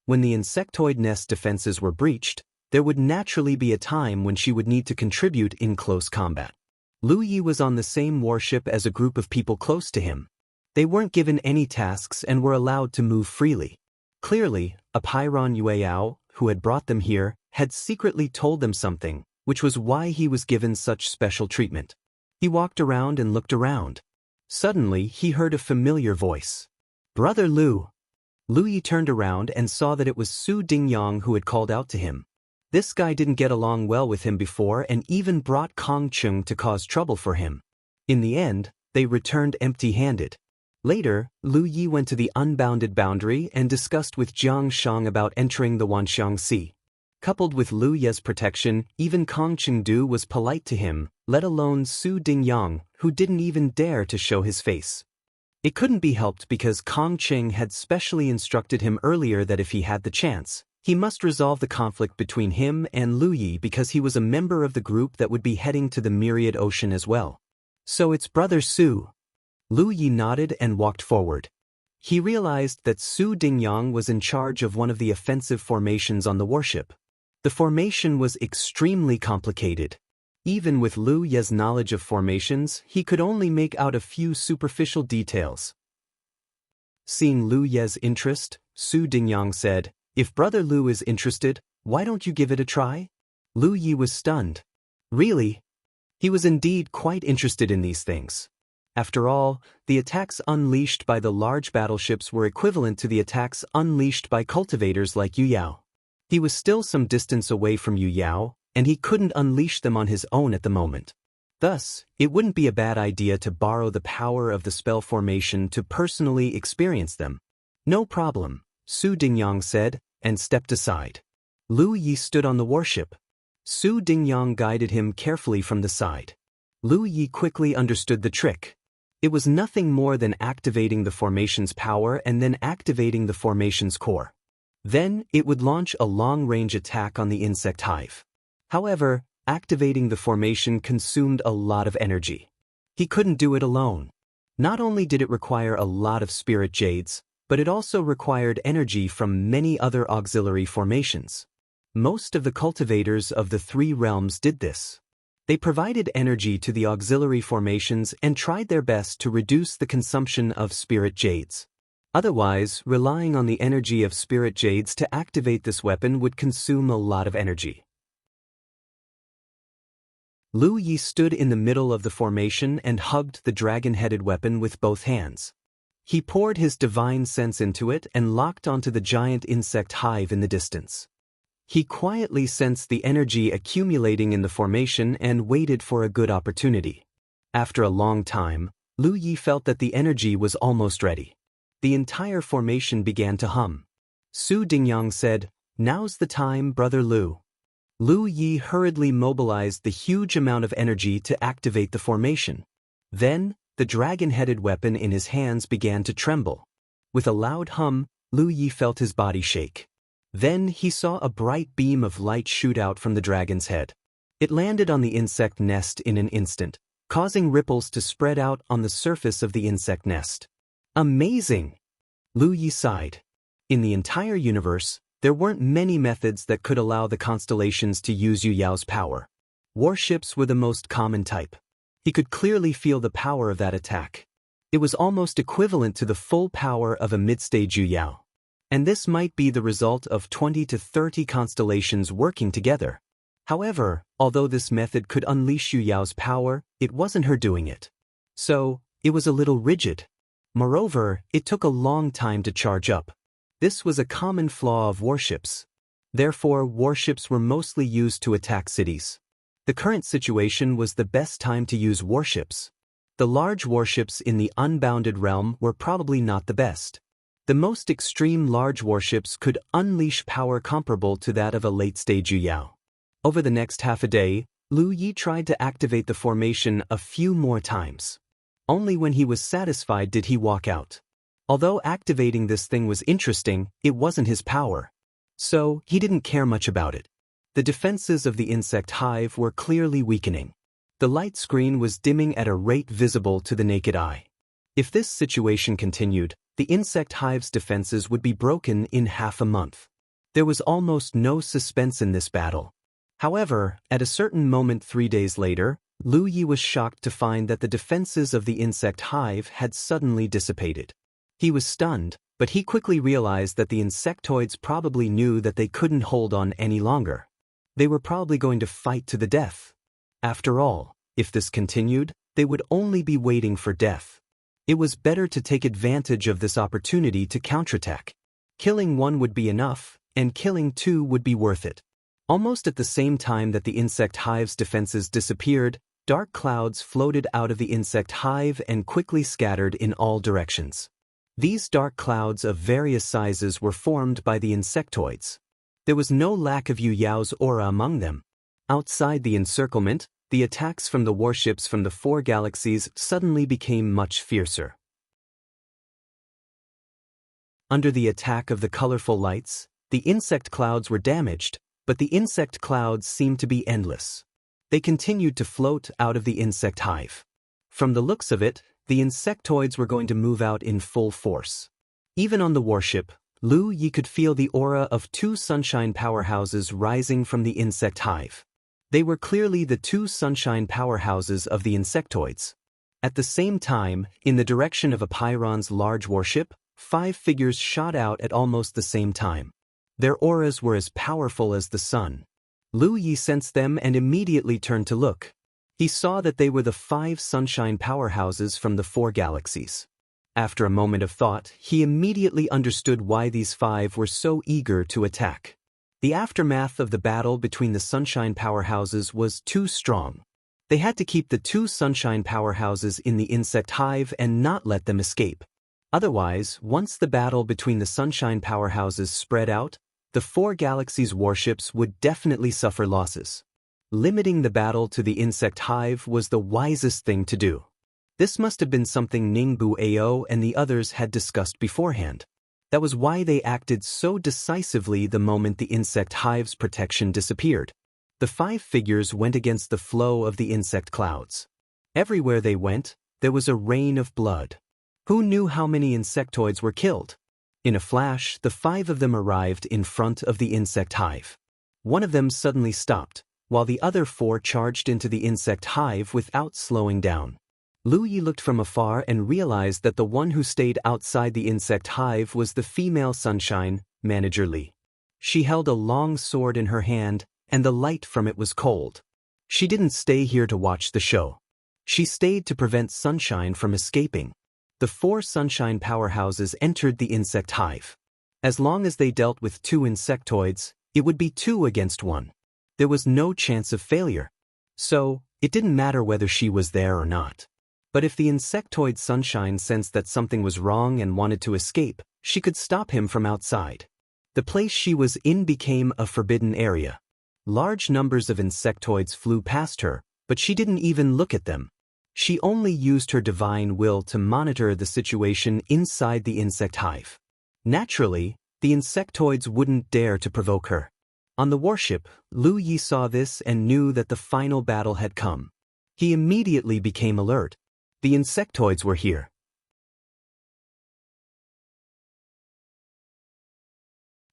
When the insectoid nest defenses were breached, there would naturally be a time when she would need to contribute in close combat. Lu Yi was on the same warship as a group of people close to him. They weren't given any tasks and were allowed to move freely. Clearly, a Pyrrhon Yue Yao, who had brought them here, had secretly told them something, which was why he was given such special treatment. He walked around and looked around. Suddenly, he heard a familiar voice. "Brother Lu." Lu Yi turned around and saw that it was Su Dingyang who had called out to him. This guy didn't get along well with him before and even brought Kong Cheng to cause trouble for him. In the end, they returned empty-handed. Later, Lu Yi went to the unbounded boundary and discussed with Jiang Shang about entering the Wanxiang Sea. Coupled with Lu Ye's protection, even Kong Chengdu was polite to him, let alone Su Dingyang, who didn't even dare to show his face. It couldn't be helped because Kong Cheng had specially instructed him earlier that if he had the chance, he must resolve the conflict between him and Lu Yi because he was a member of the group that would be heading to the Myriad Ocean as well. "So it's Brother Su." Lu Yi nodded and walked forward. He realized that Su Dingyang was in charge of one of the offensive formations on the warship. The formation was extremely complicated. Even with Lu Ye's knowledge of formations, he could only make out a few superficial details. Seeing Lu Ye's interest, Su Dingyang said, "If Brother Lu is interested, why don't you give it a try?" Lu Yi was stunned. Really? He was indeed quite interested in these things. After all, the attacks unleashed by the large battleships were equivalent to the attacks unleashed by cultivators like Yu Yao. He was still some distance away from Yu Yao, and he couldn't unleash them on his own at the moment. Thus, it wouldn't be a bad idea to borrow the power of the spell formation to personally experience them. "No problem," Su Dingyang said, and stepped aside. Lu Yi stood on the warship. Su Dingyang guided him carefully from the side. Lu Yi quickly understood the trick. It was nothing more than activating the formation's power and then activating the formation's core. Then, it would launch a long-range attack on the insect hive. However, activating the formation consumed a lot of energy. He couldn't do it alone. Not only did it require a lot of spirit jades, but it also required energy from many other auxiliary formations. Most of the cultivators of the 3 realms did this. They provided energy to the auxiliary formations and tried their best to reduce the consumption of spirit jades. Otherwise, relying on the energy of spirit jades to activate this weapon would consume a lot of energy. Lu Yi stood in the middle of the formation and hugged the dragon-headed weapon with both hands. He poured his divine sense into it and locked onto the giant insect hive in the distance. He quietly sensed the energy accumulating in the formation and waited for a good opportunity. After a long time, Lu Yi felt that the energy was almost ready. The entire formation began to hum. Su Dingyang said, "Now's the time, Brother Lu." Lu Yi hurriedly mobilized the huge amount of energy to activate the formation. Then, the dragon-headed weapon in his hands began to tremble. With a loud hum, Lu Yi felt his body shake. Then he saw a bright beam of light shoot out from the dragon's head. It landed on the insect nest in an instant, causing ripples to spread out on the surface of the insect nest. Amazing! Lu Yi sighed. In the entire universe, there weren't many methods that could allow the constellations to use Yu Yao's power. Warships were the most common type. He could clearly feel the power of that attack. It was almost equivalent to the full power of a mid-stage Yu Yao. And this might be the result of 20 to 30 constellations working together. However, although this method could unleash Yu Yao's power, it wasn't her doing it. So, It was a little rigid. Moreover, it took a long time to charge up. This was a common flaw of warships. Therefore, warships were mostly used to attack cities. The current situation was the best time to use warships. The large warships in the unbounded realm were probably not the best. The most extreme large warships could unleash power comparable to that of a late-stage Yuyao. Over the next half a day, Lu Yi tried to activate the formation a few more times. Only when he was satisfied did he walk out. Although activating this thing was interesting, it wasn't his power. So, he didn't care much about it. The defenses of the insect hive were clearly weakening. The light screen was dimming at a rate visible to the naked eye. If this situation continued, the insect hive's defenses would be broken in half a month. There was almost no suspense in this battle. However, at a certain moment 3 days later, Lu Yi was shocked to find that the defenses of the insect hive had suddenly dissipated. He was stunned, but he quickly realized that the insectoids probably knew that they couldn't hold on any longer. They were probably going to fight to the death. After all, if this continued, they would only be waiting for death. It was better to take advantage of this opportunity to counterattack. Killing one would be enough, and killing two would be worth it. Almost at the same time that the insect hive's defenses disappeared, dark clouds floated out of the insect hive and quickly scattered in all directions. These dark clouds of various sizes were formed by the insectoids. There was no lack of Yuyao's aura among them. Outside the encirclement, the attacks from the warships from the 4 galaxies suddenly became much fiercer. Under the attack of the colorful lights, the insect clouds were damaged, but the insect clouds seemed to be endless. They continued to float out of the insect hive. From the looks of it, the insectoids were going to move out in full force. Even on the warship, Lu Yi could feel the aura of 2 sunshine powerhouses rising from the insect hive. They were clearly the 2 sunshine powerhouses of the insectoids. At the same time, in the direction of Apeiron's large warship, 5 figures shot out at almost the same time. Their auras were as powerful as the sun. Lu Yi sensed them and immediately turned to look. He saw that they were the 5 sunshine powerhouses from the 4 galaxies. After a moment of thought, he immediately understood why these 5 were so eager to attack. The aftermath of the battle between the sunshine powerhouses was too strong. They had to keep the 2 sunshine powerhouses in the insect hive and not let them escape. Otherwise, once the battle between the sunshine powerhouses spread out, the 4 galaxies' warships would definitely suffer losses. Limiting the battle to the insect hive was the wisest thing to do. This must have been something Ningbu Ao and the others had discussed beforehand. That was why they acted so decisively the moment the insect hive's protection disappeared. The 5 figures went against the flow of the insect clouds. Everywhere they went, there was a rain of blood. Who knew how many insectoids were killed? In a flash, the 5 of them arrived in front of the insect hive. One of them suddenly stopped, while the other 4 charged into the insect hive without slowing down. Lu Yi looked from afar and realized that the one who stayed outside the insect hive was the female sunshine, Manager Li. She held a long sword in her hand, and the light from it was cold. She didn't stay here to watch the show. She stayed to prevent Sunshine from escaping. The 4 sunshine powerhouses entered the insect hive. As long as they dealt with 2 insectoids, it would be 2 against 1. There was no chance of failure. So, it didn't matter whether she was there or not. But if the insectoid Sunshine sensed that something was wrong and wanted to escape, she could stop him from outside. The place she was in became a forbidden area. Large numbers of insectoids flew past her, but she didn't even look at them. She only used her divine will to monitor the situation inside the insect hive. Naturally, the insectoids wouldn't dare to provoke her. On the warship, Lu Yi saw this and knew that the final battle had come. He immediately became alert. The insectoids were here.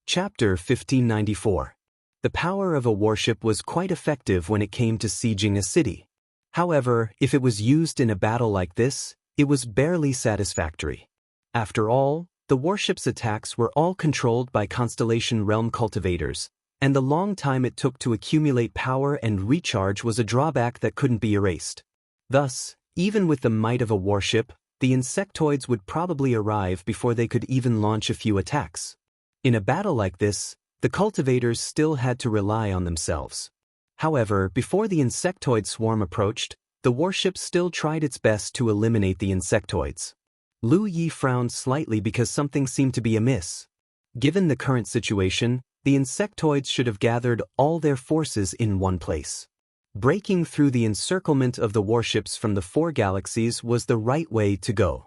Chapter 1594. The power of a warship was quite effective when it came to sieging a city. However, if it was used in a battle like this, it was barely satisfactory. After all, the warship's attacks were all controlled by Constellation Realm cultivators, and the long time it took to accumulate power and recharge was a drawback that couldn't be erased. Thus, Even with the might of a warship, the insectoids would probably arrive before they could even launch a few attacks. In a battle like this, the cultivators still had to rely on themselves. However, before the insectoid swarm approached, the warship still tried its best to eliminate the insectoids. Lu Yi frowned slightly because something seemed to be amiss. Given the current situation, the insectoids should have gathered all their forces in one place. Breaking through the encirclement of the warships from the 4 galaxies was the right way to go.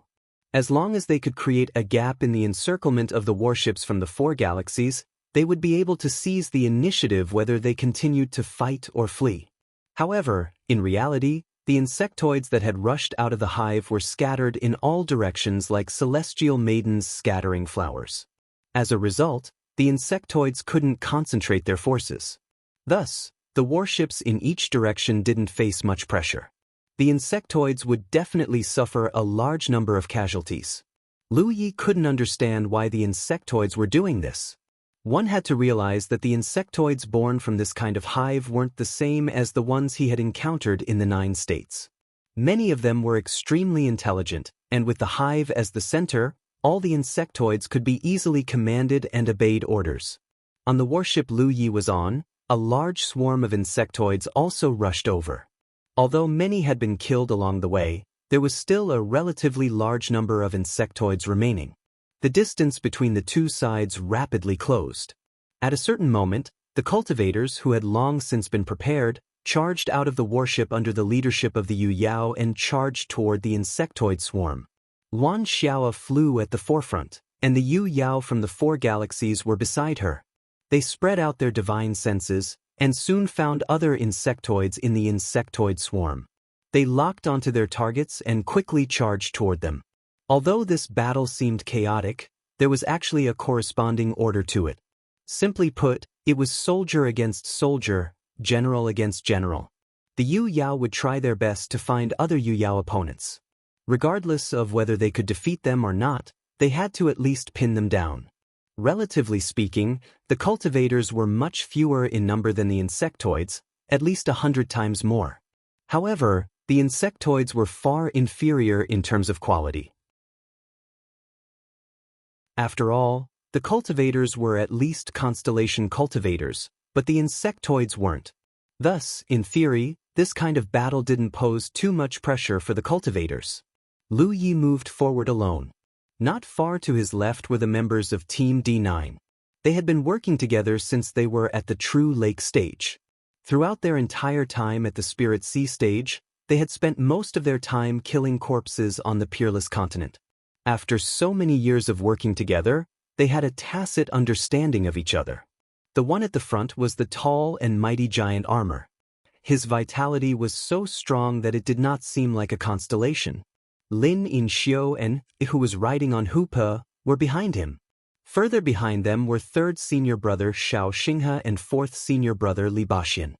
As long as they could create a gap in the encirclement of the warships from the 4 galaxies, they would be able to seize the initiative whether they continued to fight or flee. However, in reality, the insectoids that had rushed out of the hive were scattered in all directions like celestial maidens scattering flowers. As a result, the insectoids couldn't concentrate their forces. Thus, the warships in each direction didn't face much pressure. The insectoids would definitely suffer a large number of casualties. Lu Yi couldn't understand why the insectoids were doing this. One had to realize that the insectoids born from this kind of hive weren't the same as the ones he had encountered in the 9 states. Many of them were extremely intelligent, and with the hive as the center, all the insectoids could be easily commanded and obeyed orders. On the warship Lu Yi was on, a large swarm of insectoids also rushed over. Although many had been killed along the way, there was still a relatively large number of insectoids remaining. The distance between the two sides rapidly closed. At a certain moment, the cultivators, who had long since been prepared, charged out of the warship under the leadership of the Yu Yao and charged toward the insectoid swarm. Yuan Xiao flew at the forefront, and the Yu Yao from the 4 galaxies were beside her. They spread out their divine senses, and soon found other insectoids in the insectoid swarm. They locked onto their targets and quickly charged toward them. Although this battle seemed chaotic, there was actually a corresponding order to it. Simply put, it was soldier against soldier, general against general. The Yu Yao would try their best to find other Yu Yao opponents. Regardless of whether they could defeat them or not, they had to at least pin them down. Relatively speaking, the cultivators were much fewer in number than the insectoids, at least 100 times more. However, the insectoids were far inferior in terms of quality. After all, the cultivators were at least constellation cultivators, but the insectoids weren't. Thus, in theory, this kind of battle didn't pose too much pressure for the cultivators. Lu Yi moved forward alone. Not far to his left were the members of Team D9. They had been working together since they were at the True Lake stage. Throughout their entire time at the Spirit Sea stage, they had spent most of their time killing corpses on the Peerless Continent. After so many years of working together, they had a tacit understanding of each other. The one at the front was the tall and mighty giant armor. His vitality was so strong that it did not seem like a constellation. Lin Inxiu and, who was riding on Hupe, were behind him. Further behind them were 3rd senior brother Xiao Xinghe and 4th senior brother Li Baxian.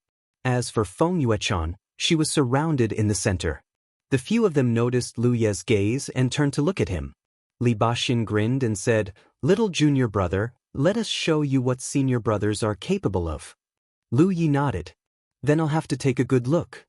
As for Feng Yuechan, she was surrounded in the center. The few of them noticed Lu Ye's gaze and turned to look at him. Li Baxian grinned and said, "Little junior brother, let us show you what senior brothers are capable of." Lu Yi nodded. "Then I'll have to take a good look."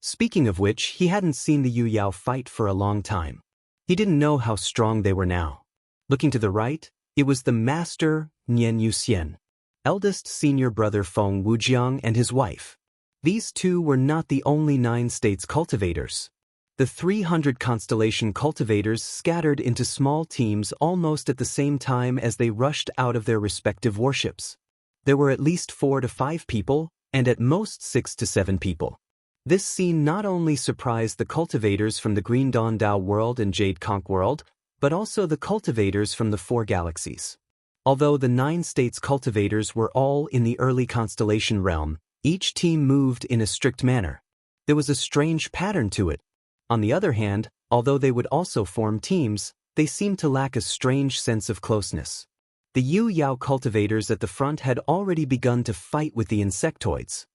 Speaking of which, he hadn't seen the Yu Yao fight for a long time. He didn't know how strong they were now. Looking to the right, it was the master, Nian Yuxian, eldest senior brother Feng Wujiang and his wife. These two were not the only 9 states cultivators. The 300 constellation cultivators scattered into small teams almost at the same time as they rushed out of their respective warships. There were at least 4 to 5 people, and at most 6 to 7 people. This scene not only surprised the cultivators from the Green Dawn Dao world and Jade Conch world, but also the cultivators from the 4 galaxies. Although the 9 states cultivators were all in the early constellation realm, each team moved in a strict manner. There was a strange pattern to it. On the other hand, although they would also form teams, they seemed to lack a strange sense of closeness. The Yu Yao cultivators at the front had already begun to fight with the insectoids.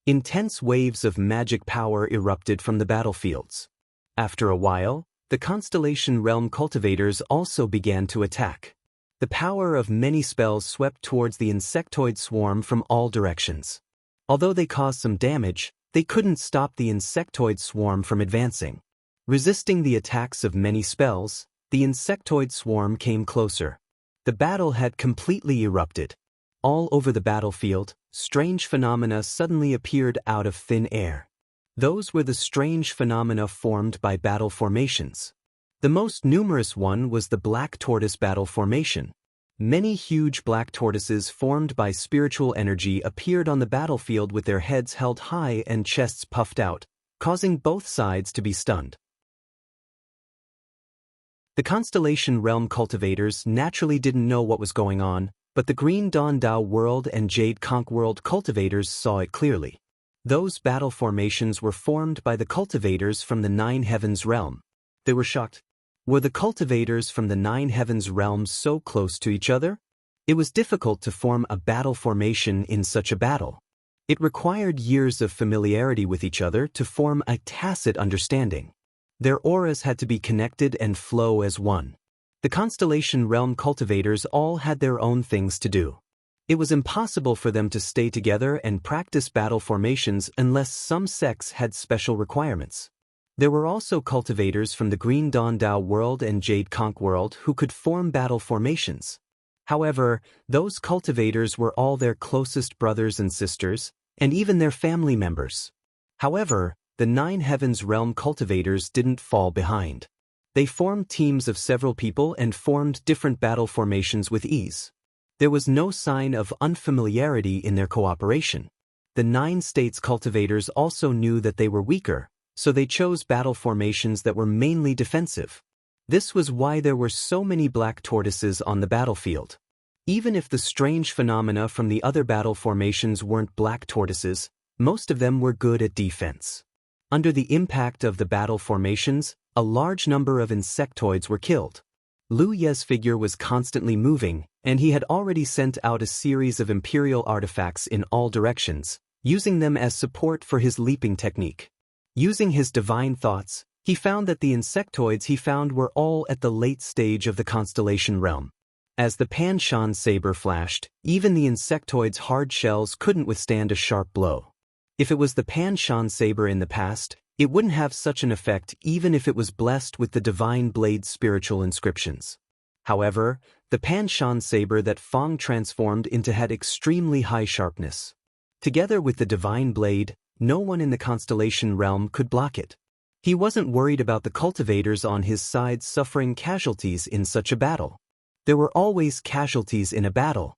Intense waves of magic power erupted from the battlefields. After a while, the constellation realm cultivators also began to attack. The power of many spells swept towards the insectoid swarm from all directions. Although they caused some damage, they couldn't stop the insectoid swarm from advancing. Resisting the attacks of many spells, the insectoid swarm came closer. The battle had completely erupted. All over the battlefield, strange phenomena suddenly appeared out of thin air. Those were the strange phenomena formed by battle formations. The most numerous one was the black tortoise battle formation. Many huge black tortoises formed by spiritual energy appeared on the battlefield with their heads held high and chests puffed out, causing both sides to be stunned. The Constellation Realm cultivators naturally didn't know what was going on, but the Green Dawn Dao World and Jade Conch World cultivators saw it clearly. Those battle formations were formed by the cultivators from the Nine Heavens realm. They were shocked. Were the cultivators from the Nine Heavens realms so close to each other? It was difficult to form a battle formation in such a battle. It required years of familiarity with each other to form a tacit understanding. Their auras had to be connected and flow as one. The Constellation Realm cultivators all had their own things to do. It was impossible for them to stay together and practice battle formations unless some sects had special requirements. There were also cultivators from the Green Dawn Dao World and Jade Conch World who could form battle formations. However, those cultivators were all their closest brothers and sisters, and even their family members. However, the Nine Heavens Realm cultivators didn't fall behind. They formed teams of several people and formed different battle formations with ease. There was no sign of unfamiliarity in their cooperation. The Nine States cultivators also knew that they were weaker, so they chose battle formations that were mainly defensive. This was why there were so many black tortoises on the battlefield. Even if the strange phenomena from the other battle formations weren't black tortoises, most of them were good at defense. Under the impact of the battle formations, a large number of insectoids were killed. Lu Ye's figure was constantly moving, and he had already sent out a series of imperial artifacts in all directions, using them as support for his leaping technique. Using his divine thoughts, he found that the insectoids he found were all at the late stage of the Constellation Realm. As the Pan Shan saber flashed, even the insectoid's hard shells couldn't withstand a sharp blow. If it was the Pan Shan saber in the past, it wouldn't have such an effect even if it was blessed with the Divine Blade's spiritual inscriptions. However, the Pan Shan saber that Fong transformed into had extremely high sharpness. Together with the Divine Blade, no one in the Constellation Realm could block it. He wasn't worried about the cultivators on his side suffering casualties in such a battle. There were always casualties in a battle.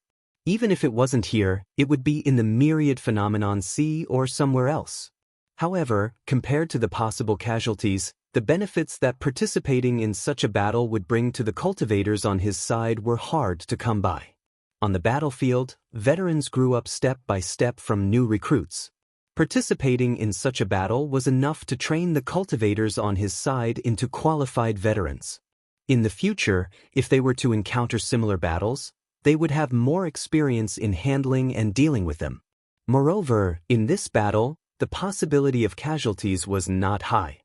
Even if it wasn't here, it would be in the myriad phenomenon sea or somewhere else. However, compared to the possible casualties, the benefits that participating in such a battle would bring to the cultivators on his side were hard to come by. On the battlefield, veterans grew up step by step from new recruits. Participating in such a battle was enough to train the cultivators on his side into qualified veterans. In the future, if they were to encounter similar battles, they would have more experience in handling and dealing with them. Moreover, in this battle, the possibility of casualties was not high.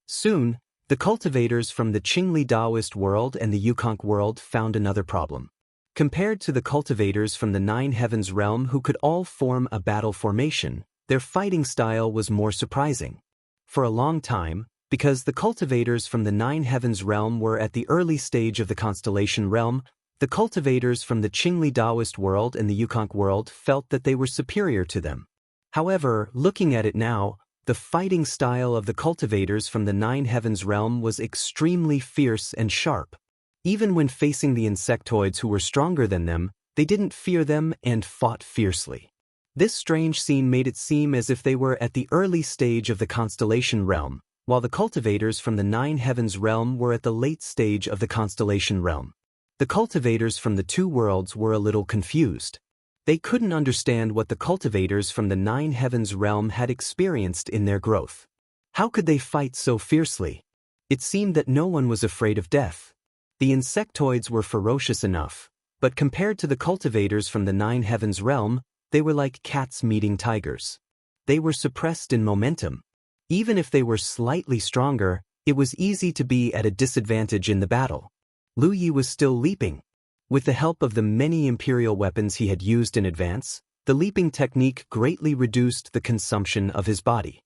Soon, the cultivators from the Qingli Taoist world and the Yukonk world found another problem. Compared to the cultivators from the Nine Heavens realm who could all form a battle formation, their fighting style was more surprising. For a long time, because the cultivators from the Nine Heavens realm were at the early stage of the Constellation realm, the cultivators from the Qingli Taoist world and the Yukonk world felt that they were superior to them. However, looking at it now, the fighting style of the cultivators from the Nine Heavens realm was extremely fierce and sharp. Even when facing the insectoids who were stronger than them, they didn't fear them and fought fiercely. This strange scene made it seem as if they were at the early stage of the Constellation realm, while the cultivators from the Nine Heavens realm were at the late stage of the Constellation realm. The cultivators from the two worlds were a little confused. They couldn't understand what the cultivators from the Nine Heavens realm had experienced in their growth. How could they fight so fiercely? It seemed that no one was afraid of death. The insectoids were ferocious enough, but compared to the cultivators from the Nine Heavens realm, they were like cats meeting tigers. They were suppressed in momentum. Even if they were slightly stronger, it was easy to be at a disadvantage in the battle. Lu Yi was still leaping. With the help of the many imperial weapons he had used in advance, the leaping technique greatly reduced the consumption of his body.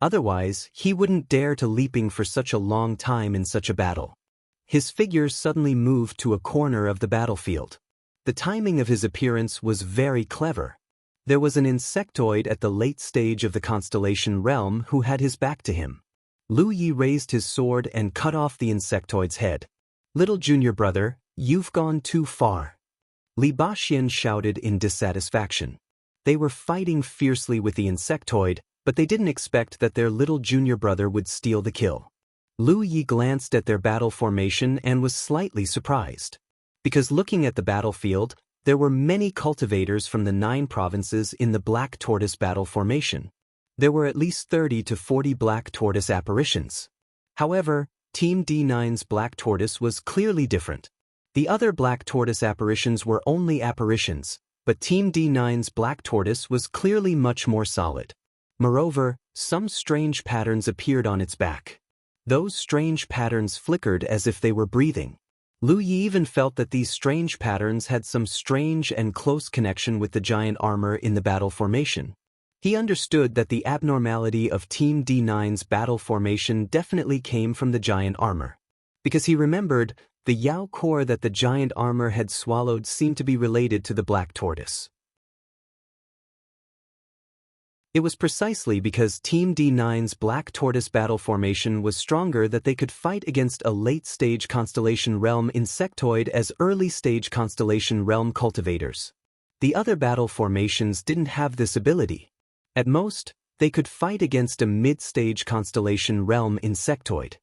Otherwise, he wouldn't dare to leaping for such a long time in such a battle. His figure suddenly moved to a corner of the battlefield. The timing of his appearance was very clever. There was an insectoid at the late stage of the constellation realm who had his back to him. Lu Yi raised his sword and cut off the insectoid's head. "Little junior brother, you've gone too far," Li Baxian shouted in dissatisfaction. They were fighting fiercely with the insectoid, but they didn't expect that their little junior brother would steal the kill. Lu Yi glanced at their battle formation and was slightly surprised. Because looking at the battlefield, there were many cultivators from the 9 provinces in the Black Tortoise battle formation. There were at least 30 to 40 Black Tortoise apparitions. However, Team D9's Black Tortoise was clearly different. The other Black Tortoise apparitions were only apparitions, but Team D9's Black Tortoise was clearly much more solid. Moreover, some strange patterns appeared on its back. Those strange patterns flickered as if they were breathing. Lu Yi even felt that these strange patterns had some strange and close connection with the giant armor in the battle formation. He understood that the abnormality of Team D9's battle formation definitely came from the giant armor. Because he remembered, the Yao core that the giant armor had swallowed seemed to be related to the Black Tortoise. It was precisely because Team D9's Black Tortoise battle formation was stronger that they could fight against a late-stage Constellation Realm insectoid as early-stage Constellation Realm cultivators. The other battle formations didn't have this ability. At most, they could fight against a mid-stage Constellation Realm insectoid.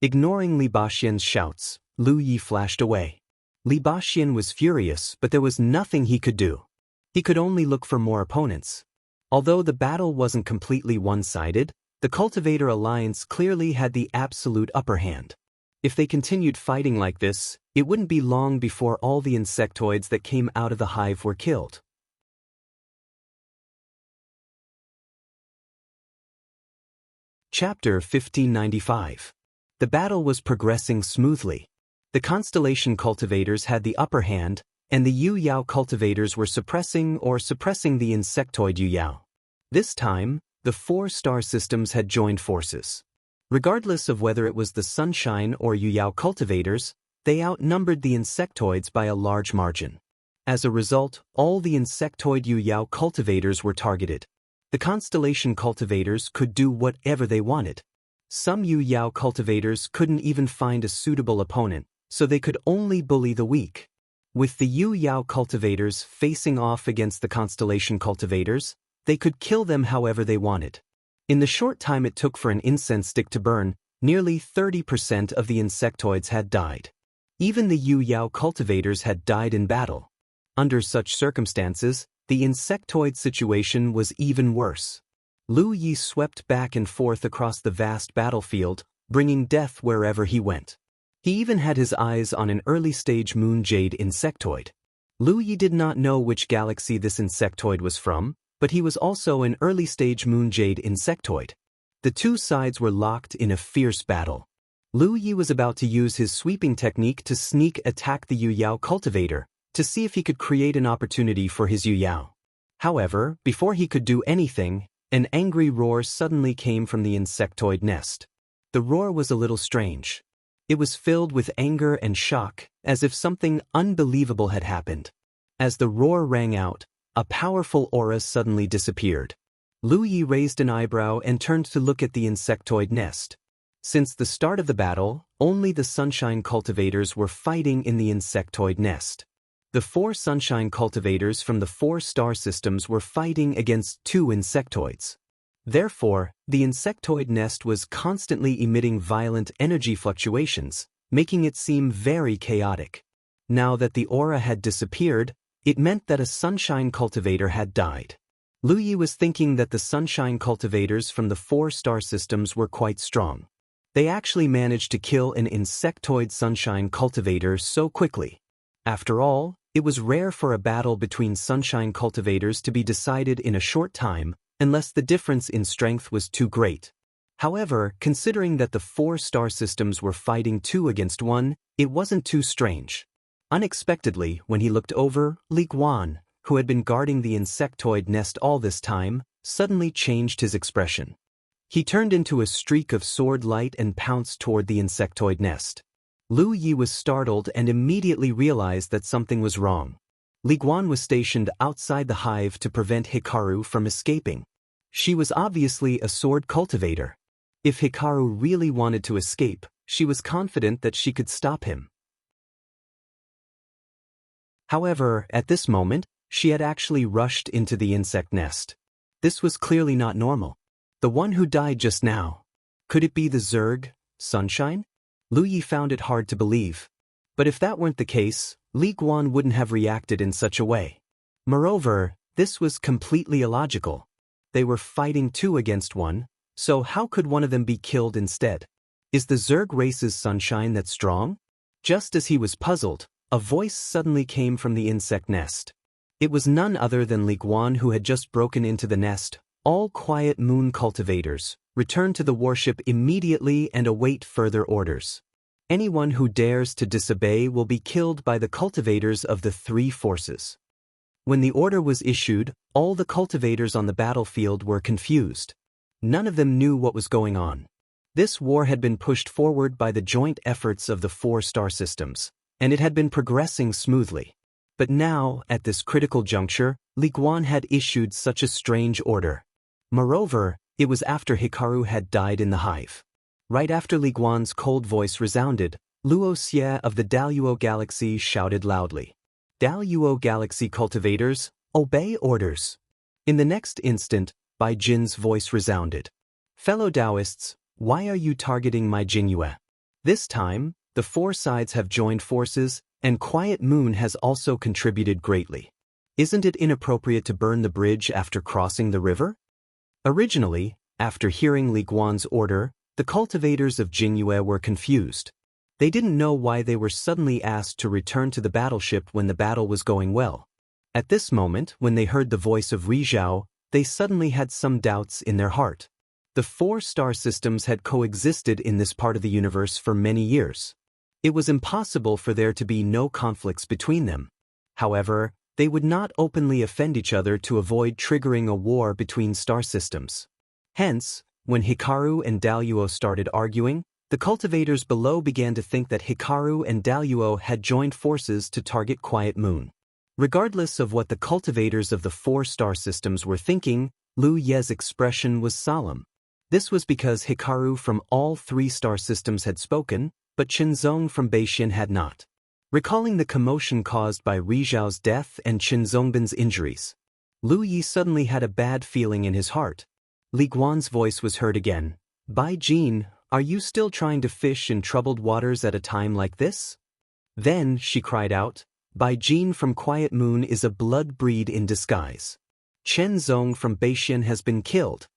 Ignoring Li Baxian's shouts, Lu Yi flashed away. Li Baxian was furious, but there was nothing he could do. He could only look for more opponents. Although the battle wasn't completely one-sided, the Cultivator Alliance clearly had the absolute upper hand. If they continued fighting like this, it wouldn't be long before all the insectoids that came out of the hive were killed. Chapter 1595. The battle was progressing smoothly. The Constellation Cultivators had the upper hand, and the Yu Yao cultivators were suppressing the insectoid Yu Yao. This time, the 4 star systems had joined forces. Regardless of whether it was the Sunshine or Yu Yao cultivators, they outnumbered the insectoids by a large margin. As a result, all the insectoid Yu Yao cultivators were targeted. The Constellation cultivators could do whatever they wanted. Some Yu Yao cultivators couldn't even find a suitable opponent, so they could only bully the weak. With the Yu Yao cultivators facing off against the Constellation cultivators, they could kill them however they wanted. In the short time it took for an incense stick to burn, nearly 30% of the insectoids had died. Even the Yu Yao cultivators had died in battle. Under such circumstances, the insectoid situation was even worse. Lu Yi swept back and forth across the vast battlefield, bringing death wherever he went. He even had his eyes on an early-stage moon jade insectoid. Lu Yi did not know which galaxy this insectoid was from, but he was also an early-stage moon jade insectoid. The two sides were locked in a fierce battle. Lu Yi was about to use his sweeping technique to sneak attack the Yu Yao cultivator, to see if he could create an opportunity for his Yu Yao. However, before he could do anything, an angry roar suddenly came from the insectoid nest. The roar was a little strange. It was filled with anger and shock, as if something unbelievable had happened. As the roar rang out, a powerful aura suddenly disappeared. Lu Yi raised an eyebrow and turned to look at the insectoid nest. Since the start of the battle, only the Sunshine cultivators were fighting in the insectoid nest. The 4 Sunshine cultivators from the 4 star systems were fighting against 2 insectoids. Therefore, the insectoid nest was constantly emitting violent energy fluctuations, making it seem very chaotic. Now that the aura had disappeared, it meant that a Sunshine cultivator had died. Lu Yi was thinking that the Sunshine cultivators from the 4 star systems were quite strong. They actually managed to kill an insectoid Sunshine cultivator so quickly. After all, it was rare for a battle between Sunshine cultivators to be decided in a short time, unless the difference in strength was too great. However, considering that the 4 star systems were fighting 2 against 1, it wasn't too strange. Unexpectedly, when he looked over, Li Guan, who had been guarding the insectoid nest all this time, suddenly changed his expression. He turned into a streak of sword light and pounced toward the insectoid nest. Lu Yi was startled and immediately realized that something was wrong. Li Guan was stationed outside the hive to prevent Hikaru from escaping. She was obviously a sword cultivator. If Hikaru really wanted to escape, she was confident that she could stop him. However, at this moment, she had actually rushed into the insect nest. This was clearly not normal. The one who died just now. Could it be the Zerg, Sunshine? Lu Yi found it hard to believe. But if that weren't the case, Li Guan wouldn't have reacted in such a way. Moreover, this was completely illogical. They were fighting 2 against 1, so how could one of them be killed instead? Is the Zerg race's Sunshine that strong? Just as he was puzzled, a voice suddenly came from the insect nest. It was none other than Li Guan, who had just broken into the nest. All Quiet Moon cultivators, return to the warship immediately and await further orders. Anyone who dares to disobey will be killed by the cultivators of the 3 forces. When the order was issued, all the cultivators on the battlefield were confused. None of them knew what was going on. This war had been pushed forward by the joint efforts of the 4 star systems, and it had been progressing smoothly. But now, at this critical juncture, Li Guan had issued such a strange order. Moreover, it was after Hikaru had died in the hive. Right after Li Guan's cold voice resounded, Luo Xie of the Daluo Galaxy shouted loudly, "Daluo Galaxy cultivators, obey orders." In the next instant, Bai Jin's voice resounded, "Fellow Taoists, why are you targeting my Jingyue?" This time, the 4 sides have joined forces, and Quiet Moon has also contributed greatly. Isn't it inappropriate to burn the bridge after crossing the river? Originally, after hearing Li Guan's order, the cultivators of Jingyue were confused. They didn't know why they were suddenly asked to return to the battleship when the battle was going well. At this moment, when they heard the voice of Rizhao, they suddenly had some doubts in their heart. The 4 star systems had coexisted in this part of the universe for many years. It was impossible for there to be no conflicts between them. However, they would not openly offend each other to avoid triggering a war between star systems. Hence, when Hikaru and Daluo started arguing, the cultivators below began to think that Hikaru and Daluo had joined forces to target Quiet Moon. Regardless of what the cultivators of the 4 star systems were thinking, Lu Ye's expression was solemn. This was because Hikaru from all 3 star systems had spoken, but Qinzong from Beixian had not. Recalling the commotion caused by Rizhao's death and Qinzongbin's injuries, Lu Yi suddenly had a bad feeling in his heart. Li Guan's voice was heard again. "Bai Jin, are you still trying to fish in troubled waters at a time like this?" Then she cried out, "Bai Jin from Quiet Moon is a blood breed in disguise. Qinzong from Beixian has been killed."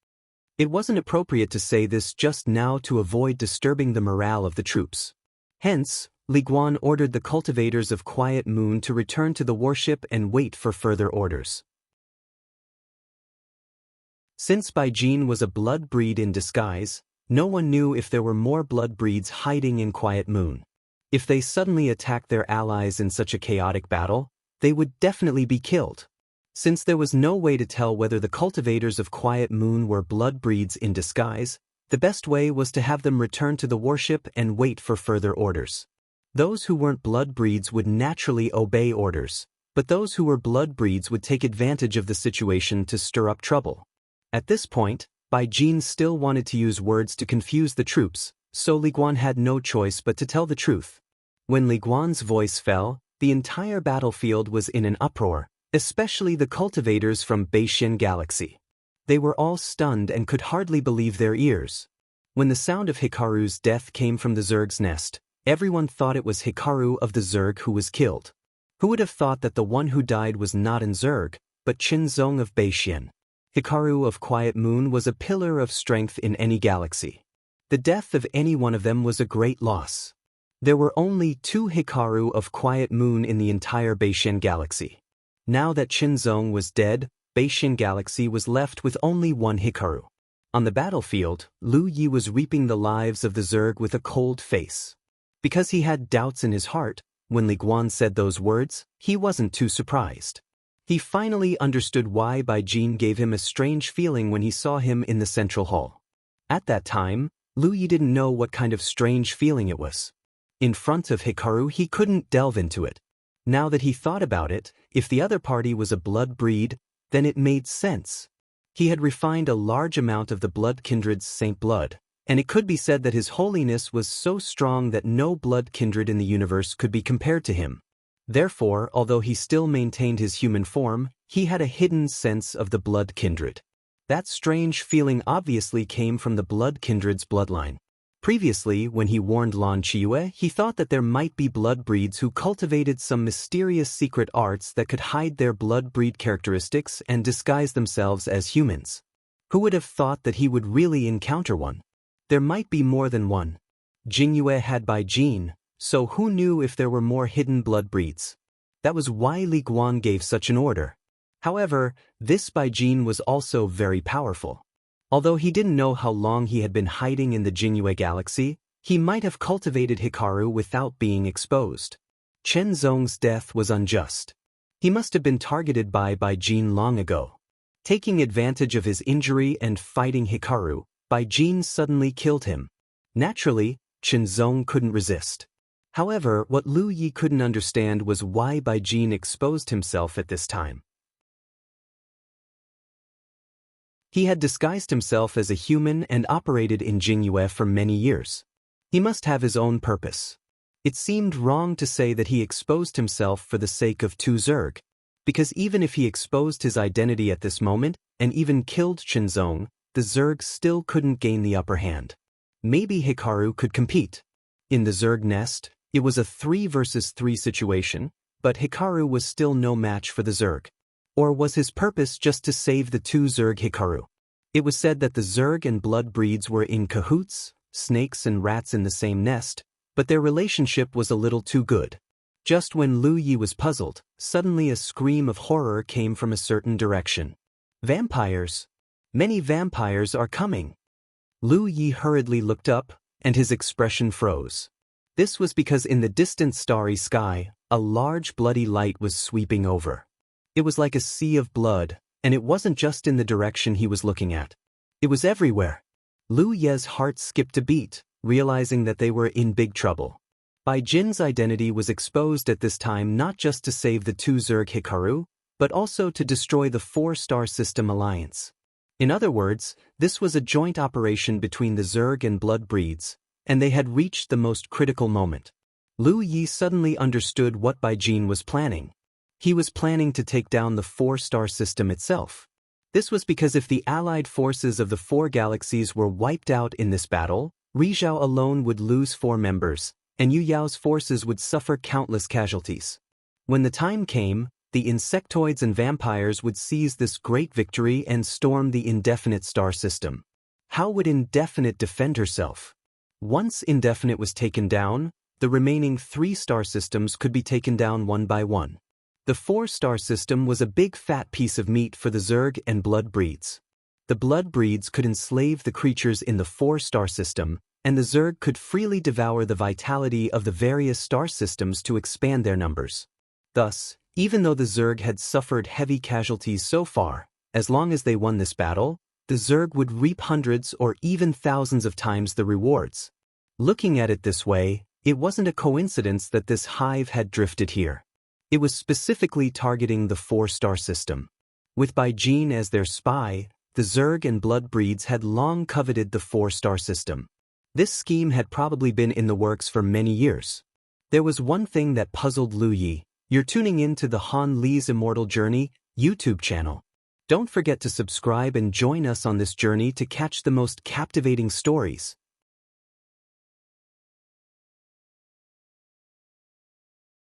It wasn't appropriate to say this just now to avoid disturbing the morale of the troops. Hence, Li Guan ordered the cultivators of Quiet Moon to return to the warship and wait for further orders. Since Bai Jin was a blood breed in disguise, no one knew if there were more blood breeds hiding in Quiet Moon. If they suddenly attacked their allies in such a chaotic battle, they would definitely be killed. Since there was no way to tell whether the cultivators of Quiet Moon were blood breeds in disguise, the best way was to have them return to the warship and wait for further orders. Those who weren't blood breeds would naturally obey orders, but those who were blood breeds would take advantage of the situation to stir up trouble. At this point, Bai Jin still wanted to use words to confuse the troops, so Li Guan had no choice but to tell the truth. When Li Guan's voice fell, the entire battlefield was in an uproar, especially the cultivators from Beixian Galaxy. They were all stunned and could hardly believe their ears. When the sound of Hikaru's death came from the Zerg's nest, everyone thought it was Hikaru of the Zerg who was killed. Who would have thought that the one who died was not in Zerg, but Qinzong of Beixian? Hikaru of Quiet Moon was a pillar of strength in any galaxy. The death of any one of them was a great loss. There were only 2 Hikaru of Quiet Moon in the entire Beixian Galaxy. Now that Qinzong was dead, Beixian Galaxy was left with only 1 Hikaru. On the battlefield, Lu Yi was reaping the lives of the Zerg with a cold face. Because he had doubts in his heart, when Li Guan said those words, he wasn't too surprised. He finally understood why Bai Jin gave him a strange feeling when he saw him in the central hall. At that time, Lu Yi didn't know what kind of strange feeling it was. In front of Hikaru, he couldn't delve into it. Now that he thought about it, if the other party was a blood breed, then it made sense. He had refined a large amount of the blood kindred's saint blood, and it could be said that his holiness was so strong that no blood kindred in the universe could be compared to him. Therefore, although he still maintained his human form, he had a hidden sense of the blood kindred. That strange feeling obviously came from the blood kindred's bloodline. Previously, when he warned Lan Qiue, he thought that there might be blood breeds who cultivated some mysterious secret arts that could hide their blood breed characteristics and disguise themselves as humans. Who would have thought that he would really encounter one? There might be more than one. Jingyue had Bai Jin, so who knew if there were more hidden blood breeds? That was why Li Guan gave such an order. However, this Bai Jin was also very powerful. Although he didn't know how long he had been hiding in the Jingyue galaxy, he might have cultivated Hikaru without being exposed. Chen Zong's death was unjust. He must have been targeted by Bai Jin long ago. Taking advantage of his injury and fighting Hikaru, Bai Jin suddenly killed him. Naturally, Chen Zong couldn't resist. However, what Lu Yi couldn't understand was why Bai Jin exposed himself at this time. He had disguised himself as a human and operated in Jingyue for many years. He must have his own purpose. It seemed wrong to say that he exposed himself for the sake of Tu Zerg, because even if he exposed his identity at this moment and even killed Chen Zong, the Zerg still couldn't gain the upper hand. Maybe Hikaru could compete. In the Zerg nest, it was a 3 versus 3 situation, but Hikaru was still no match for the Zerg. Or was his purpose just to save the 2 Zerg Hikaru? It was said that the Zerg and blood breeds were in cahoots, snakes and rats in the same nest, but their relationship was a little too good. Just when Lu Yi was puzzled, suddenly a scream of horror came from a certain direction. Vampires! Many vampires are coming! Lu Yi hurriedly looked up, and his expression froze. This was because in the distant starry sky, a large bloody light was sweeping over. It was like a sea of blood, and it wasn't just in the direction he was looking at. It was everywhere. Lu Ye's heart skipped a beat, realizing that they were in big trouble. Bai Jin's identity was exposed at this time not just to save the 2 Zerg Hikaru, but also to destroy the 4-star system alliance. In other words, this was a joint operation between the Zerg and blood breeds, and they had reached the most critical moment. Lu Yi suddenly understood what Bai Jin was planning. He was planning to take down the 4-star system itself. This was because if the allied forces of the 4 galaxies were wiped out in this battle, Rizhao alone would lose 4 members, and Yu Yao's forces would suffer countless casualties. When the time came, the insectoids and vampires would seize this great victory and storm the indefinite star system. How would indefinite defend herself? Once indefinite was taken down, the remaining 3 star systems could be taken down one by one. The 4-star system was a big fat piece of meat for the Zerg and blood breeds. The blood breeds could enslave the creatures in the 4-star system, and the Zerg could freely devour the vitality of the various star systems to expand their numbers. Thus, even though the Zerg had suffered heavy casualties so far, as long as they won this battle, the Zerg would reap hundreds or even thousands of times the rewards. Looking at it this way, it wasn't a coincidence that this hive had drifted here. It was specifically targeting the 4-star system. With Bai Jin as their spy, the Zerg and blood breeds had long coveted the 4-star system. This scheme had probably been in the works for many years. There was one thing that puzzled Lu Yi. You're tuning in to the Han Li's Immortal Journey YouTube channel. Don't forget to subscribe and join us on this journey to catch the most captivating stories.